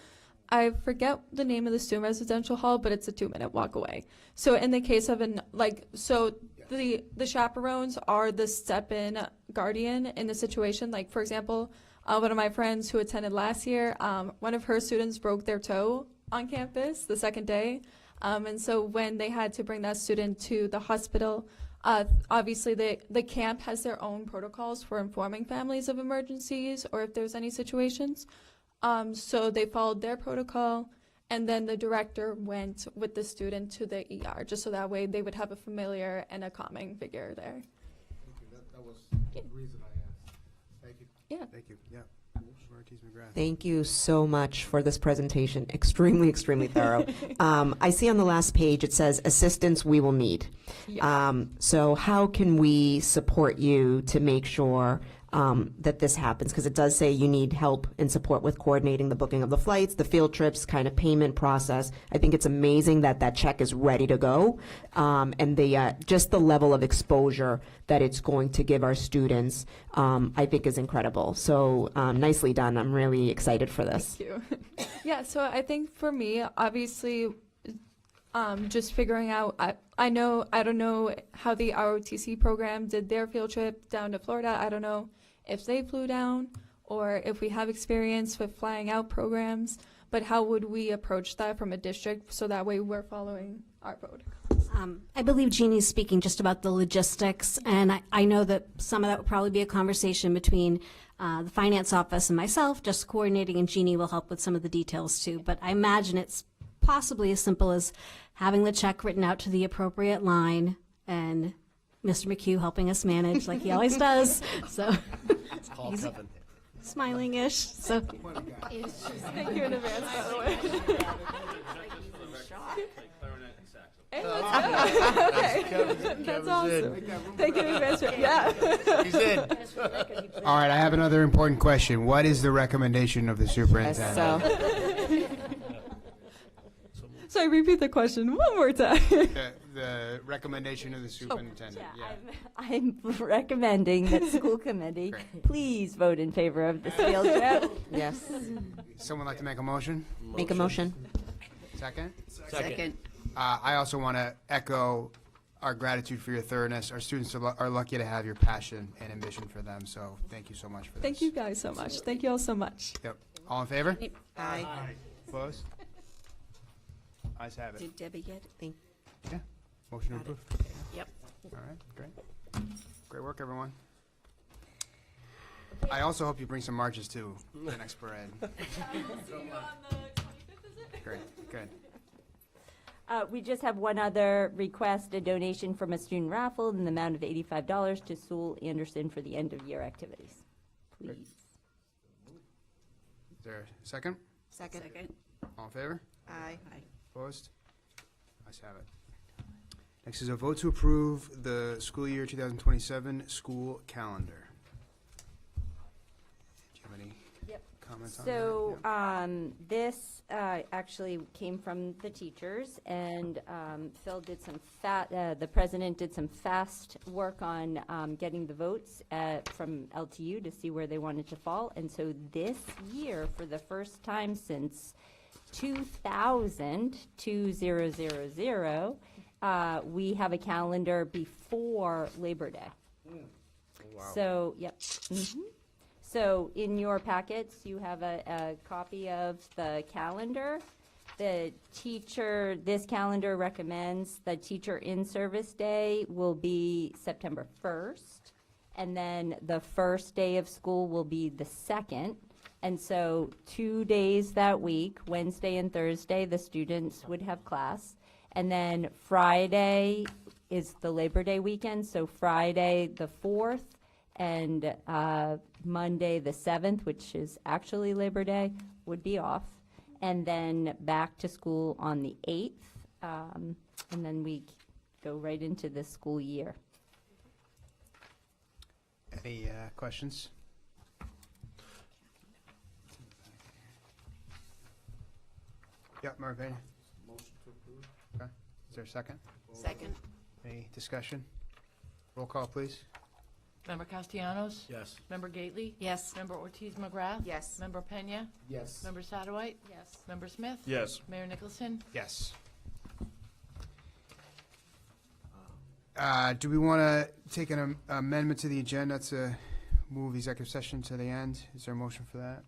I forget the name of the student residential hall, but it's a 2-minute walk away. So in the case of the chaperones are the step-in guardian in the situation. Like, for example, one of my friends who attended last year, one of her students broke their toe on campus the second day. And so when they had to bring that student to the hospital, obviously the camp has their own protocols for informing families of emergencies or if there's any situations. So they followed their protocol, and then the director went with the student to the ER, just so that way they would have a familiar and a calming figure there. Okay, that was the reason I asked. Thank you. Yeah. Thank you. Yeah. McGrath. Thank you so much for this presentation. Extremely, extremely thorough. I see on the last page it says assistance we will need. Yeah. So how can we support you to make sure that this happens? Because it does say you need help and support with coordinating the booking of the flights, the field trips, kind of payment process. I think it's amazing that that check is ready to go, and the just the level of exposure that it's going to give our students, I think is incredible. So nicely done. I'm really excited for this. Thank you. Yeah, so I think for me, obviously, just figuring out, I don't know how the ROTC program did their field trip down to Florida. I don't know if they flew down or if we have experience with flying out programs, but how would we approach that from a district so that way we're following our protocol? I believe Jeannie's speaking just about the logistics, and I know that some of that would probably be a conversation between the finance office and myself, just coordinating, and Jeannie will help with some of the details too. But I imagine it's possibly as simple as having the check written out to the appropriate line and Mr. McHugh helping us manage like he always does. So Call Kevin. Smiling-ish. So Thank you in advance, by the way. Hey, that's awesome. Thank you in advance. Yeah. He's in. All right, I have another important question. What is the recommendation of the superintendent? So I repeat the question one more time. the recommendation of the superintendent. Yeah. I'm recommending that school committee please vote in favor of this field trip. Yes. Someone like to make a motion? Make a motion. Second? Second. I also want to echo our gratitude for your thoroughness. Our students are lucky to have your passion and ambition for them, so thank you so much for this. Thank you guys so much. Thank you all so much. Yep. All in favor? Aye. Opposed? Ayes have it. Did Debbie get it? Yeah. Motion to approve. Yep. All right, great. Great work, everyone. I also hope you bring some marches too, the next parade. Great, good. We just have one other request, a donation from a student raffle in the amount of $85 to Sewell Anderson for the end-of-year activities. Please. Is there a second? Second. All in favor? Aye. Opposed? Ayes have it. Next is a vote to approve the school year 2027 school calendar. Do you have any comments on that? So, Yeah. this actually came from the teachers, and Phil did some the president did some fast work on getting the votes from LTU to see where they wanted to fall. And so this year, for the first time since 2000, we have a calendar before Labor Day. Wow. So, yep. So in your packets, you have a copy of the calendar. This calendar recommends the teacher in-service day will be September 1st, and then the first day of school will be the 2nd. And so 2 days that week, Wednesday and Thursday, the students would have class. And then Friday is the Labor Day weekend, so Friday the 4th and Monday the 7th, which is actually Labor Day, would be off. And then back to school on the 8th, and then we go right into the school year. Any questions? Yeah, Marvin. Motion to approve. Okay. Is there a second? Second. Any discussion? Roll call, please. Member Castellanos? Yes. Member Gately? Yes. Member Ortiz McGrath? Yes. Member Pena? Yes. Member Satterwhite? Yes. Member Smith? Yes. Mayor Nicholson? Yes. Do we want to take an amendment to the agenda to move the executive session to the end? Is there a motion for that?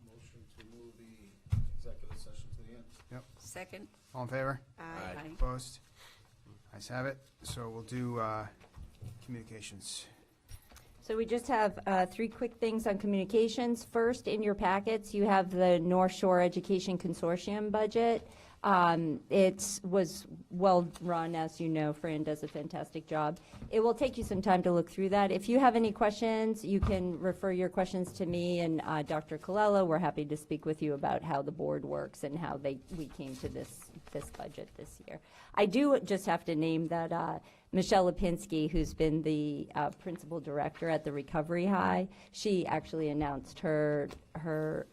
Motion to move the executive session to the end. Yep. Second. All in favor? Aye. Opposed? Ayes have it. So we'll do communications. So we just have 3 quick things on communications. First, in your packets, you have the North Shore Education Consortium budget. It was well run, as you know. Fran does a fantastic job. It will take you some time to look through that. If you have any questions, you can refer your questions to me and Dr. Colella. We're happy to speak with you about how the board works and how we came to this budget this year. I do just have to name that Michelle Lipinski, who's been the principal director at the Recovery High, she actually announced her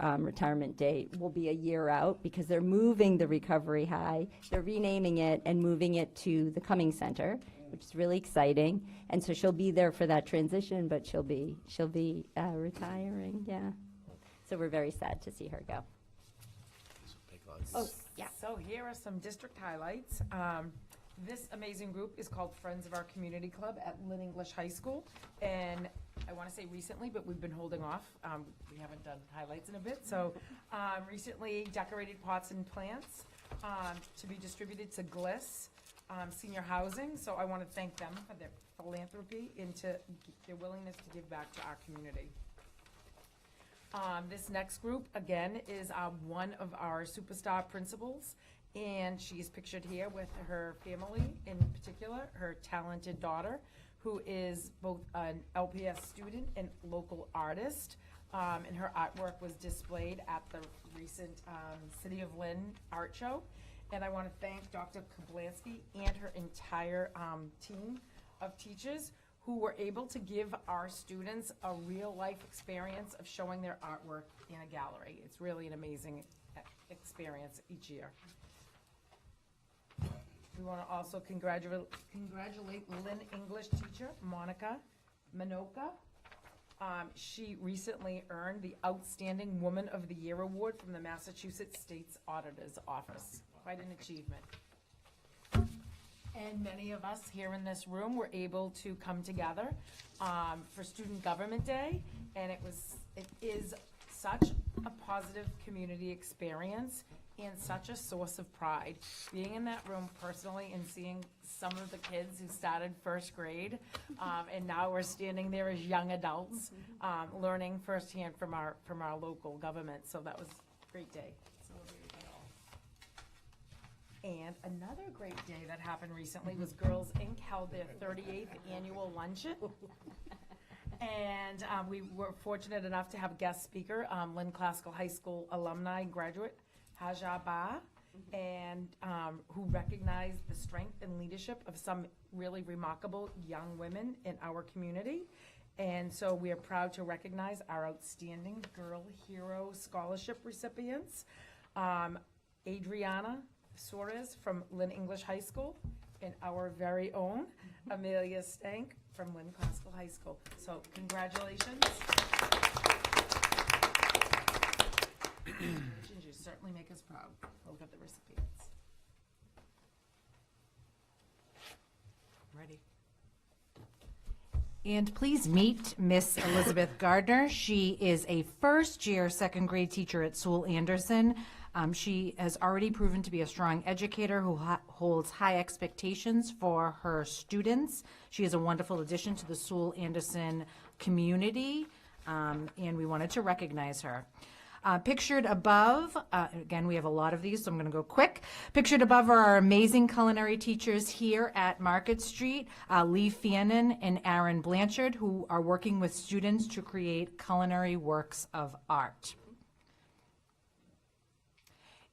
retirement date will be a year out because they're moving the Recovery High. They're renaming it and moving it to the Cumming Center, which is really exciting. And so she'll be there for that transition, but she'll be retiring. Yeah. So we're very sad to see her go. Oh, yeah. So here are some district highlights. This amazing group is called Friends of Our Community Club at Lynn English High School. And I want to say recently, but we've been holding off. We haven't done highlights in a bit. So recently decorated pots and plants to be distributed to Gliss Senior Housing. So I want to thank them for their philanthropy and their willingness to give back to our community. This next group, again, is one of our superstar principals. And she is pictured here with her family, in particular, her talented daughter, who is both an LPS student and local artist. And her artwork was displayed at the recent City of Lynn art show. And I want to thank Dr. Kablansky and her entire team of teachers who were able to give our students a real-life experience of showing their artwork in a gallery. It's really an amazing experience each year. We want to also congratulate Lynn English teacher, Monica Minoka. She recently earned the Outstanding Woman of the Year Award from the Massachusetts State's Auditor's Office. Quite an achievement. And many of us here in this room were able to come together for Student Government Day, and it is such a positive community experience and such a source of pride. Being in that room personally and seeing some of the kids who started first grade, and now we're standing there as young adults, learning firsthand from our local government. So that was a great day. And another great day that happened recently was Girls Inc. held their 38th annual luncheon. And we were fortunate enough to have a guest speaker, Lynn Classical High School alumni graduate, Haja Ba, and who recognized the strength and leadership of some really remarkable young women in our community. And so we are proud to recognize our outstanding Girl Hero Scholarship recipients, Adriana Suarez from Lynn English High School, and our very own Amelia Stank from Lynn Classical High School. So congratulations. You certainly make us proud. Look at the recipients. Ready. And please meet Miss Elizabeth Gardner. She is a first-year second grade teacher at Sewell Anderson. She has already proven to be a strong educator who holds high expectations for her students. She is a wonderful addition to the Sewell Anderson community, and we wanted to recognize her. Pictured above, again, we have a lot of these, so I'm going to go quick. Pictured above are our amazing culinary teachers here at Market Street, Lee Fannin and Aaron Blanchard, who are working with students to create culinary works of art.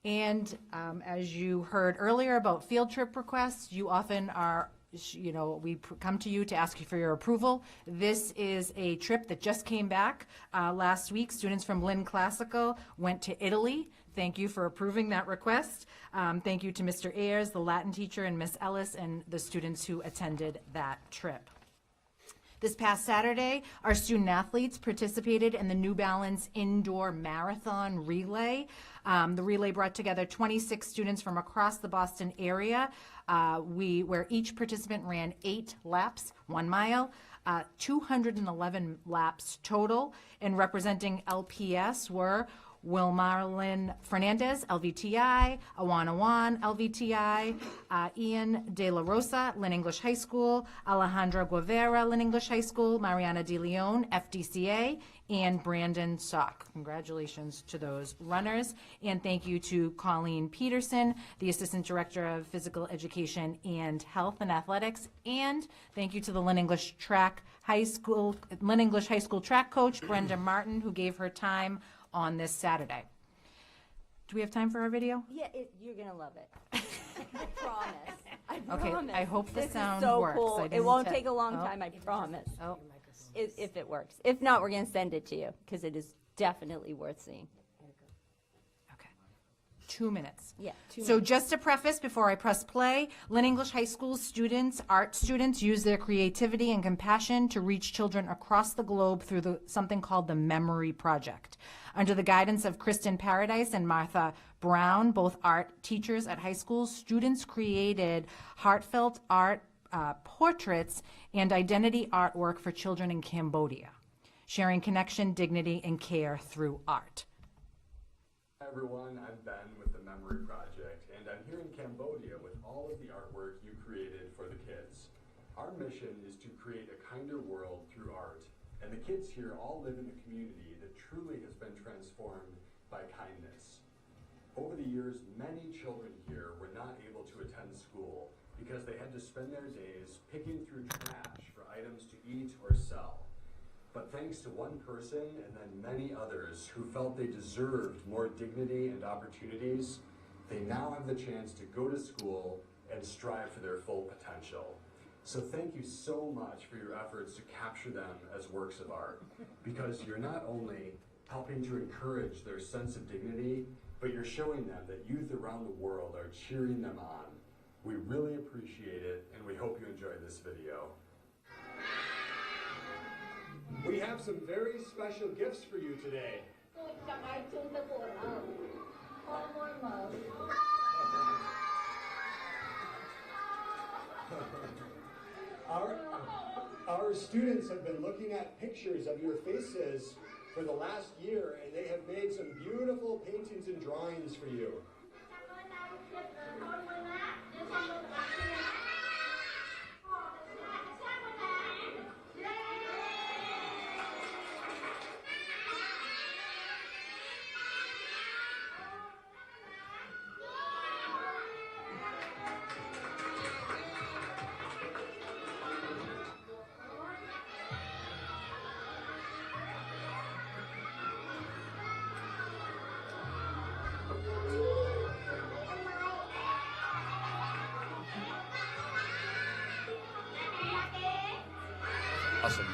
And as you heard earlier about field trip requests, you often are, we come to you to ask you for your approval. This is a trip that just came back last week. Students from Lynn Classical went to Italy. Thank you for approving that request. Thank you to Mr. Ayers, the Latin teacher, and Miss Ellis, and the students who attended that trip. This past Saturday, our student athletes participated in the New Balance Indoor Marathon Relay. The relay brought together 26 students from across the Boston area, where each participant ran 8 laps, 1 mile, 211 laps total, and representing LPS were Wilmarlyn Fernandez, LVTI, Awan Awan, LVTI, Ian De La Rosa, Lynn English High School, Alejandra Guevara, Lynn English High School, Mariana De Leon, FDCA, and Brandon Sock. Congratulations to those runners. And thank you to Colleen Peterson, the Assistant Director of Physical Education and Health and Athletics. And thank you to the Lynn English High School track coach, Brenda Martin, who gave her time on this Saturday. Do we have time for our video? Yeah, you're going to love it. I promise. I Okay, promise. I hope the This sound is so works. Cool. I It didn't won't te- take a long Oh. time, I promise. Oh. If it works. If not, we're going to send it to you because it is definitely worth seeing. Okay. 2 minutes. Yeah, 2 So minutes. just to preface before I press play, Lynn English High School students, art students, use their creativity and compassion to reach children across the globe through something called the Memory Project. Under the guidance of Kristen Paradise and Martha Brown, both art teachers at high schools, students created heartfelt art portraits and identity artwork for children in Cambodia, sharing connection, dignity, and care through art. Hi everyone, I'm Ben with the Memory Project, and I'm here in Cambodia with all of the artwork you created for the kids. Our mission is to create a kinder world through art, and the kids here all live in a community that truly has been transformed by kindness. Over the years, many children here were not able to attend school because they had to spend their days picking through trash for items to eat or sell. But thanks to one person and then many others who felt they deserved more dignity and opportunities, they now have the chance to go to school and strive for their full potential. So thank you so much for your efforts to capture them as works of art, because you're not only helping to encourage their sense of dignity, but you're showing them that youth around the world are cheering them on. We really appreciate it, and we hope you enjoy this video. We have some very special gifts for you today. Our students have been looking at pictures of your faces for the last year, and they have made some beautiful paintings and drawings for you. Awesome.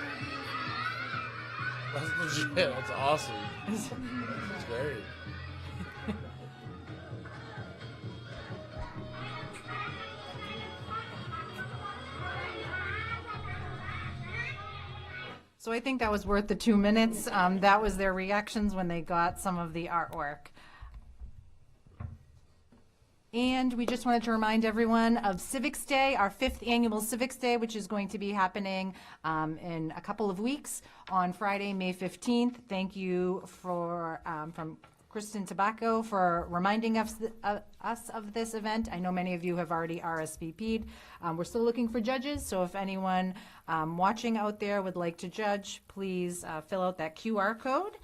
That's legit. That's awesome. That's great. So I think that was worth the 2 minutes. That was their reactions when they got some of the artwork. And we just wanted to remind everyone of Civics Day, our 5th annual Civics Day, which is going to be happening in a couple of weeks on Friday, May 15th. Thank you for from Kristen Tobacco for reminding us of this event. I know many of you have already RSVP'd. We're still looking for judges, so if anyone watching out there would like to judge, please fill out that QR code.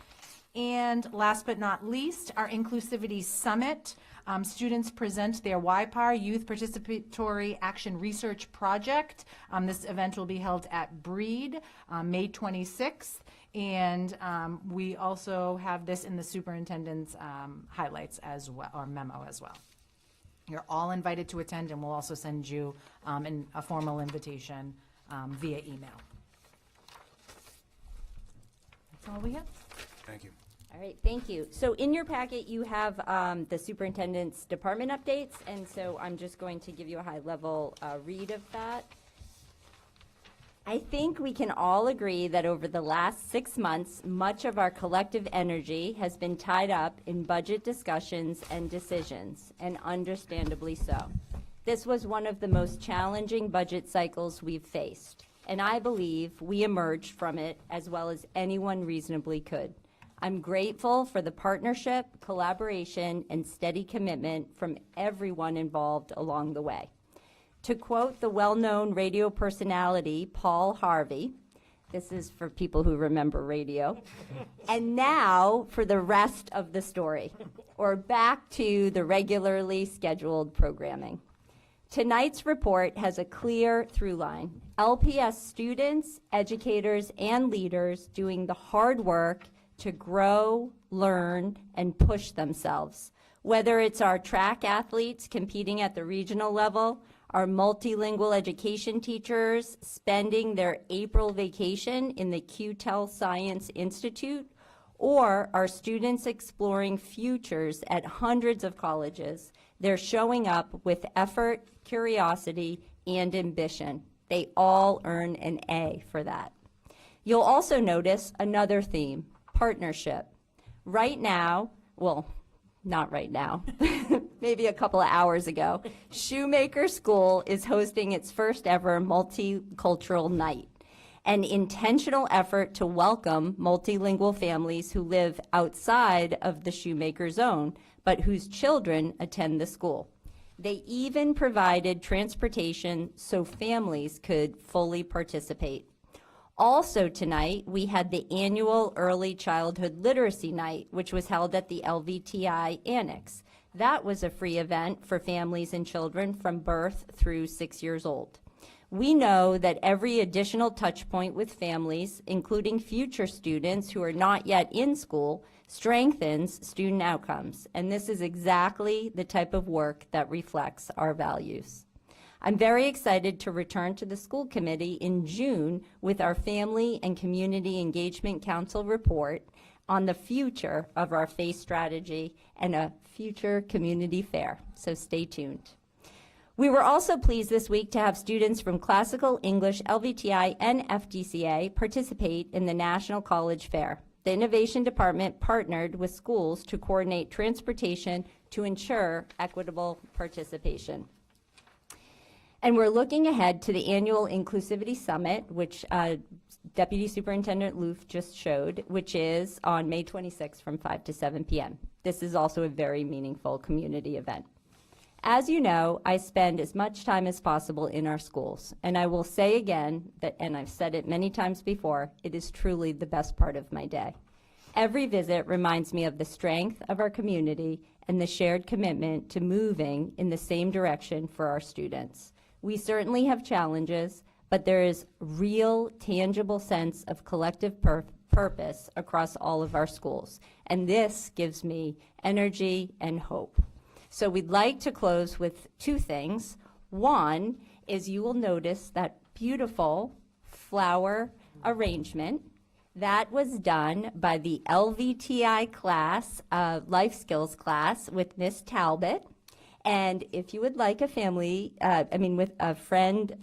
And last but not least, our Inclusivity Summit. Students present their YPAR, Youth Participatory Action Research Project. This event will be held at Breed, May 26th. And we also have this in the superintendent's highlights as well, or memo as well. You're all invited to attend, and we'll also send you a formal invitation via email. That's all we have. Thank you. All right, thank you. So in your packet, you have the superintendent's department updates, and so I'm just going to give you a high-level read of that. I think we can all agree that over the last 6 months, much of our collective energy has been tied up in budget discussions and decisions, and understandably so. This was one of the most challenging budget cycles we've faced, and I believe we emerged from it as well as anyone reasonably could. I'm grateful for the partnership, collaboration, and steady commitment from everyone involved along the way. To quote the well-known radio personality, Paul Harvey, this is for people who remember radio, and now for the rest of the story, or back to the regularly scheduled programming. Tonight's report has a clear through line. LPS students, educators, and leaders doing the hard work to grow, learn, and push themselves. Whether it's our track athletes competing at the regional level, our multilingual education teachers spending their April vacation in the QTEL Science Institute, or our students exploring futures at hundreds of colleges, they're showing up with effort, curiosity, and ambition. They all earn an A for that. You'll also notice another theme, partnership. Right now, well, not right now, maybe a couple of hours ago, Shoemaker School is hosting its first ever multicultural night, an intentional effort to welcome multilingual families who live outside of the Shoemaker zone, but whose children attend the school. They even provided transportation so families could fully participate. Also tonight, we had the annual Early Childhood Literacy Night, which was held at the LVTI Annex. That was a free event for families and children from birth through 6 years old. We know that every additional touch point with families, including future students who are not yet in school, strengthens student outcomes, and this is exactly the type of work that reflects our values. I'm very excited to return to the school committee in June with our Family and Community Engagement Council report on the future of our FACE strategy and a future community fair, so stay tuned. We were also pleased this week to have students from Classical, English, LVTI, and FDCA participate in the National College Fair. The Innovation Department partnered with schools to coordinate transportation to ensure equitable participation. And we're looking ahead to the annual Inclusivity Summit, which Deputy Superintendent Loof just showed, which is on May 26th from 5 to 7 p.m. This is also a very meaningful community event. As you know, I spend as much time as possible in our schools, and I will say again that, and I've said it many times before, it is truly the best part of my day. Every visit reminds me of the strength of our community and the shared commitment to moving in the same direction for our students. We certainly have challenges, but there is real, tangible sense of collective purpose across all of our schools, and this gives me energy and hope. So we'd like to close with two things. One is you will notice that beautiful flower arrangement that was done by the LVTI class, life skills class with Miss Talbot. And if you would like a family, with a friend,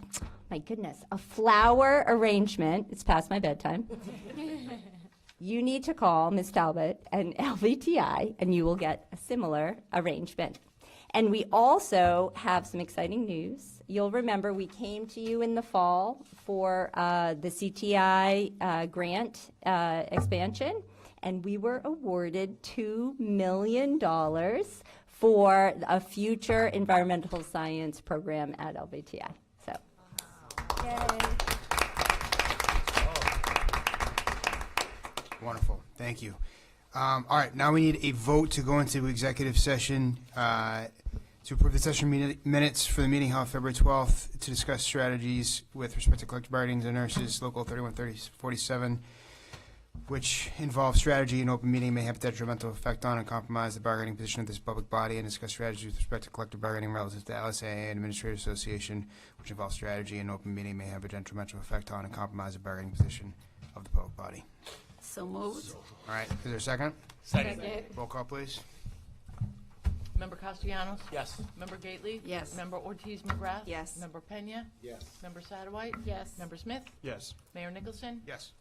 my goodness, a flower arrangement, it's past my bedtime. You need to call Ms. Talbot and LVTI, and you will get a similar arrangement. And we also have some exciting news. You'll remember we came to you in the fall for the CTI grant expansion, and we were awarded $2 million for a future environmental science program at LVTI. So, yay. Wonderful. Thank you. All right, now we need a vote to go into executive session to approve the session minutes for the meeting held February 12th to discuss strategies with respect to collective bargaining to nurses, Local 3147, which involves strategy in open meeting may have a detrimental effect on and compromise the bargaining position of this public body, and discuss strategy with respect to collective bargaining relative to LSAA and Administrative Association, which involves strategy in open meeting may have a detrimental effect on and compromise the bargaining position of the public body. So moved. All right, is there a second? Second. Roll call, please. Member Castellanos? Yes. Member Gately? Yes. Member Ortiz McGrath? Yes. Member Pena? Yes. Member Satterwhite? Yes. Member Smith? Yes. Mayor Nicholson? Yes.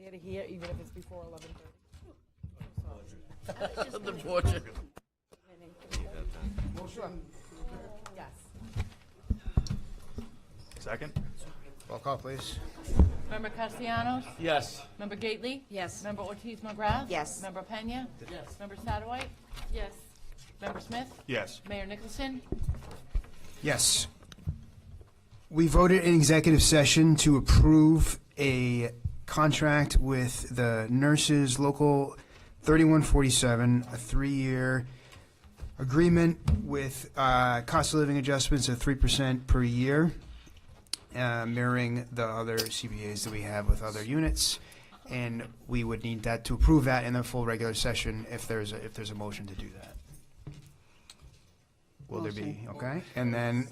there to here, even if it's before 11:30. The portrait. Motion. Yes. Second? Roll call, please. Member Castellanos? Yes. Member Gately? Yes. Member Ortiz McGrath? Yes. Member Pena? Yes. Member Satterwhite? Yes. Member Smith? Yes. Mayor Nicholson? Yes. We voted in executive session to approve a contract with the nurses, Local 3147, a 3-year agreement with cost of living adjustments of 3% per year, mirroring the other CBAs that we have with other units. And we would need that to approve that in the full regular session if there's a motion to do that. Will there be? Okay. And then,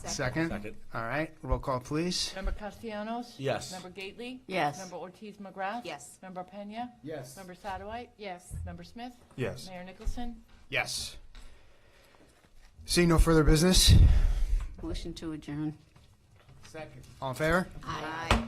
second? Second. All right. Roll call, please. Member Castellanos? Yes. Member Gately? Yes. Member Ortiz McGrath? Yes. Member Pena? Yes. Member Satterwhite? Yes. Member Smith? Yes. Mayor Nicholson? Yes. Seeing no further business, Motion to adjourn. Second. all in favor? Aye.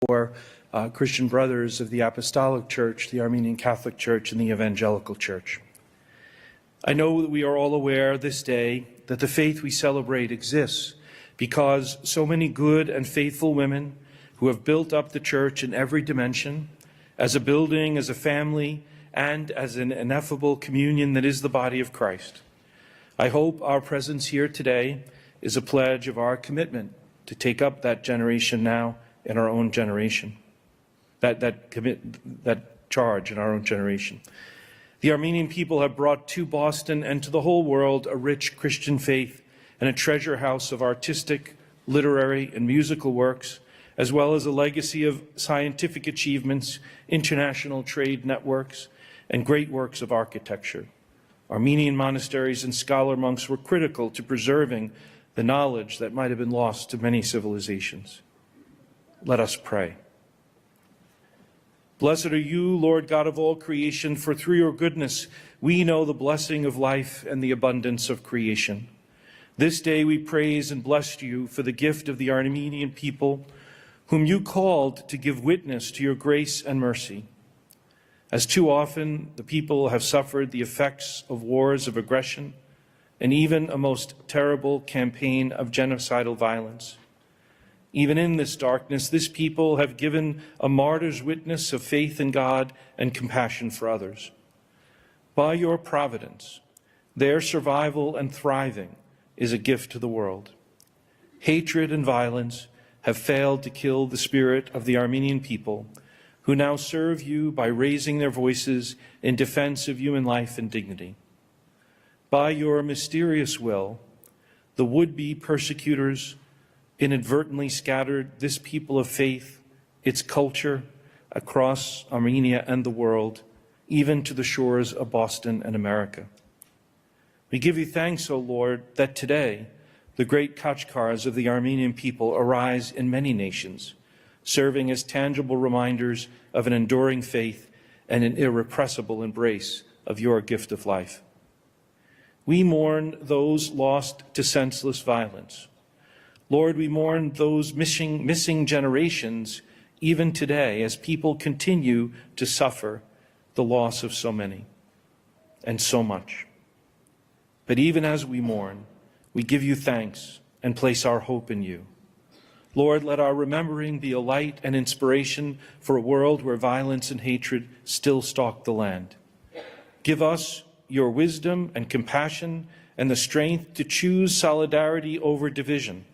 for Christian brothers of the Apostolic Church, the Armenian Catholic Church, and the Evangelical Church. I know that we are all aware this day that the faith we celebrate exists because so many good and faithful women who have built up the church in every dimension, as a building, as a family, and as an ineffable communion that is the body of Christ. I hope our presence here today is a pledge of our commitment to take up that generation now in our own generation, that charge in our own generation. The Armenian people have brought to Boston and to the whole world a rich Christian faith and a treasure house of artistic, literary, and musical works, as well as a legacy of scientific achievements, international trade networks, and great works of architecture. Armenian monasteries and scholar monks were critical to preserving the knowledge that might have been lost to many civilizations. Let us pray. Blessed are you, Lord God of all creation, for through your goodness we know the blessing of life and the abundance of creation. This day we praise and bless you for the gift of the Armenian people, whom you called to give witness to your grace and mercy. As too often the people have suffered the effects of wars of aggression and even a most terrible campaign of genocidal violence. Even in this darkness, this people have given a martyr's witness of faith in God and compassion for others. By your providence, their survival and thriving is a gift to the world. Hatred and violence have failed to kill the spirit of the Armenian people, who now serve you by raising their voices in defense of human life and dignity. By your mysterious will, the would-be persecutors inadvertently scattered this people of faith, its culture, across Armenia and the world, even to the shores of Boston and America. We give you thanks, O Lord, that today the great Khachkars of the Armenian people arise in many nations, serving as tangible reminders of an enduring faith and an irrepressible embrace of your gift of life. We mourn those lost to senseless violence. Lord, we mourn those missing generations even today as people continue to suffer the loss of so many and so much. But even as we mourn, we give you thanks and place our hope in you. Lord, let our remembering be a light and inspiration for a world where violence and hatred still stalk the land. Give us your wisdom and compassion and the strength to choose solidarity over division.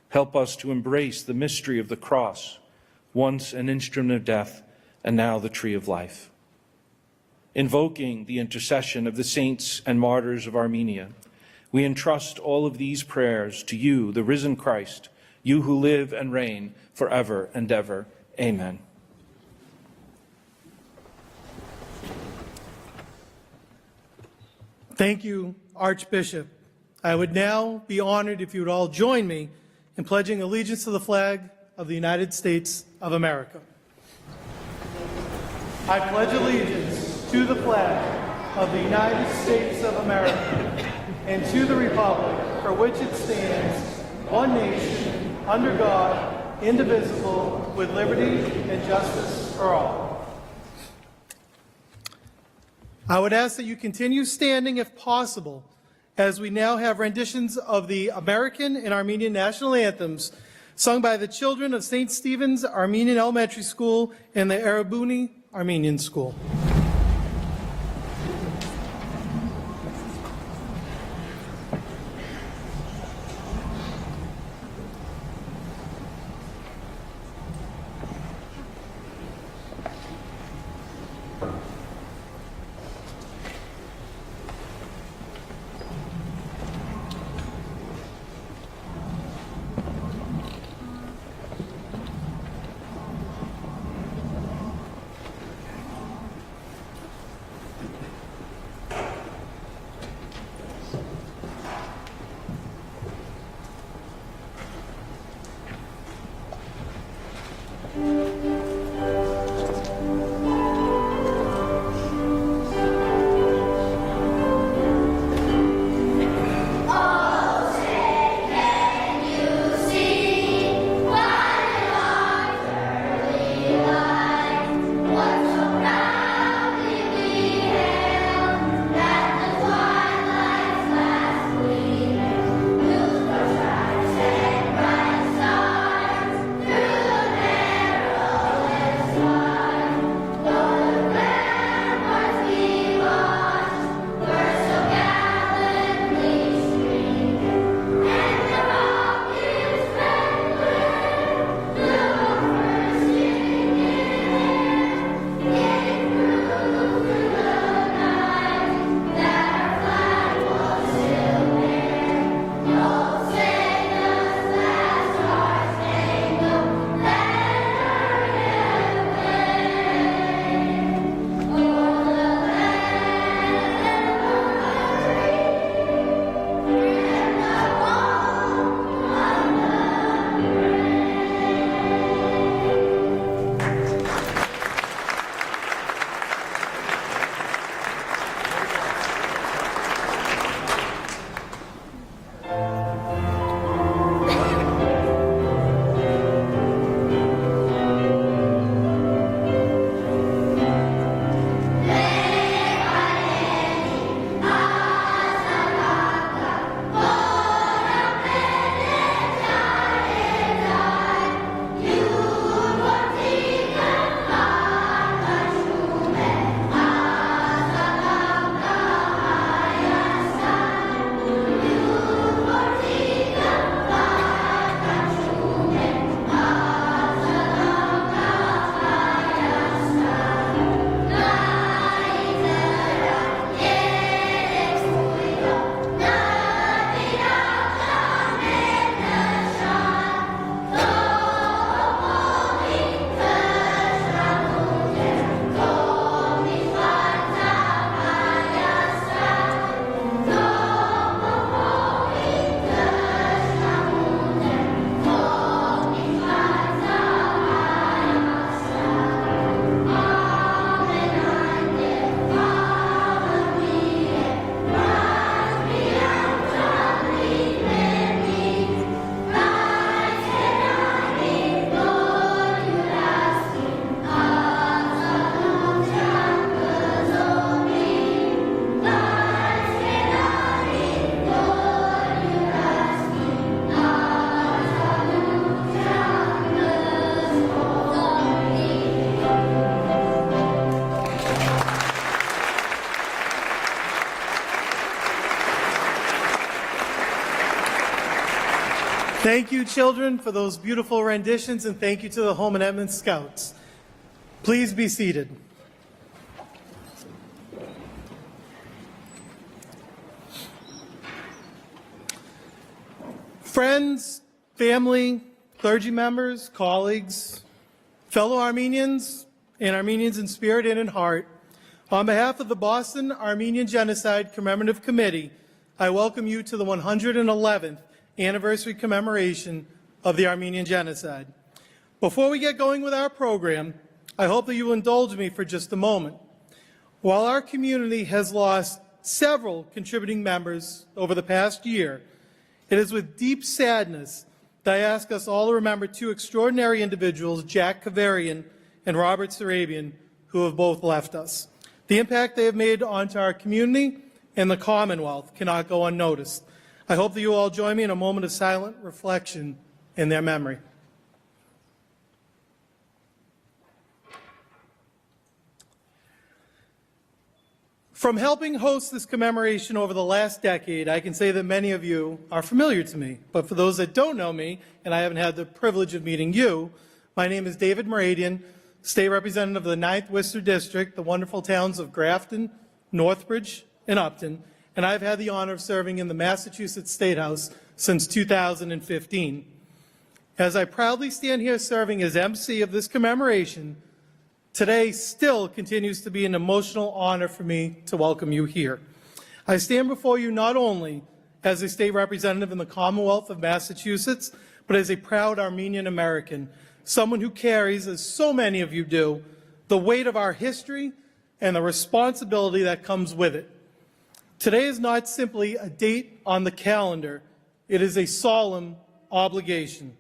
Help us to embrace the mystery of the cross, once an instrument of death and now the tree of life. Invoking the intercession of the saints and martyrs of Armenia, we entrust all of these prayers to you, the risen Christ, you who live and reign forever and ever. Amen. Thank you, Archbishop. I would now be honored if you would all join me in pledging allegiance to the flag of the United States of America. I pledge allegiance to the flag of the United States of America and to the republic for which it stands, one nation, under God, indivisible, with liberty and justice for all. I would ask that you continue standing if possible, as we now have renditions of the American and Armenian national anthems sung by the children of St. Stephen's Armenian Elementary School and the Arabuni Armenian School. Thank you, children, for those beautiful renditions, and thank you to the Home and Edmonds Scouts. Please be seated. Friends, family, clergy members, colleagues, fellow Armenians, and Armenians in spirit and in heart, on behalf of the Boston Armenian Genocide Commemorative Committee, I welcome you to the 111th anniversary commemoration of the Armenian Genocide. Before we get going with our program, I hope that you will indulge me for just a moment. While our community has lost several contributing members over the past year, it is with deep sadness that I ask us all to remember two extraordinary individuals, Jack Kavarian and Robert Sarabian, who have both left us. The impact they have made onto our community and the Commonwealth cannot go unnoticed. I hope that you will all join me in a moment of silent reflection in their memory. From helping host this commemoration over the last decade, I can say that many of you are familiar to me. But for those that don't know me, and I haven't had the privilege of meeting you, my name is David Moradian, State Representative of the 9th Worcester District, the wonderful towns of Grafton, Northbridge, and Upton, and I've had the honor of serving in the Massachusetts State House since 2015. As I proudly stand here serving as MC of this commemoration, today still continues to be an emotional honor for me to welcome you here. I stand before you not only as a state representative in the Commonwealth of Massachusetts, but as a proud Armenian American, someone who carries, as so many of you do, the weight of our history and the responsibility that comes with it. Today is not simply a date on the calendar, it is a solemn obligation.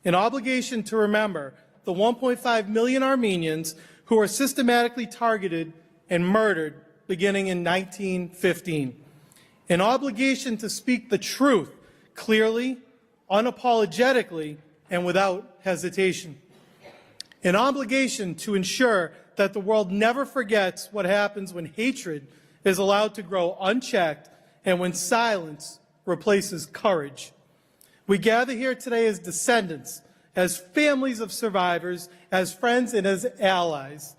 An obligation to remember the 1.5 million Armenians who were systematically targeted and murdered beginning in 1915. An obligation to speak the truth clearly, unapologetically, and without hesitation. An obligation to ensure that the world never forgets what happens when hatred is allowed to grow unchecked and when silence replaces courage. We gather here today as descendants, as families of survivors, as friends and as allies.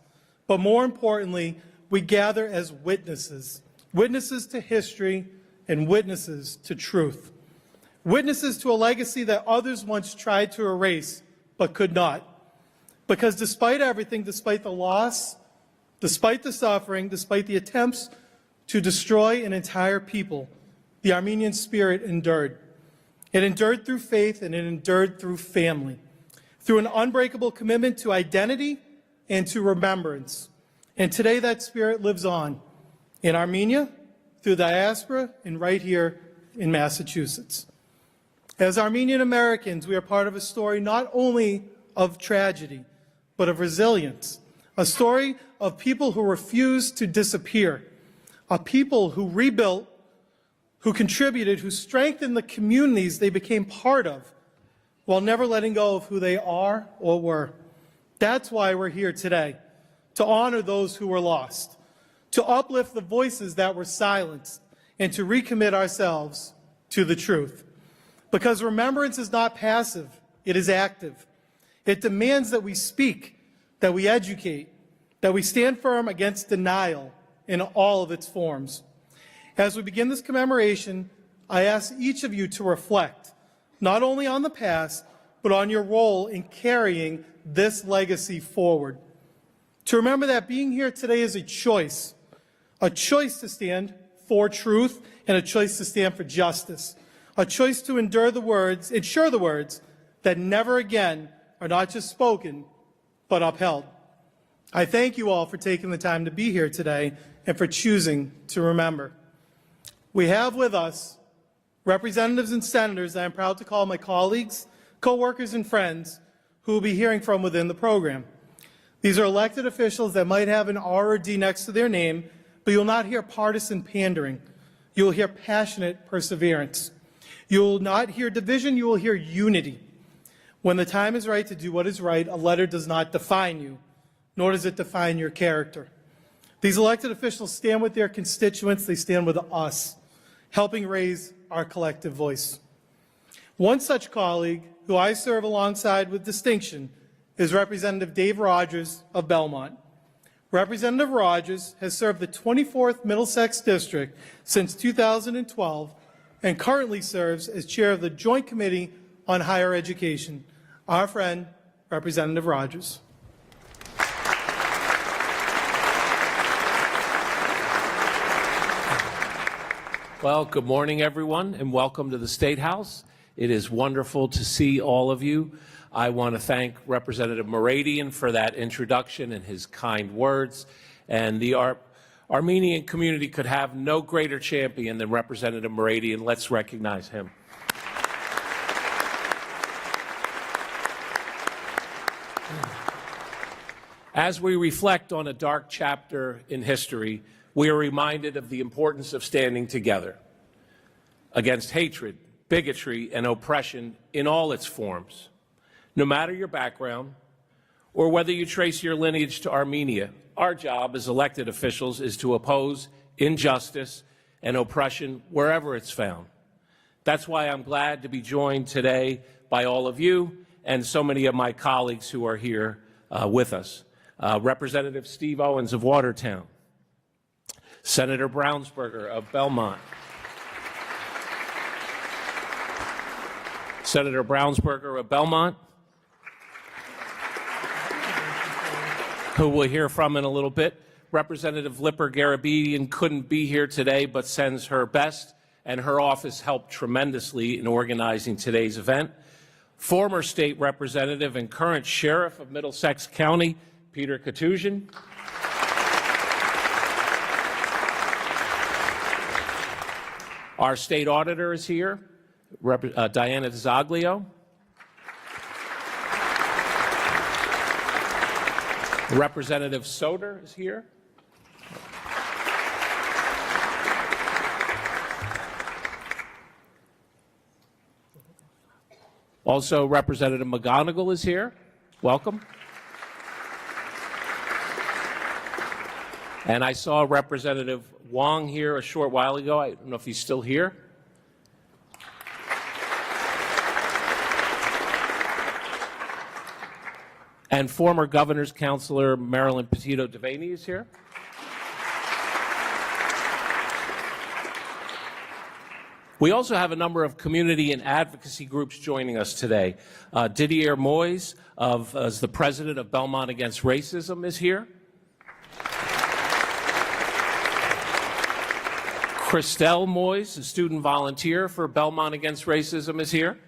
But more importantly, we gather as witnesses, witnesses to history and witnesses to truth. Witnesses to a legacy that others once tried to erase but could not. Because despite everything, despite the loss, despite the suffering, despite the attempts to destroy an entire people, the Armenian spirit endured. It endured through faith and it endured through family, through an unbreakable commitment to identity and to remembrance. And today that spirit lives on in Armenia, through diaspora, and right here in Massachusetts. As Armenian Americans, we are part of a story not only of tragedy, but of resilience. A story of people who refused to disappear. A people who rebuilt, who contributed, who strengthened the communities they became part of, while never letting go of who they are or were. That's why we're here today, to honor those who were lost, to uplift the voices that were silenced, and to recommit ourselves to the truth. Because remembrance is not passive, it is active. It demands that we speak, that we educate, that we stand firm against denial in all of its forms. As we begin this commemoration, I ask each of you to reflect, not only on the past, but on your role in carrying this legacy forward. To remember that being here today is a choice to stand for truth and a choice to stand for justice, a choice to ensure the words that never again are not just spoken, but upheld. I thank you all for taking the time to be here today and for choosing to remember. We have with us representatives and senators that I'm proud to call my colleagues, co-workers, and friends who will be hearing from within the program. These are elected officials that might have an R or D next to their name, but you will not hear partisan pandering. You will hear passionate perseverance. You will not hear division, you will hear unity. When the time is right to do what is right, a letter does not define you, nor does it define your character. These elected officials stand with their constituents, they stand with us, helping raise our collective voice. One such colleague, who I serve alongside with distinction, is Representative Dave Rogers of Belmont. Representative Rogers has served the 24th Middlesex District since 2012 and currently serves as chair of the Joint Committee on Higher Education. Our friend, Representative Rogers. Well, good morning, everyone, and welcome to the State House. It is wonderful to see all of you. I want to thank Representative Moradian for that introduction and his kind words. And the Armenian community could have no greater champion than Representative Moradian. Let's recognize him. As we reflect on a dark chapter in history, we are reminded of the importance of standing together against hatred, bigotry, and oppression in all its forms. No matter your background or whether you trace your lineage to Armenia, our job as elected officials is to oppose injustice and oppression wherever it's found. That's why I'm glad to be joined today by all of you and so many of my colleagues who are here with us. Representative Steve Owens of Watertown, Senator Brownsberger of Belmont, Senator Brownsberger of Belmont, who we'll hear from in a little bit. Representative Lipper Garabedian couldn't be here today, but sends her best, and her office helped tremendously in organizing today's event. Former state representative and current sheriff of Middlesex County, Peter Katusian. Our state auditor is here, Diana Zaglio. Representative Soder is here. Also, Representative McGonigal is here. Welcome. And I saw Representative Wong here a short while ago. I don't know if he's still here. And former Governor's Counselor Marilyn Petito Devaney is here. We also have a number of community and advocacy groups joining us today. Didier Moyes, as the president of Belmont Against Racism, is here. Christelle Moyes, a student volunteer for Belmont Against Racism, is here.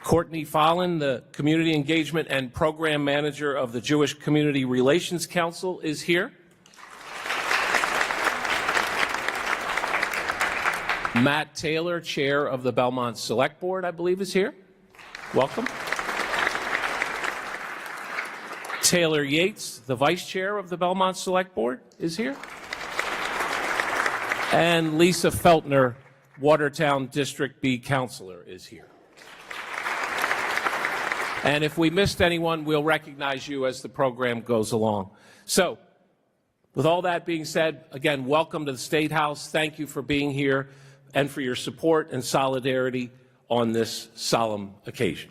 Courtney Fallon, the Community Engagement and Program Manager of the Jewish Community Relations Council, is here. Matt Taylor, Chair of the Belmont Select Board, I believe, is here. Welcome. Taylor Yates, the Vice Chair of the Belmont Select Board, is here. And Lisa Feltner, Watertown District B Councilor, is here. And if we missed anyone, we'll recognize you as the program goes along. So, with all that being said, again, welcome to the State House. Thank you for being here and for your support and solidarity on this solemn occasion.